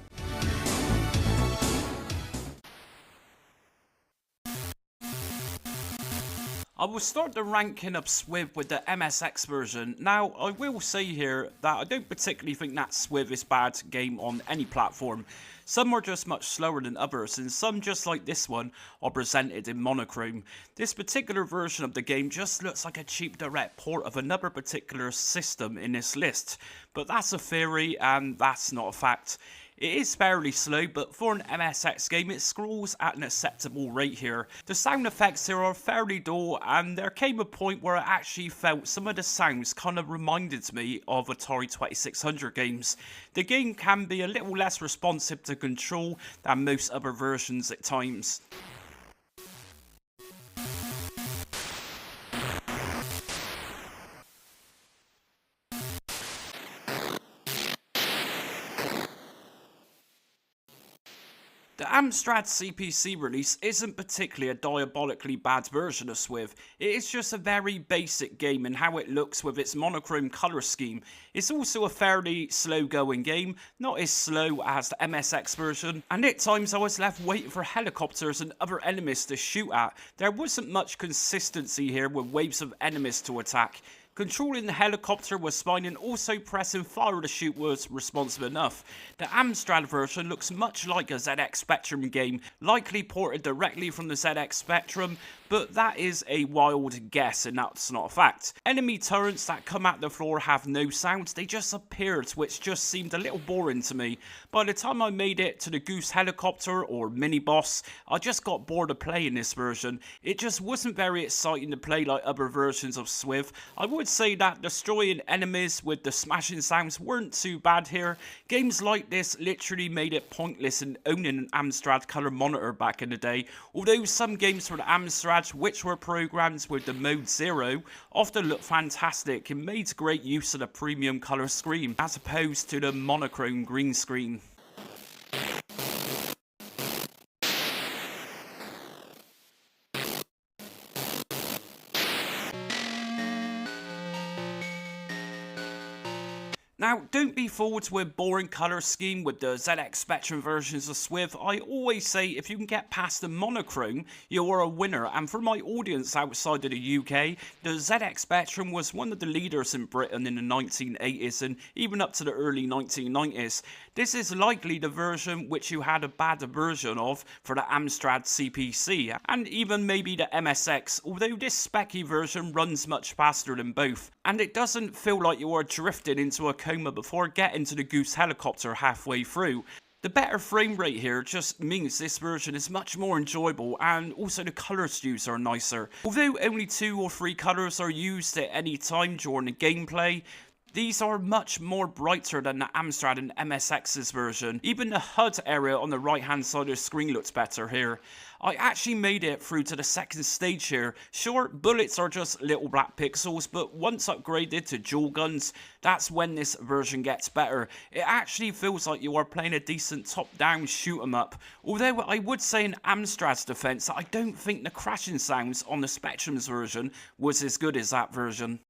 S1: I will start the ranking of SWIV with the MSX version. Now, I will say here that I don't particularly think that SWIV is a bad game on any platform. Some are just much slower than others, and some, just like this one, are presented in monochrome. This particular version of the game just looks like a cheap direct port of another particular system in this list, but that's a theory and that's not a fact. It is fairly slow, but for an MSX game it scrolls at an acceptable rate here. The sound effects here are fairly dull, and there came a point where I actually felt some of the sounds kind of reminded me of Atari 2600 games. The game can be a little less responsive to control than most other versions at times. The Amstrad CPC release isn't particularly a diabolically bad version of SWIV. It is just a very basic game in how it looks with its monochrome colour scheme. It's also a fairly slow going game, not as slow as the MSX version, and at times I was left waiting for helicopters and other enemies to shoot at. There wasn't much consistency here with waves of enemies to attack. Controlling the helicopter was fine, and also pressing fire to shoot was responsive enough. The Amstrad version looks much like a ZX Spectrum game, likely ported directly from the ZX Spectrum, but that is a wild guess and that's not a fact. Enemy turrets that come at the floor have no sound, they just appeared, which just seemed a little boring to me. By the time I made it to the Goose helicopter or mini boss, I just got bored of playing this version. It just wasn't very exciting to play like other versions of SWIV. I would say that destroying enemies with the smashing sounds weren't too bad here. Games like this literally made it pointless in owning an Amstrad colour monitor back in the day, although some games for the Amstrad which were programmed with the Mode 0 often looked fantastic and made great use of the premium colour screen as opposed to the monochrome green screen. Now, don't be fooled with boring colour scheme with the ZX Spectrum versions of SWIV. I always say if you can get past the monochrome, you are a winner. And for my audience outside of the UK, the ZX Spectrum was one of the leaders in Britain in the 1980s and even up to the early 1990s. This is likely the version which you had a bad version of for the Amstrad CPC and even maybe the MSX, although this specky version runs much faster than both. And it doesn't feel like you are drifting into a coma before getting to the Goose helicopter halfway through. The better frame rate here just means this version is much more enjoyable, and also the colours used are nicer. Although only 2 or 3 colours are used at any time during the gameplay, these are much more brighter than the Amstrad and MSX's version. Even the HUD area on the right hand side of the screen looks better here. I actually made it through to the second stage here. Sure, bullets are just little black pixels, but once upgraded to dual guns, that's when this version gets better. It actually feels like you are playing a decent top-down shoot 'em up. Although I would say in Amstrad's defense, I don't think the crashing sounds on the Spectrum's version was as good as that version.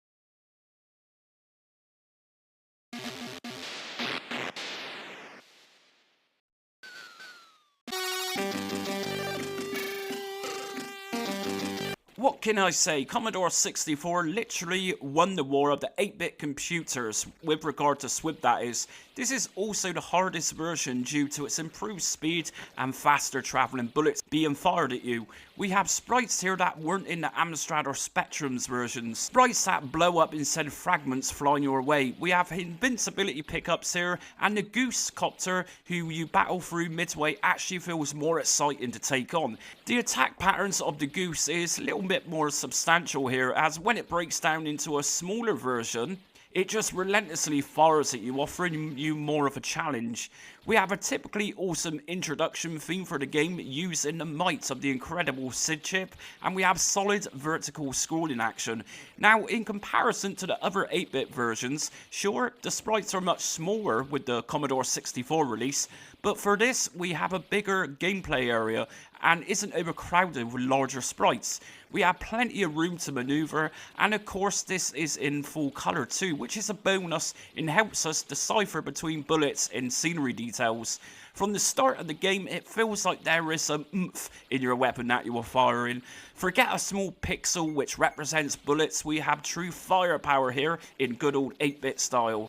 S1: What can I say? Commodore 64 literally won the war of the 8-bit computers, with regard to SWIV that is. This is also the hardest version due to its improved speed and faster travelling bullets being fired at you. We have sprites here that weren't in the Amstrad or Spectrum's versions. Sprites that blow up instead of fragments flying your way. We have invincibility pickups here, and the Goose copter, who you battle through midway, actually feels more exciting to take on. The attack patterns of the Goose is a little bit more substantial here, as when it breaks down into a smaller version, it just relentlessly fires at you, offering you more of a challenge. We have a typically awesome introduction theme for the game using the might of the incredible SID chip, and we have solid vertical scrolling action. Now, in comparison to the other 8-bit versions, sure, the sprites are much smaller with the Commodore 64 release, but for this, we have a bigger gameplay area and isn't overcrowded with larger sprites. We have plenty of room to maneuver, and of course this is in full colour too, which is a bonus and helps us decipher between bullets and scenery details. From the start of the game, it feels like there is some oomph in your weapon that you are firing. Forget a small pixel which represents bullets, we have true firepower here in good old 8-bit style.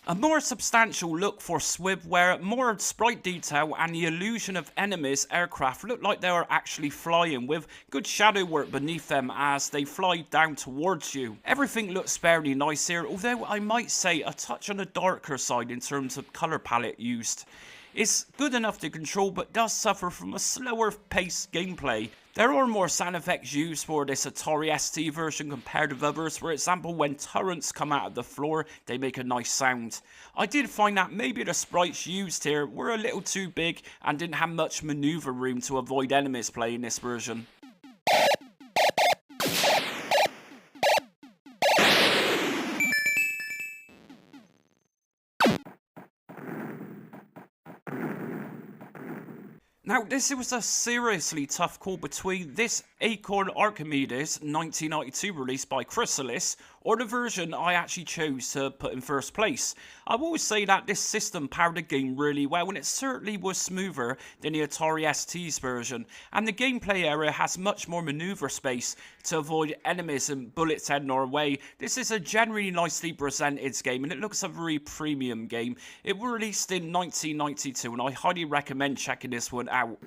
S1: A more substantial look for SWIV, where more sprite detail and the illusion of enemies' aircraft look like they are actually flying, with good shadow work beneath them as they fly down towards you. Everything looks fairly nice here, although I might say a touch on the darker side in terms of colour palette used. It's good enough to control, but does suffer from a slower paced gameplay. There are more sound effects used for this Atari ST version compared with others. For example, when turrets come out of the floor, they make a nice sound. I did find that maybe the sprites used here were a little too big and didn't have much maneuver room to avoid enemies playing this version. Now, this was a seriously tough call between this Acorn Archimedes 1992 release by Chrysalis or the version I actually chose to put in first place. I will always say that this system powered the game really well, and it certainly was smoother than the Atari ST's version, and the gameplay area has much more maneuver space to avoid enemies and bullets heading our way. This is a generally nicely presented game, and it looks a very premium game. It was released in 1992, and I highly recommend checking this one out.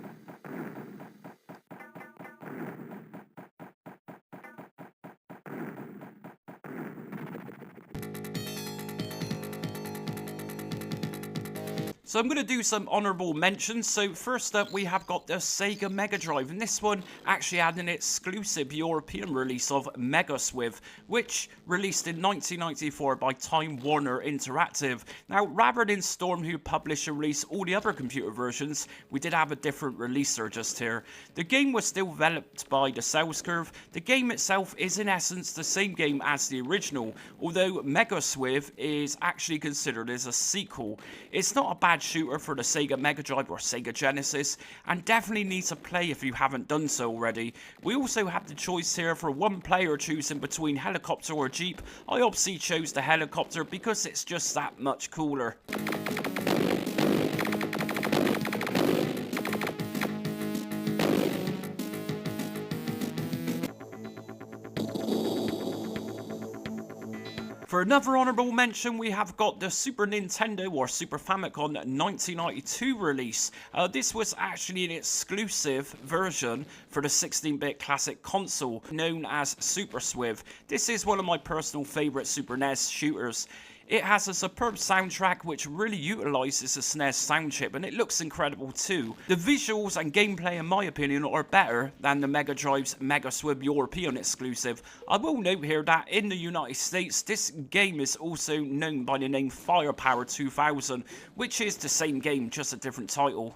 S1: So I'm going to do some honourable mentions. So first up we have got the Sega Mega Drive, and this one actually had an exclusive European release of Mega SWIV, which released in 1994 by Time Warner Interactive. Now, rather than Storm, who published and released all the other computer versions, we did have a different releaser just here. The game was still developed by the Sales Curve. The game itself is in essence the same game as the original, although Mega SWIV is actually considered as a sequel. It's not a bad shooter for the Sega Mega Drive or Sega Genesis, and definitely need to play if you haven't done so already. We also have the choice here for one player choosing between helicopter or jeep. I obviously chose the helicopter because it's just that much cooler. For another honourable mention, we have got the Super Nintendo or Super Famicom 1992 release. This was actually an exclusive version for the 16-bit classic console known as Super SWIV. This is one of my personal favourite Super NES shooters. It has a superb soundtrack which really utilises the SNES sound chip, and it looks incredible too. The visuals and gameplay in my opinion are better than the Mega Drive's Mega SWIV European exclusive. I will note here that in the United States this game is also known by the name Firepower 2000, which is the same game, just a different title.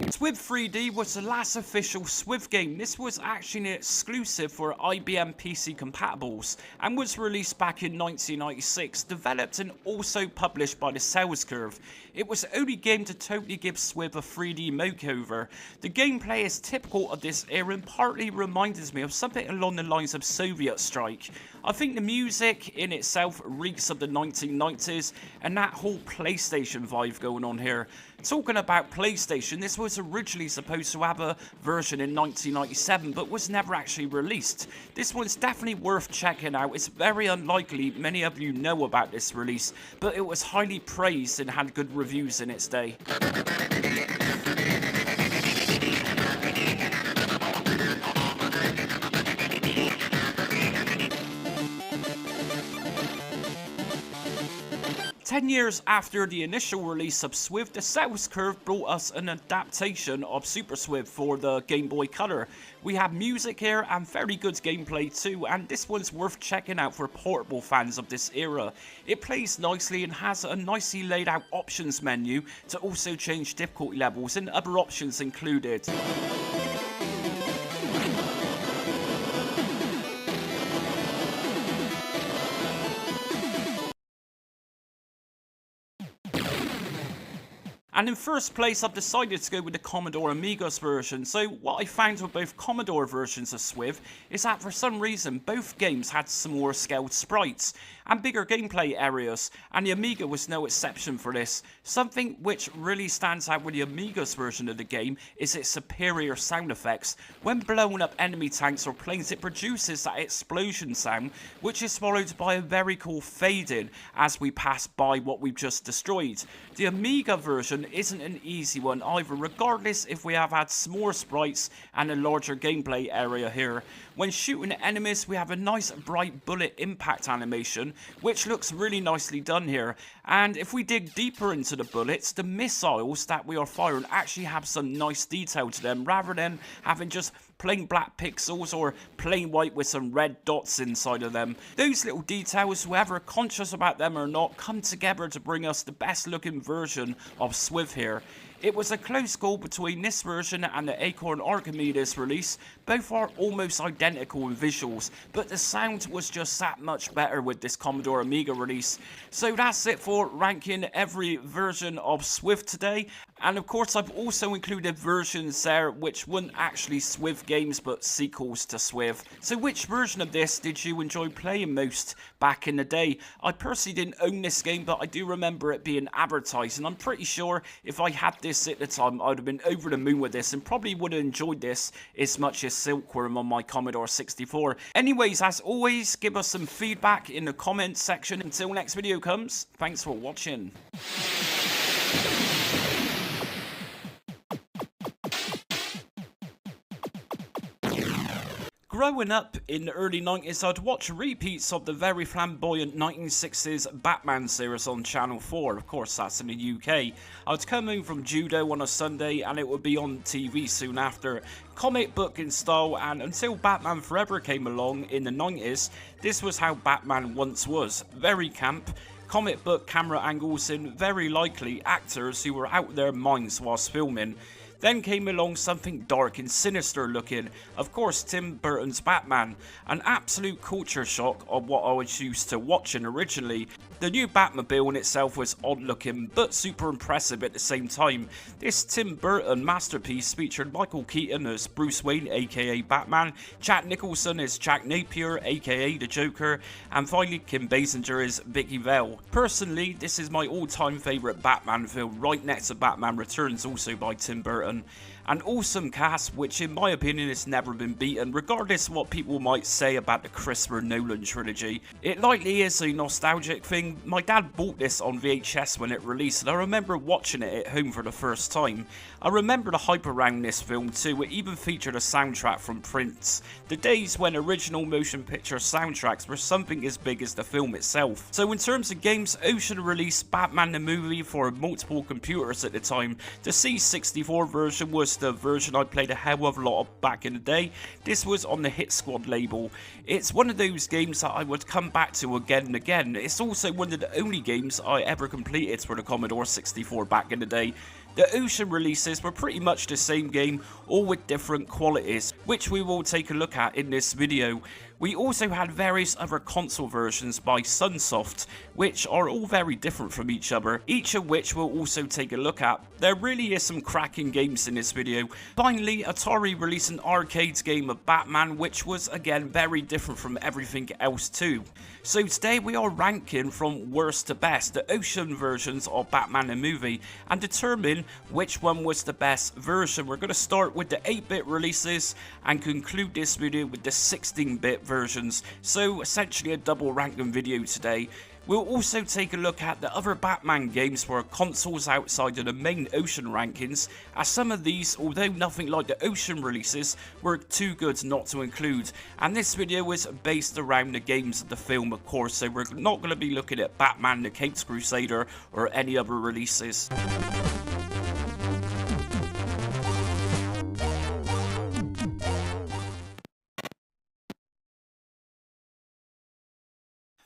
S1: SWIV 3D was the last official SWIV game. This was actually an exclusive for IBM PC compatibles and was released back in 1996, developed and also published by the Sales Curve. It was the only game to totally give SWIV a 3D makeover. The gameplay is typical of this era and partly reminds me of something along the lines of Soviet Strike. I think the music in itself reeks of the 1990s and that whole PlayStation vibe going on here. Talking about PlayStation, this was originally supposed to have a version in 1997 but was never actually released. This one's definitely worth checking out. It's very unlikely many of you know about this release, but it was highly praised and had good reviews in its day. 10 years after the initial release of SWIV, the Sales Curve brought us an adaptation of Super SWIV for the Game Boy Color. We have music here and very good gameplay too, and this one's worth checking out for portable fans of this era. It plays nicely and has a nicely laid out options menu to also change difficulty levels and other options included. And in first place, I've decided to go with the Commodore Amiga's version. So what I found with both Commodore versions of SWIV is that for some reason both games had some more scaled sprites and bigger gameplay areas, and the Amiga was no exception for this. Something which really stands out with the Amiga's version of the game is its superior sound effects. When blowing up enemy tanks or planes, it produces that explosion sound, which is followed by a very cool fade in as we pass by what we've just destroyed. The Amiga version isn't an easy one either, regardless if we have had more sprites and a larger gameplay area here. When shooting enemies, we have a nice bright bullet impact animation, which looks really nicely done here. And if we dig deeper into the bullets, the missiles that we are firing actually have some nice detail to them, rather than having just plain black pixels or plain white with some red dots inside of them. Those little details, whether conscious about them or not, come together to bring us the best looking version of SWIV here. It was a close call between this version and the Acorn Archimedes release. Both are almost identical in visuals, but the sound was just that much better with this Commodore Amiga release. So that's it for ranking every version of SWIV today. And of course I've also included versions there which weren't actually SWIV games but sequels to SWIV. So which version of this did you enjoy playing most back in the day? I personally didn't own this game, but I do remember it being advertised, and I'm pretty sure if I had this at the time I'd have been over the moon with this and probably would have enjoyed this as much as Silkworm on my Commodore 64. Anyways, as always, give us some feedback in the comments section. Until next video comes, thanks for watching. Growing up in the early 90s, I'd watch repeats of the very flamboyant 1960s Batman series on Channel 4. Of course, that's in the UK. I'd come home from judo on a Sunday and it would be on TV soon after. Comic book in style, and until Batman Forever came along in the 90s, this was how Batman once was. Very camp, comic book camera angles, and very likely actors who were out their minds whilst filming. Then came along something dark and sinister looking, of course Tim Burton's Batman, an absolute culture shock of what I was used to watching originally. The new Batmobile in itself was odd looking but super impressive at the same time. This Tim Burton masterpiece featured Michael Keaton as Bruce Wayne aka Batman, Jack Nicholson as Jack Napier aka the Joker, and finally Kim Basinger as Vicky Vale. Personally, this is my all-time favourite Batman film, right next to Batman Returns, also by Tim Burton. An awesome cast which in my opinion has never been beaten, regardless of what people might say about the Christopher Nolan trilogy. It likely is a nostalgic thing. My dad bought this on VHS when it released and I remember watching it at home for the first time. I remember the hype around this film too. It even featured a soundtrack from Prince. The days when original motion picture soundtracks were something as big as the film itself. So in terms of games, Ocean released Batman the movie for multiple computers at the time. The C64 version was the version I played a hell of a lot of back in the day. This was on the Hit Squad label. It's one of those games that I would come back to again and again. It's also one of the only games I ever completed for the Commodore 64 back in the day. The Ocean releases were pretty much the same game, all with different qualities, which we will take a look at in this video. We also had various other console versions by Sunsoft, which are all very different from each other, each of which we'll also take a look at. There really is some cracking games in this video. Finally, Atari released an arcade game of Batman, which was again very different from everything else too. So today we are ranking from worst to best the Ocean versions of Batman the movie and determine which one was the best version. We're going to start with the 8-bit releases and conclude this video with the 16-bit versions, so essentially a double ranking video today. We'll also take a look at the other Batman games for consoles outside of the main Ocean rankings, as some of these, although nothing like the Ocean releases, were too good not to include. And this video is based around the games of the film, of course, so we're not going to be looking at Batman the Caped Crusader or any other releases.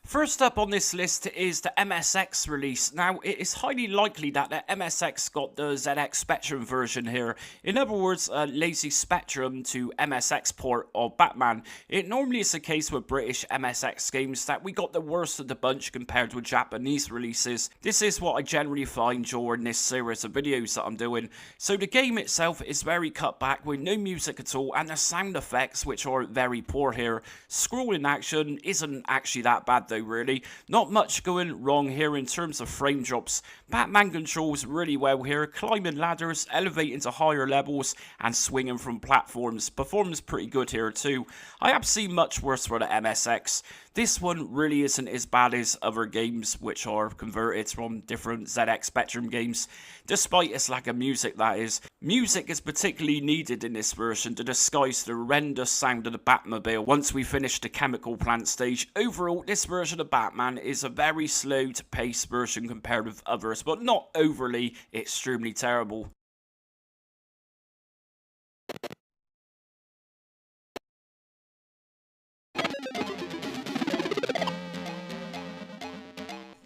S1: First up on this list is the MSX release. Now, it is highly likely that the MSX got the ZX Spectrum version here. In other words, a lazy Spectrum to MSX port of Batman. It normally is the case with British MSX games that we got the worst of the bunch compared with Japanese releases. This is what I generally find during this series of videos that I'm doing. So the game itself is very cut back with no music at all, and the sound effects, which are very poor here. Scrolling action isn't actually that bad though, really. Not much going wrong here in terms of frame drops. Batman controls really well here, climbing ladders, elevating to higher levels, and swinging from platforms. Performance pretty good here too. I have seen much worse for the MSX. This one really isn't as bad as other games which are converted from different ZX Spectrum games, despite its lack of music, that is. Music is particularly needed in this version to disguise the horrendous sound of the Batmobile once we finish the chemical plant stage. Overall, this version of Batman is a very slow to pace version compared with others, but not overly extremely terrible.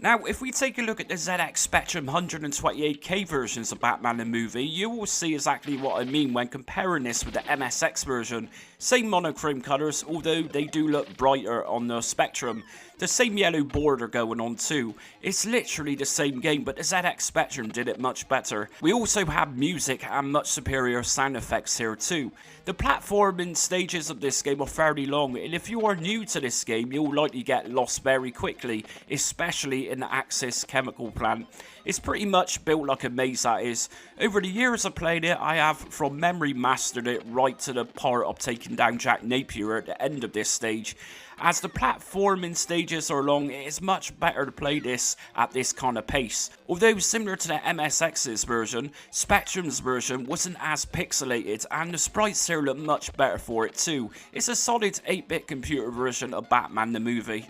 S1: Now, if we take a look at the ZX Spectrum 128K versions of Batman the movie, you will see exactly what I mean when comparing this with the MSX version. Same monochrome colours, although they do look brighter on the Spectrum. The same yellow border going on too. It's literally the same game, but the ZX Spectrum did it much better. We also have music and much superior sound effects here too. The platforming stages of this game are fairly long, and if you are new to this game, you'll likely get lost very quickly, especially in the Axis chemical plant. It's pretty much built like a maze, that is. Over the years of playing it, I have from memory mastered it right to the part of taking down Jack Napier at the end of this stage. As the platforming stages are long, it is much better to play this at this kind of pace. Although similar to the MSX's version, Spectrum's version wasn't as pixelated, and the sprites here look much better for it too. It's a solid 8-bit computer version of Batman the movie.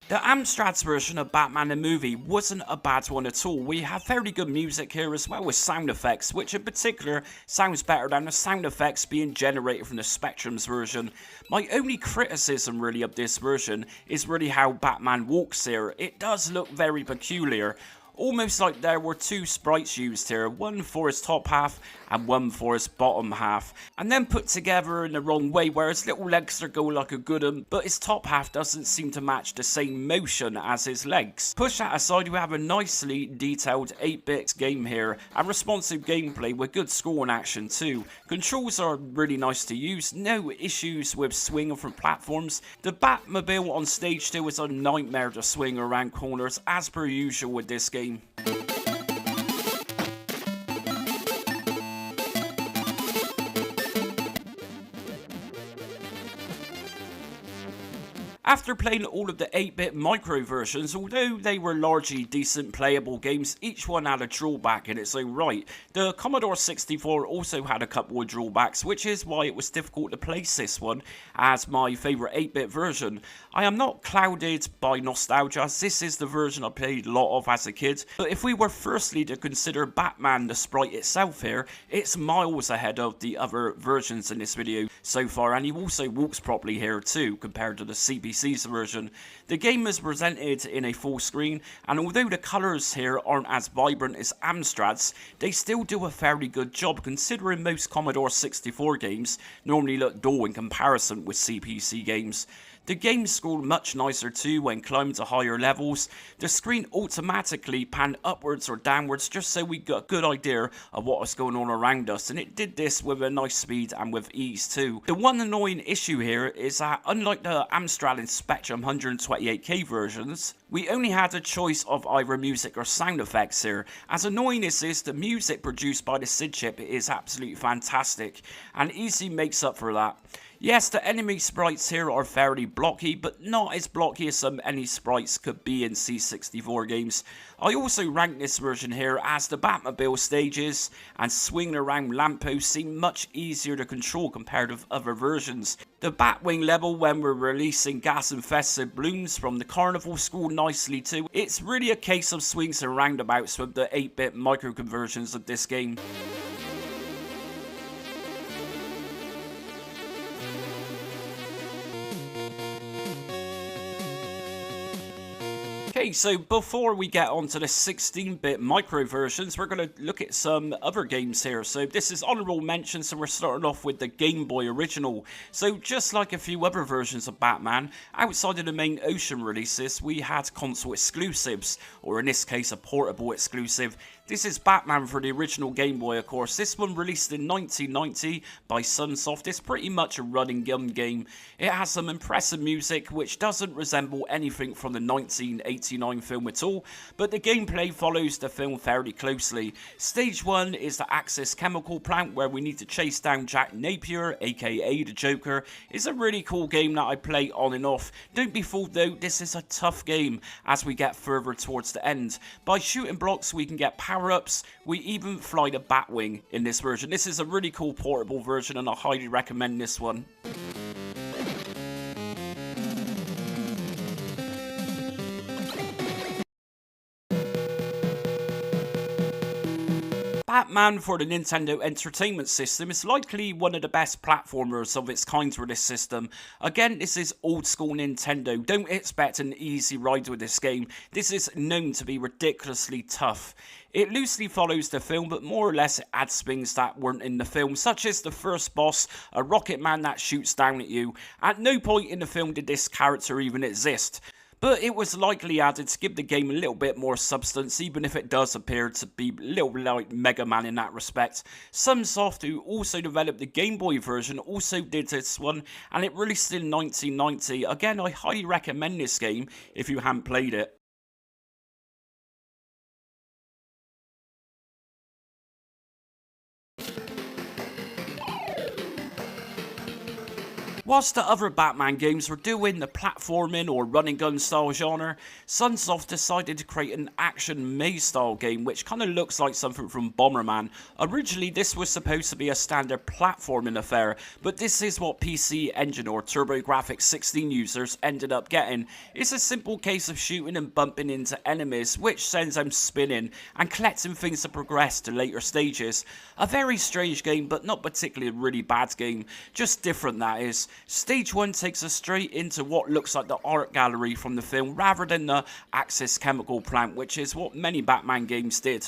S1: The Amstrad's version of Batman the movie wasn't a bad one at all. We have very good music here as well as sound effects, which in particular sounds better than the sound effects being generated from the Spectrum's version. My only criticism really of this version is really how Batman walks here. It does look very peculiar. Almost like there were two sprites used here, one for his top half and one for his bottom half, and then put together in the wrong way, where his little legs are going like a good one, but his top half doesn't seem to match the same motion as his legs. Push that aside, we have a nicely detailed 8-bit game here, and responsive gameplay with good scoring action too. Controls are really nice to use, no issues with swinging from platforms. The Batmobile on stage 2 is a nightmare to swing around corners, as per usual with this game. After playing all of the 8-bit micro versions, although they were largely decent playable games, each one had a drawback in its own right. The Commodore 64 also had a couple of drawbacks, which is why it was difficult to place this one as my favourite 8-bit version. I am not clouded by nostalgia, as this is the version I played a lot of as a kid, but if we were firstly to consider Batman the sprite itself here, it's miles ahead of the other versions in this video so far, and he also walks properly here too, compared to the CPC's version. The game is presented in a full screen, and although the colours here aren't as vibrant as Amstrad's, they still do a fairly good job considering most Commodore 64 games normally look dull in comparison with CPC games. The game scored much nicer too when climbing to higher levels. The screen automatically panned upwards or downwards just so we got a good idea of what was going on around us, and it did this with a nice speed and with ease too. The one annoying issue here is that unlike the Amstrad and Spectrum 128K versions, we only had a choice of either music or sound effects here. As annoying as this, the music produced by the SID chip is absolutely fantastic and easily makes up for that. Yes, the enemy sprites here are fairly blocky, but not as blocky as some enemy sprites could be in C64 games. I also rank this version here as the Batmobile stages and swinging around lampposts seem much easier to control compared with other versions. The Batwing level when we're releasing gas-infested balloons from the carnival scored nicely too. It's really a case of swings and roundabouts with the 8-bit micro conversions of this game. Okay, so before we get on to the 16-bit micro versions, we're going to look at some other games here. So this is honorable mention, so we're starting off with the Game Boy original. So just like a few other versions of Batman, outside of the main Ocean releases, we had console exclusives, or in this case a portable exclusive. This is Batman for the original Game Boy, of course. This one released in 1990 by Sunsoft. It's pretty much a running gun game. It has some impressive music which doesn't resemble anything from the 1989 film at all, but the gameplay follows the film fairly closely. Stage 1 is the Axis chemical plant where we need to chase down Jack Napier, aka the Joker. It's a really cool game that I play on and off. Don't be fooled though, this is a tough game as we get further towards the end. By shooting blocks we can get power-ups, we even fly the Batwing in this version. This is a really cool portable version and I highly recommend this one. Batman for the Nintendo Entertainment System is likely one of the best platformers of its kind for this system. Again, this is old school Nintendo. Don't expect an easy ride with this game. This is known to be ridiculously tough. It loosely follows the film, but more or less it adds things that weren't in the film, such as the first boss, a rocket man that shoots down at you. At no point in the film did this character even exist. But it was likely added to give the game a little bit more substance, even if it does appear to be a little like Mega Man in that respect. Sunsoft, who also developed the Game Boy version, also did this one, and it released in 1990. Again, I highly recommend this game if you haven't played it. Whilst the other Batman games were doing the platforming or running gun style genre, Sunsoft decided to create an action maze style game which kind of looks like something from Bomberman. Originally this was supposed to be a standard platforming affair, but this is what PC Engine or TurboGrafx 16 users ended up getting. It's a simple case of shooting and bumping into enemies, which sends them spinning and collecting things to progress to later stages. A very strange game, but not particularly a really bad game, just different that is. Stage 1 takes us straight into what looks like the art gallery from the film rather than the Axis chemical plant, which is what many Batman games did.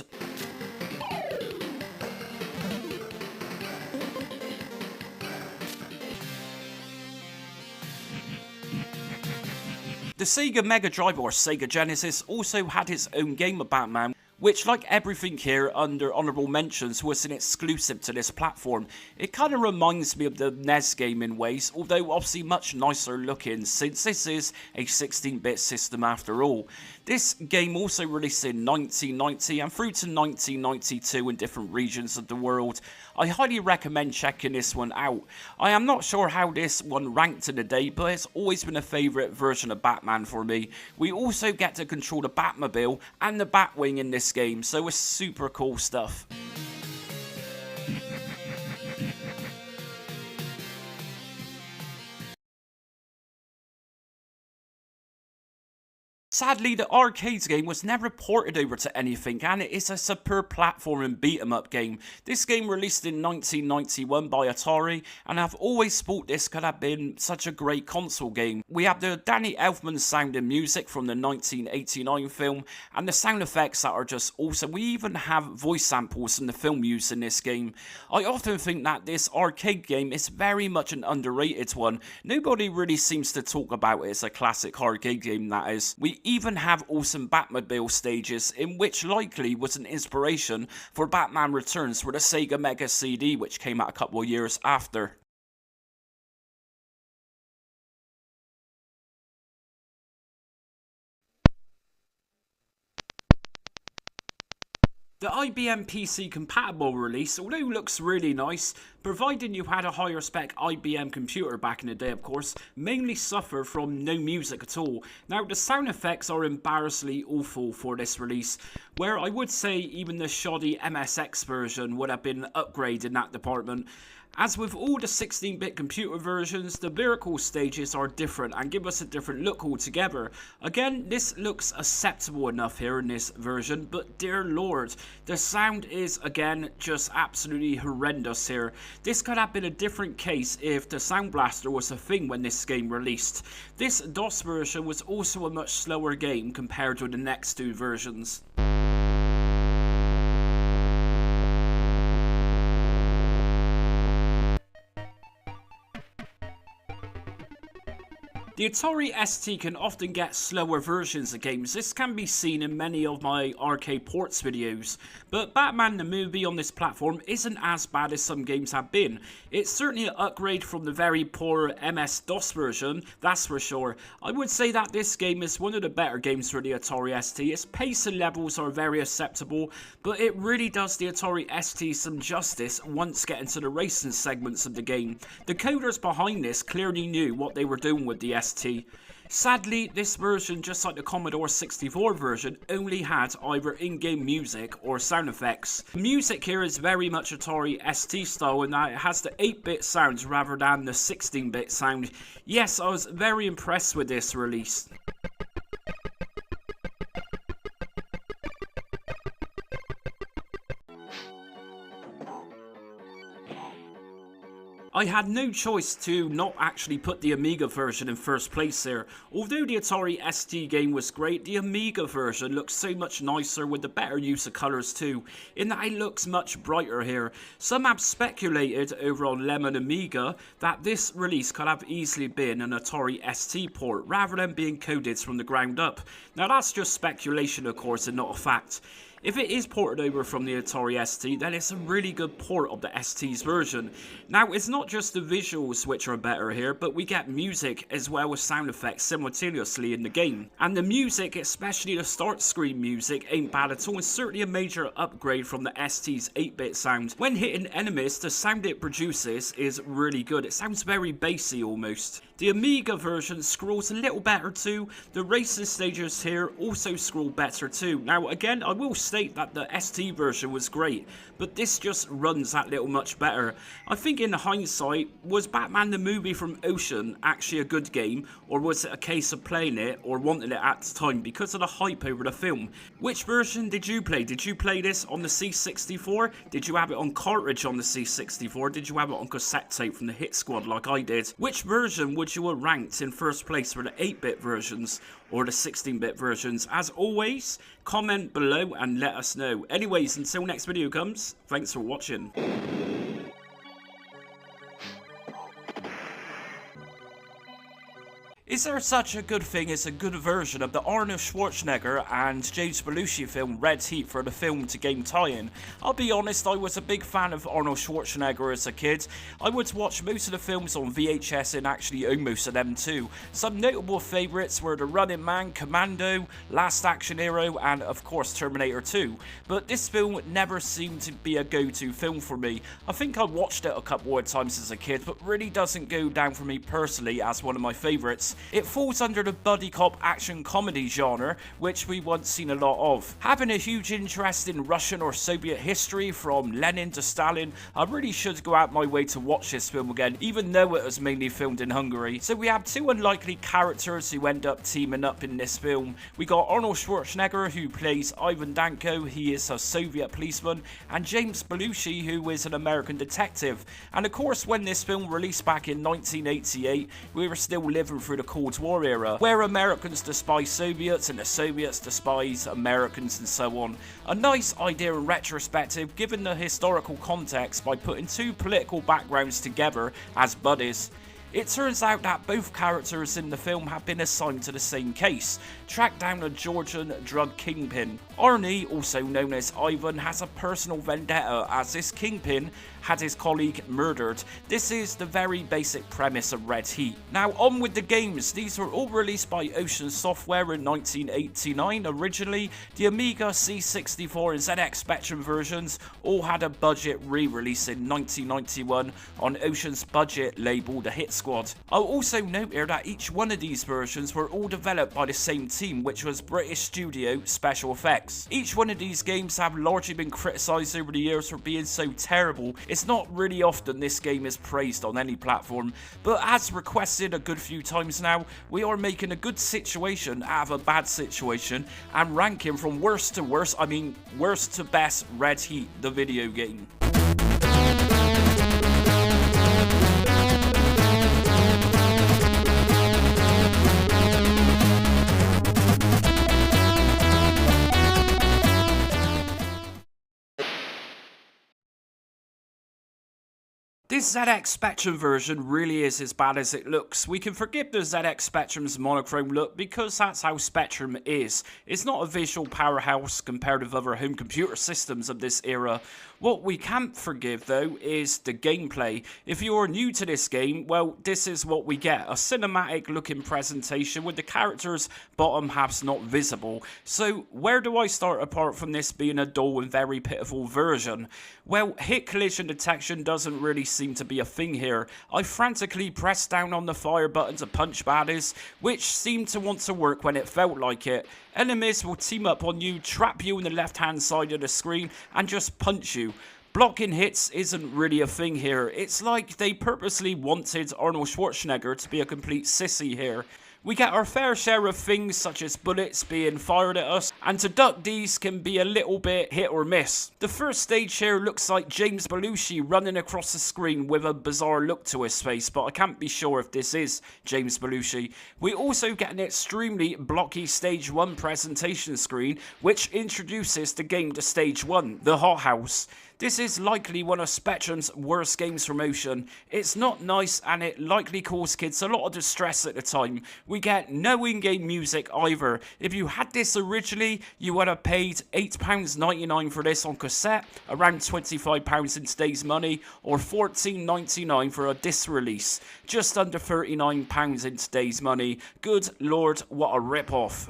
S1: The Sega Mega Drive or Sega Genesis also had its own game of Batman, which, like everything here under honourable mentions, was an exclusive to this platform. It kind of reminds me of the NES game in ways, although obviously much nicer looking, since this is a 16-bit system after all. This game also released in 1990 and through to 1992 in different regions of the world. I highly recommend checking this one out. I am not sure how this one ranked in the day, but it's always been a favourite version of Batman for me. We also get to control the Batmobile and the Batwing in this game, so it's super cool stuff. Sadly, the arcade game was never ported over to anything, and it is a superb platform and beat-em-up game. This game released in 1991 by Atari, and I've always thought this could have been such a great console game. We have the Danny Elfman sound and music from the 1989 film, and the sound effects that are just awesome. We even have voice samples in the film used in this game. I often think that this arcade game is very much an underrated one. Nobody really seems to talk about it as a classic arcade game, that is. We even have awesome Batmobile stages, in which likely was an inspiration for Batman Returns for the Sega Mega CD, which came out a couple of years after. The IBM PC compatible release, although looks really nice, providing you had a higher spec IBM computer back in the day of course, mainly suffered from no music at all. Now the sound effects are embarrassingly awful for this release, where I would say even the shoddy MSX version would have been upgraded in that department. As with all the 16-bit computer versions, the lyrical stages are different and give us a different look altogether. Again, this looks acceptable enough here in this version, but dear lord, the sound is again just absolutely horrendous here. This could have been a different case if the Sound Blaster was a thing when this game released. This DOS version was also a much slower game compared to the next two versions. The Atari ST can often get slower versions of games. This can be seen in many of my arcade ports videos, but Batman the movie on this platform isn't as bad as some games have been. It's certainly an upgrade from the very poor MS-DOS version, that's for sure. I would say that this game is one of the better games for the Atari ST. Its pace and levels are very acceptable, but it really does the Atari ST some justice once getting to the racing segments of the game. The coders behind this clearly knew what they were doing with the ST. Sadly, this version, just like the Commodore 64 version, only had either in-game music or sound effects. The music here is very much Atari ST style in that it has the 8-bit sounds rather than the 16-bit sound. Yes, I was very impressed with this release. I had no choice to not actually put the Amiga version in first place here. Although the Atari ST game was great, the Amiga version looks so much nicer with the better use of colours too, in that it looks much brighter here. Some have speculated over on Lemon Amiga that this release could have easily been an Atari ST port rather than being coded from the ground up. Now that's just speculation of course and not a fact. If it is ported over from the Atari ST, then it's a really good port of the ST's version. Now, it's not just the visuals which are better here, but we get music as well as sound effects simultaneously in the game. And the music, especially the start screen music, ain't bad at all, and certainly a major upgrade from the ST's 8-bit sound. When hitting enemies, the sound it produces is really good. It sounds very bassy almost. The Amiga version scrolls a little better too. The racing stages here also scroll better too. Now again, I will state that the ST version was great, but this just runs that little much better. I think in hindsight, was Batman the movie from Ocean actually a good game, or was it a case of playing it or wanting it at the time because of the hype over the film? Which version did you play? Did you play this on the C64? Did you have it on cartridge on the C64? Did you have it on cassette tape from the Hit Squad like I did? Which version would you have ranked in first place for the 8-bit versions or the 16-bit versions? As always, comment below and let us know. Anyways, until next video comes, thanks for watching. Is there such a good thing as a good version of the Arnold Schwarzenegger and James Belushi film Red Heat for the film to game tie-in? I'll be honest, I was a big fan of Arnold Schwarzenegger as a kid. I would watch most of the films on VHS and actually own most of them too. Some notable favourites were The Running Man, Commando, Last Action Hero and of course Terminator 2. But this film never seemed to be a go-to film for me. I think I watched it a couple of times as a kid, but really doesn't go down for me personally as one of my favourites. It falls under the buddy cop action comedy genre, which we once seen a lot of. Having a huge interest in Russian or Soviet history from Lenin to Stalin, I really should go out my way to watch this film again, even though it was mainly filmed in Hungary. So we have two unlikely characters who end up teaming up in this film. We got Arnold Schwarzenegger, who plays Ivan Danko, he is a Soviet policeman, and James Belushi, who is an American detective. And of course, when this film released back in 1988, we were still living through the Cold War era, where Americans despise Soviets and the Soviets despise Americans and so on. A nice idea in retrospective given the historical context by putting two political backgrounds together as buddies. It turns out that both characters in the film have been assigned to the same case, track down a Georgian drug kingpin. Arnie, also known as Ivan, has a personal vendetta as this kingpin had his colleague murdered. This is the very basic premise of Red Heat. Now on with the games. These were all released by Ocean Software in 1989 originally. The Amiga, C64 and ZX Spectrum versions all had a budget re-release in 1991 on Ocean's budget label The Hit Squad. I'll also note here that each one of these versions were all developed by the same team, which was British Studio Special Effects. Each one of these games have largely been criticised over the years for being so terrible. It's not really often this game is praised on any platform, but as requested a good few times now, we are making a good situation out of a bad situation and ranking from worst to worst, worst to best, Red Heat, the video game. This ZX Spectrum version really is as bad as it looks. We can forgive the ZX Spectrum's monochrome look because that's how Spectrum is. It's not a visual powerhouse compared with other home computer systems of this era. What we can't forgive though is the gameplay. If you're new to this game, well, this is what we get. A cinematic looking presentation with the characters' bottom halves not visible. So where do I start apart from this being a dull and very pitiful version? Well, hit collision detection doesn't really seem to be a thing here. I frantically pressed down on the fire button to punch baddies, which seemed to want to work when it felt like it. Enemies will team up on you, trap you on the left hand side of the screen and just punch you. Blocking hits isn't really a thing here. It's like they purposely wanted Arnold Schwarzenegger to be a complete sissy here. We get our fair share of things such as bullets being fired at us, and to duck these can be a little bit hit or miss. The first stage here looks like James Belushi running across the screen with a bizarre look to his face, but I can't be sure if this is James Belushi. We also get an extremely blocky stage 1 presentation screen, which introduces the game to stage 1, the hothouse. This is likely one of Spectrum's worst games for motion. It's not nice and it likely caused kids a lot of distress at the time. We get no in-game music either. If you had this originally, you would have paid £8.99 for this on cassette, around £25 in today's money, or £14.99 for a disc release. Just under £39 in today's money. Good lord, what a rip-off.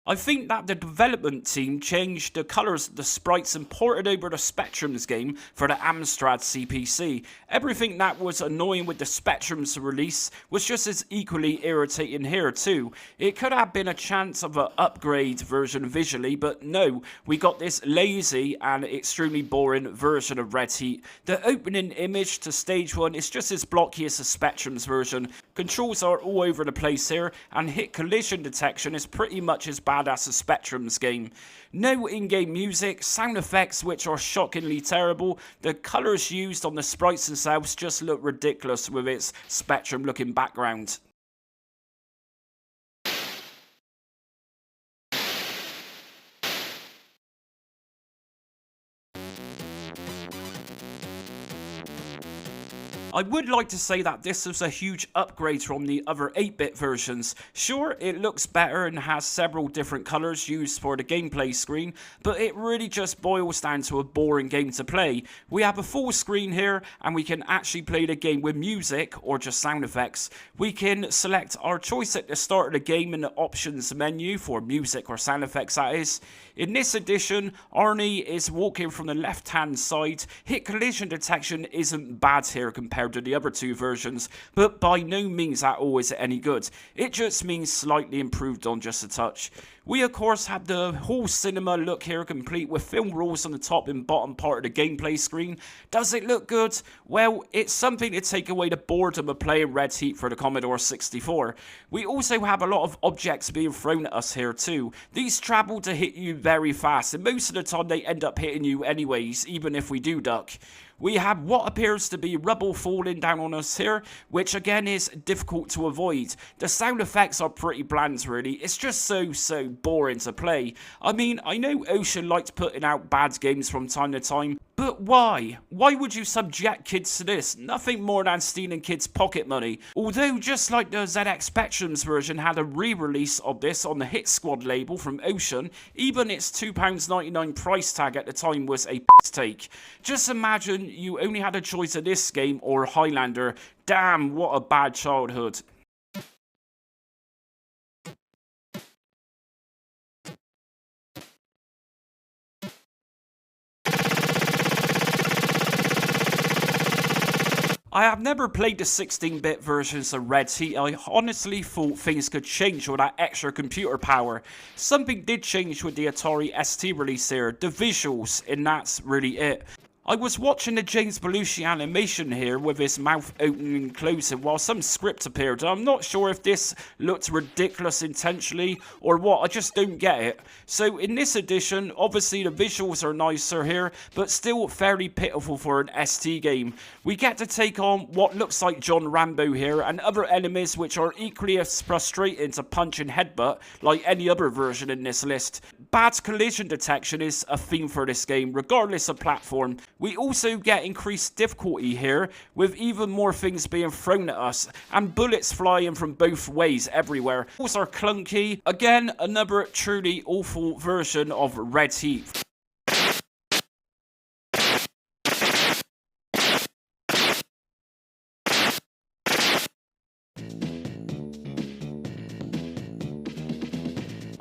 S1: I think that the development team changed the colours of the sprites and ported over the Spectrum's game for the Amstrad CPC. Everything that was annoying with the Spectrum's release was just as equally irritating here too. It could have been a chance of an upgrade version visually, but no, we got this lazy and extremely boring version of Red Heat. The opening image to stage 1 is just as blocky as the Spectrum's version. Controls are all over the place here, and hit collision detection is pretty much as bad as the Spectrum's game. No in-game music, sound effects which are shockingly terrible. The colours used on the sprites themselves just look ridiculous with its Spectrum looking background. I would like to say that this was a huge upgrade from the other 8-bit versions. Sure, it looks better and has several different colours used for the gameplay screen, but it really just boils down to a boring game to play. We have a full screen here, and we can actually play the game with music or just sound effects. We can select our choice at the start of the game in the options menu for music or sound effects, that is. In this edition, Arnie is walking from the left-hand side. Hit collision detection isn't bad here compared to the other 2 versions, but by no means at all is it any good. It just means slightly improved on just a touch. We of course have the whole cinema look here, complete with film rolls on the top and bottom part of the gameplay screen. Does it look good? Well, it's something to take away the boredom of playing Red Heat for the Commodore 64. We also have a lot of objects being thrown at us here too. These travel to hit you very fast, and most of the time they end up hitting you anyways, even if we do duck. We have what appears to be rubble falling down on us here, which again is difficult to avoid. The sound effects are pretty bland really, it's just so boring to play. I mean, I know Ocean likes putting out bad games from time to time, but why? Why would you subject kids to this? Nothing more than stealing kids' pocket money. Although, just like the ZX Spectrum's version had a re-release of this on the Hit Squad label from Ocean, even its £2.99 price tag at the time was a piss take. Just imagine you only had a choice of this game or Highlander. Damn, what a bad childhood. I have never played the 16-bit versions of Red Heat. I honestly thought things could change with that extra computer power. Something did change with the Atari ST release here, the visuals, and that's really it. I was watching the James Belushi animation here with his mouth opening and closing while some script appeared. I'm not sure if this looked ridiculous intentionally or what, I just don't get it. So in this edition, obviously the visuals are nicer here, but still fairly pitiful for an ST game. We get to take on what looks like John Rambo here and other enemies which are equally as frustrating to punch and headbutt like any other version in this list. Bad collision detection is a theme for this game, regardless of platform. We also get increased difficulty here, with even more things being thrown at us, and bullets flying from both ways everywhere. Those are clunky. Again, another truly awful version of Red Heat.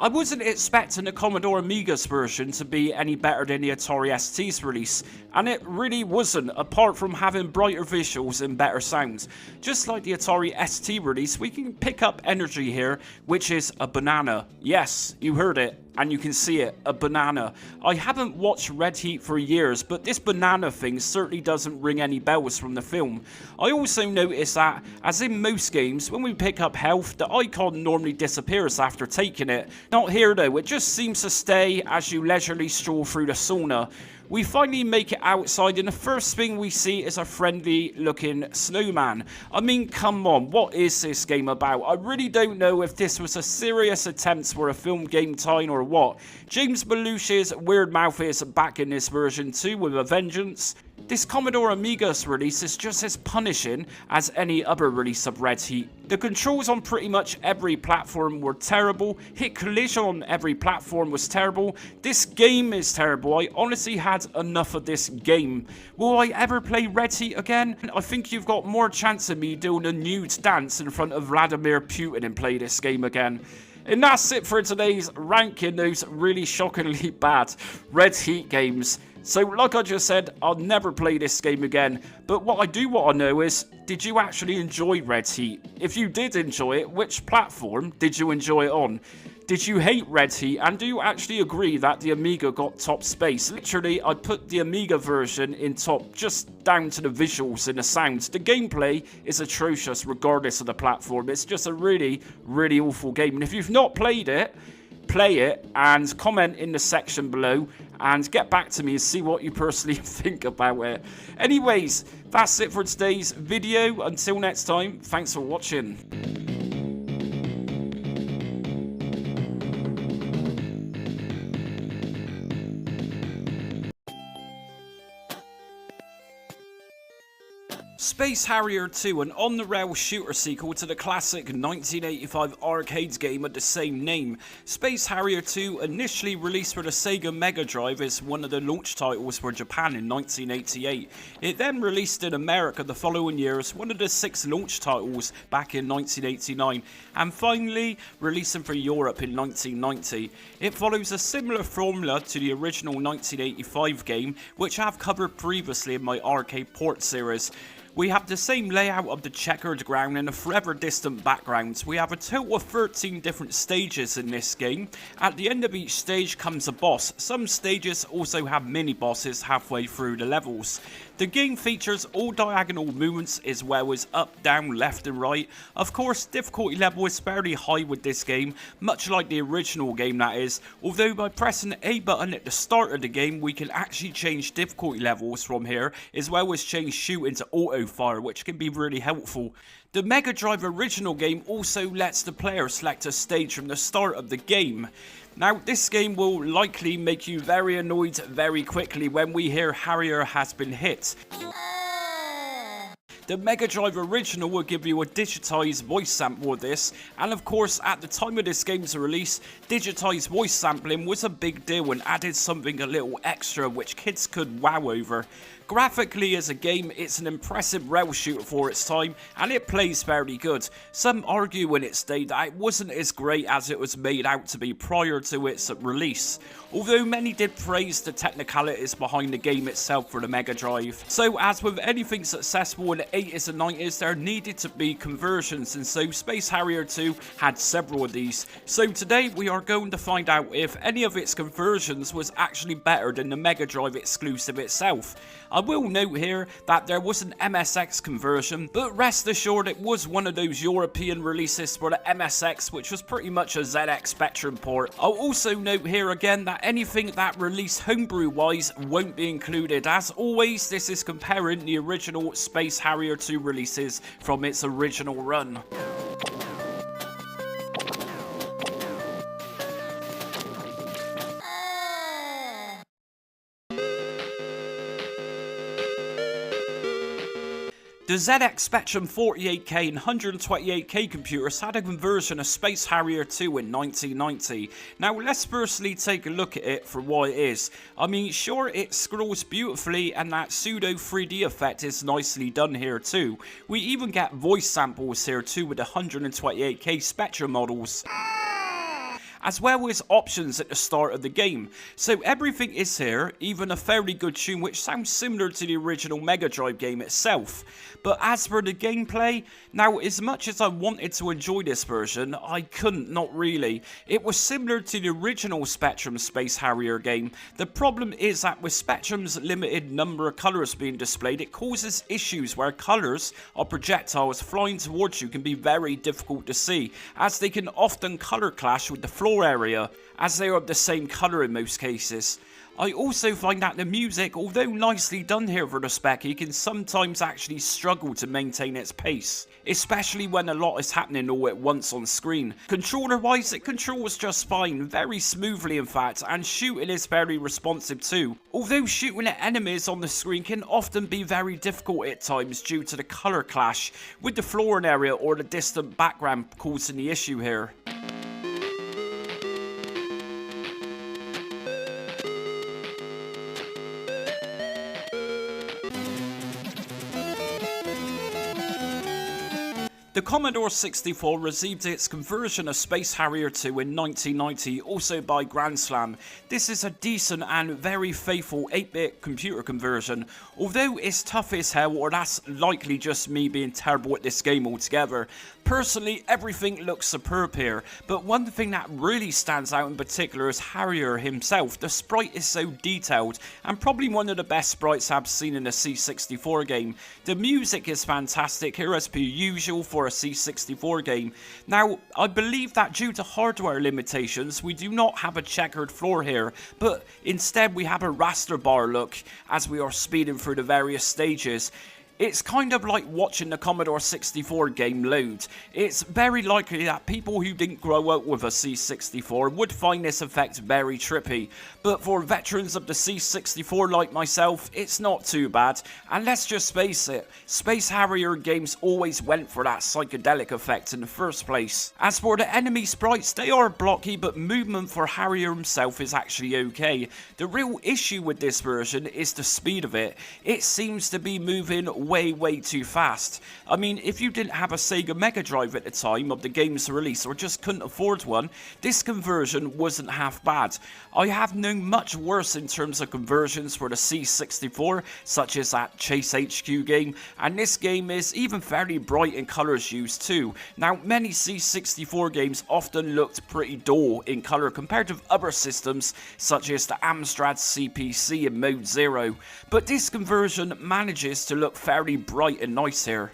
S1: I wasn't expecting the Commodore Amiga's version to be any better than the Atari ST's release, and it really wasn't, apart from having brighter visuals and better sound. Just like the Atari ST release, we can pick up energy here, which is a banana. Yes, you heard it. and you can see it, a banana. I haven't watched Red Heat for years, but this banana thing certainly doesn't ring any bells from the film. I also noticed that, as in most games, when we pick up health, the icon normally disappears after taking it. Not here though, it just seems to stay as you leisurely stroll through the sauna. We finally make it outside and the first thing we see is a friendly looking snowman. I mean, come on, what is this game about? I really don't know if this was a serious attempt for a film game time or what. James Belushi's weird mouth is back in this version too with a vengeance. This Commodore Amiga's release is just as punishing as any other release of Red Heat. The controls on pretty much every platform were terrible, hit collision on every platform was terrible, this game is terrible, I honestly had enough of this game. Will I ever play Red Heat again? I think you've got more chance of me doing a nude dance in front of Vladimir Putin and play this game again. And that's it for today's ranking those really shockingly bad Red Heat games. So like I just said, I'll never play this game again, but what I do want to know is, did you actually enjoy Red Heat? If you did enjoy it, which platform did you enjoy it on? Did you hate Red Heat, and do you actually agree that the Amiga got top space? Literally, I put the Amiga version in top just down to the visuals and the sounds. The gameplay is atrocious regardless of the platform. It's just a really, really awful game, and if you've not played it, play it and comment in the section below and get back to me and see what you personally think about it. Anyways, that's it for today's video. Until next time, thanks for watching. Space Harrier II, an on-the-rail shooter sequel to the classic 1985 arcade game of the same name. Space Harrier II, initially released for the Sega Mega Drive, is one of the launch titles for Japan in 1988. It then released in America the following year as one of the 6 launch titles back in 1989, and finally releasing for Europe in 1990. It follows a similar formula to the original 1985 game, which I've covered previously in my arcade port series. We have the same layout of the checkered ground and a forever distant background. We have a total of 13 different stages in this game. At the end of each stage comes a boss. Some stages also have mini bosses halfway through the levels. The game features all diagonal movements as well as up, down, left and right. Of course, difficulty level is fairly high with this game, much like the original game that is, although by pressing the A button at the start of the game we can actually change difficulty levels from here, as well as change shooting to auto fire, which can be really helpful. The Mega Drive original game also lets the player select a stage from the start of the game. Now, this game will likely make you very annoyed very quickly when we hear Harrier has been hit. The Mega Drive original will give you a digitized voice sample of this, and of course at the time of this game's release, digitized voice sampling was a big deal and added something a little extra which kids could wow over. Graphically as a game, it's an impressive rail shooter for its time, and it plays fairly good. Some argue in its day that it wasn't as great as it was made out to be prior to its release, although many did praise the technicalities behind the game itself for the Mega Drive. So as with anything successful in the 80s and 90s, there needed to be conversions, and so Space Harrier II had several of these. So today we are going to find out if any of its conversions was actually better than the Mega Drive exclusive itself. I will note here that there was an MSX conversion, but rest assured it was one of those European releases for the MSX, which was pretty much a ZX Spectrum port. I'll also note here again that anything that released homebrew wise won't be included. As always, this is comparing the original Space Harrier II releases from its original run. The ZX Spectrum 48K and 128K computers had a conversion of Space Harrier II in 1990. Now let's firstly take a look at it for what it is. I mean, sure, it scrolls beautifully and that pseudo 3D effect is nicely done here too. We even get voice samples here too with the 128K Spectrum models. as well as options at the start of the game. So everything is here, even a fairly good tune which sounds similar to the original Mega Drive game itself. But as for the gameplay, now as much as I wanted to enjoy this version, I couldn't, not really. It was similar to the original Spectrum Space Harrier game. The problem is that with Spectrum's limited number of colours being displayed, it causes issues where colours of projectiles flying towards you can be very difficult to see, as they can often colour clash with the floor area, as they are of the same colour in most cases. I also find that the music, although nicely done here for the Specky, can sometimes actually struggle to maintain its pace, especially when a lot is happening all at once on screen. Controller wise, it controls just fine, very smoothly in fact, and shooting is very responsive too. Although shooting at enemies on the screen can often be very difficult at times due to the colour clash with the flooring area or the distant background causing the issue here. The Commodore 64 received its conversion of Space Harrier II in 1990, also by Grand Slam. This is a decent and very faithful 8-bit computer conversion, although it's tough as hell, or that's likely just me being terrible at this game altogether. Personally, everything looks superb here, but one thing that really stands out in particular is Harrier himself. The sprite is so detailed, and probably one of the best sprites I've seen in a C64 game. The music is fantastic here as per usual for a C64 game. Now, I believe that due to hardware limitations, we do not have a checkered floor here, but instead we have a raster bar look as we are speeding through the various stages. It's kind of like watching the Commodore 64 game load. It's very likely that people who didn't grow up with a C64 would find this effect very trippy, but for veterans of the C64 like myself, it's not too bad. And let's just face it, Space Harrier games always went for that psychedelic effect in the first place. As for the enemy sprites, they are blocky, but movement for Harrier himself is actually okay. The real issue with this version is the speed of it. It seems to be moving way too fast. I mean, if you didn't have a Sega Mega Drive at the time of the game's release or just couldn't afford one, this conversion wasn't half bad. I have known much worse in terms of conversions for the C64, such as that Chase HQ game, and this game is even fairly bright in colours used too. Now, many C64 games often looked pretty dull in colour compared to other systems such as the Amstrad CPC in Mode 0, but this conversion manages to look very bright and nice here.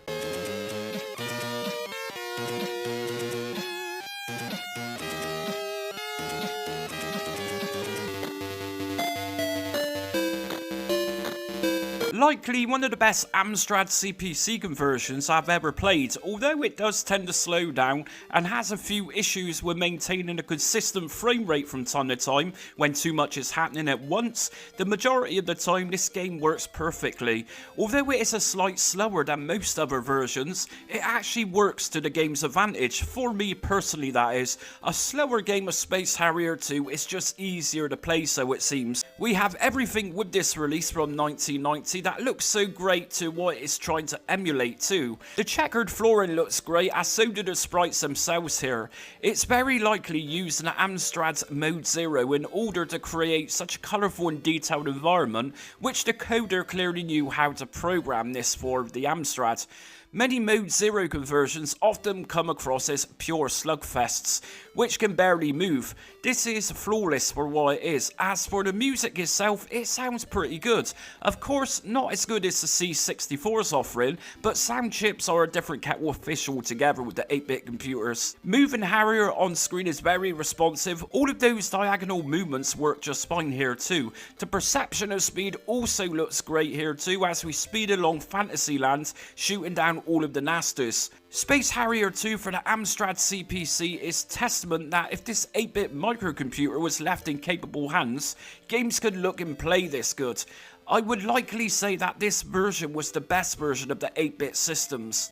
S1: Likely one of the best Amstrad CPC conversions I've ever played, although it does tend to slow down and has a few issues with maintaining a consistent frame rate from time to time when too much is happening at once. The majority of the time this game works perfectly. Although it is a slight slower than most other versions, it actually works to the game's advantage. For me personally, that is. A slower game of Space Harrier 2 is just easier to play, so it seems. We have everything with this release from 1990 that looks so great to what it's trying to emulate too. The checkered flooring looks great, as so do the sprites themselves here. It's very likely used in Amstrad's Mode 0 in order to create such a colourful and detailed environment, which the coder clearly knew how to program this for the Amstrad. Many Mode 0 conversions often come across as pure slugfests, which can barely move. This is flawless for what it is. As for the music itself, it sounds pretty good. Of course, not as good as the C64's offering, but sound chips are a different kettle of fish altogether with the 8-bit computers. Moving Harrier on screen is very responsive. All of those diagonal movements work just fine here too. The perception of speed also looks great here too, as we speed along Fantasyland, shooting down all of the nasties. Space Harrier 2 for the Amstrad CPC is testament that if this 8-bit microcomputer was left in capable hands, games could look and play this good. I would likely say that this version was the best version of the 8-bit systems.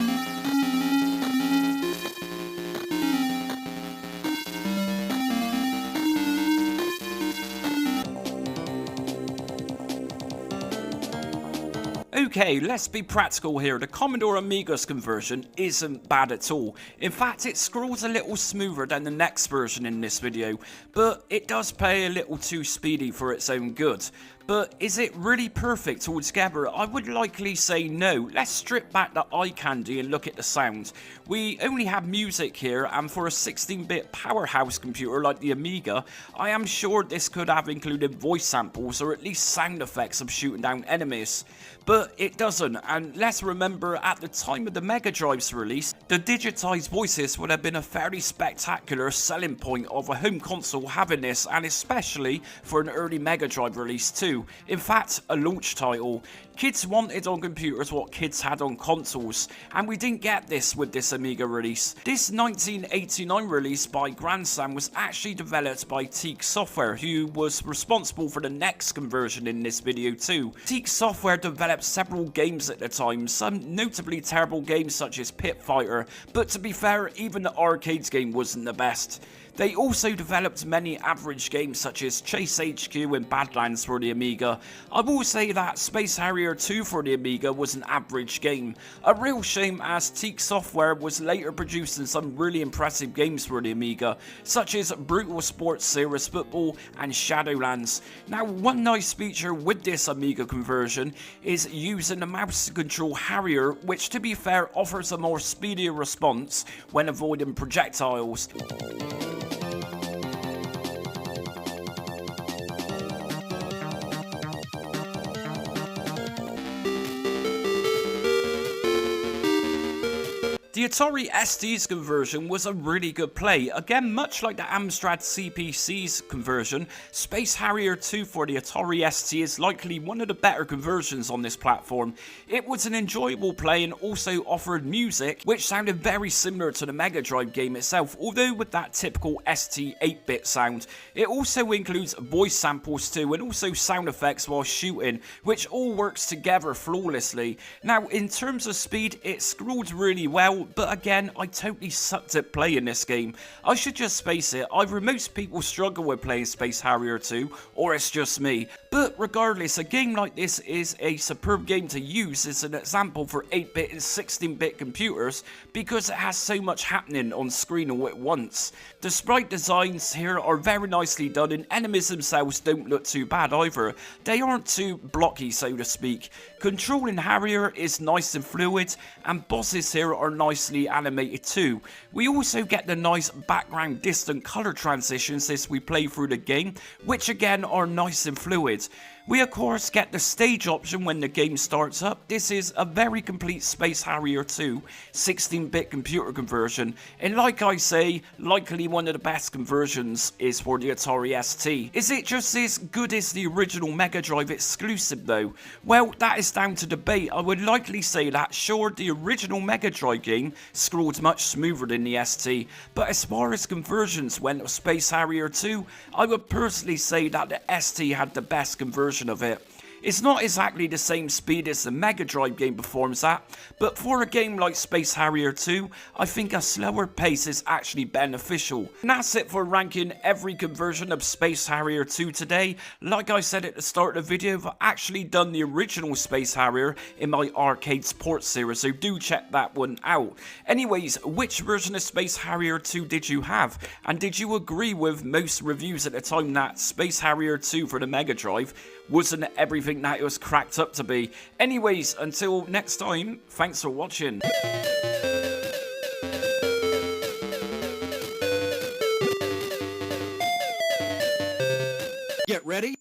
S1: Okay, let's be practical here. The Commodore Amiga's conversion isn't bad at all. In fact, it scrolls a little smoother than the next version in this video, but it does play a little too speedy for its own good. But is it really perfect altogether? I would likely say no. Let's strip back the eye candy and look at the sound. We only have music here, and for a 16-bit powerhouse computer like the Amiga, I am sure this could have included voice samples or at least sound effects of shooting down enemies. But it doesn't, and let's remember at the time of the Mega Drive's release, the digitized voices would have been a fairly spectacular selling point of a home console having this, and especially for an early Mega Drive release too. In fact, a launch title. Kids wanted on computers what kids had on consoles, and we didn't get this with this Amiga release. This 1989 release by Grandstand was actually developed by Teak Software, who was responsible for the next conversion in this video too. Teak Software developed several games at the time, some notably terrible games such as Pit Fighter, but to be fair, even the arcades game wasn't the best. They also developed many average games such as Chase HQ and Badlands for the Amiga. I will say that Space Harrier II for the Amiga was an average game. A real shame, as Teak Software was later producing some really impressive games for the Amiga, such as Brutal Sports Series Football and Shadowlands. Now, one nice feature with this Amiga conversion is using the mouse to control Harrier, which to be fair offers a more speedier response when avoiding projectiles. The Atari ST's conversion was a really good play. Again, much like the Amstrad CPC's conversion, Space Harrier II for the Atari ST is likely one of the better conversions on this platform. It was an enjoyable play and also offered music which sounded very similar to the Mega Drive game itself, although with that typical ST 8-bit sound. It also includes voice samples too, and also sound effects while shooting, which all works together flawlessly. Now, in terms of speed, it scrolled really well, but again, I totally sucked at playing this game. I should just face it, either most people struggle with playing Space Harrier 2, or it's just me. But regardless, a game like this is a superb game to use as an example for 8-bit and 16-bit computers, because it has so much happening on screen all at once. The sprite designs here are very nicely done, and enemies themselves don't look too bad either. They aren't too blocky, so to speak. Controlling Harrier is nice and fluid, and bosses here are nicely animated too. We also get the nice background distant color transitions as we play through the game, which again are nice and fluid. We of course get the stage option when the game starts up. This is a very complete Space Harrier 2 16-bit computer conversion, and like I say, likely one of the best conversions is for the Atari ST. Is it just as good as the original Mega Drive exclusive though? Well, that is down to debate. I would likely say that sure, the original Mega Drive game scrolled much smoother than the ST, but as far as conversions went of Space Harrier 2, I would personally say that the ST had the best conversion of it. It's not exactly the same speed as the Mega Drive game performs at, but for a game like Space Harrier 2, I think a slower pace is actually beneficial. And that's it for ranking every conversion of Space Harrier 2 today. Like I said at the start of the video, I've actually done the original Space Harrier in my arcade sports series, so do check that one out. Anyways, which version of Space Harrier 2 did you have? And did you agree with most reviews at the time that Space Harrier 2 for the Mega Drive wasn't everything that it was cracked up to be? Anyways, until next time, thanks for watching.
S6: Get ready.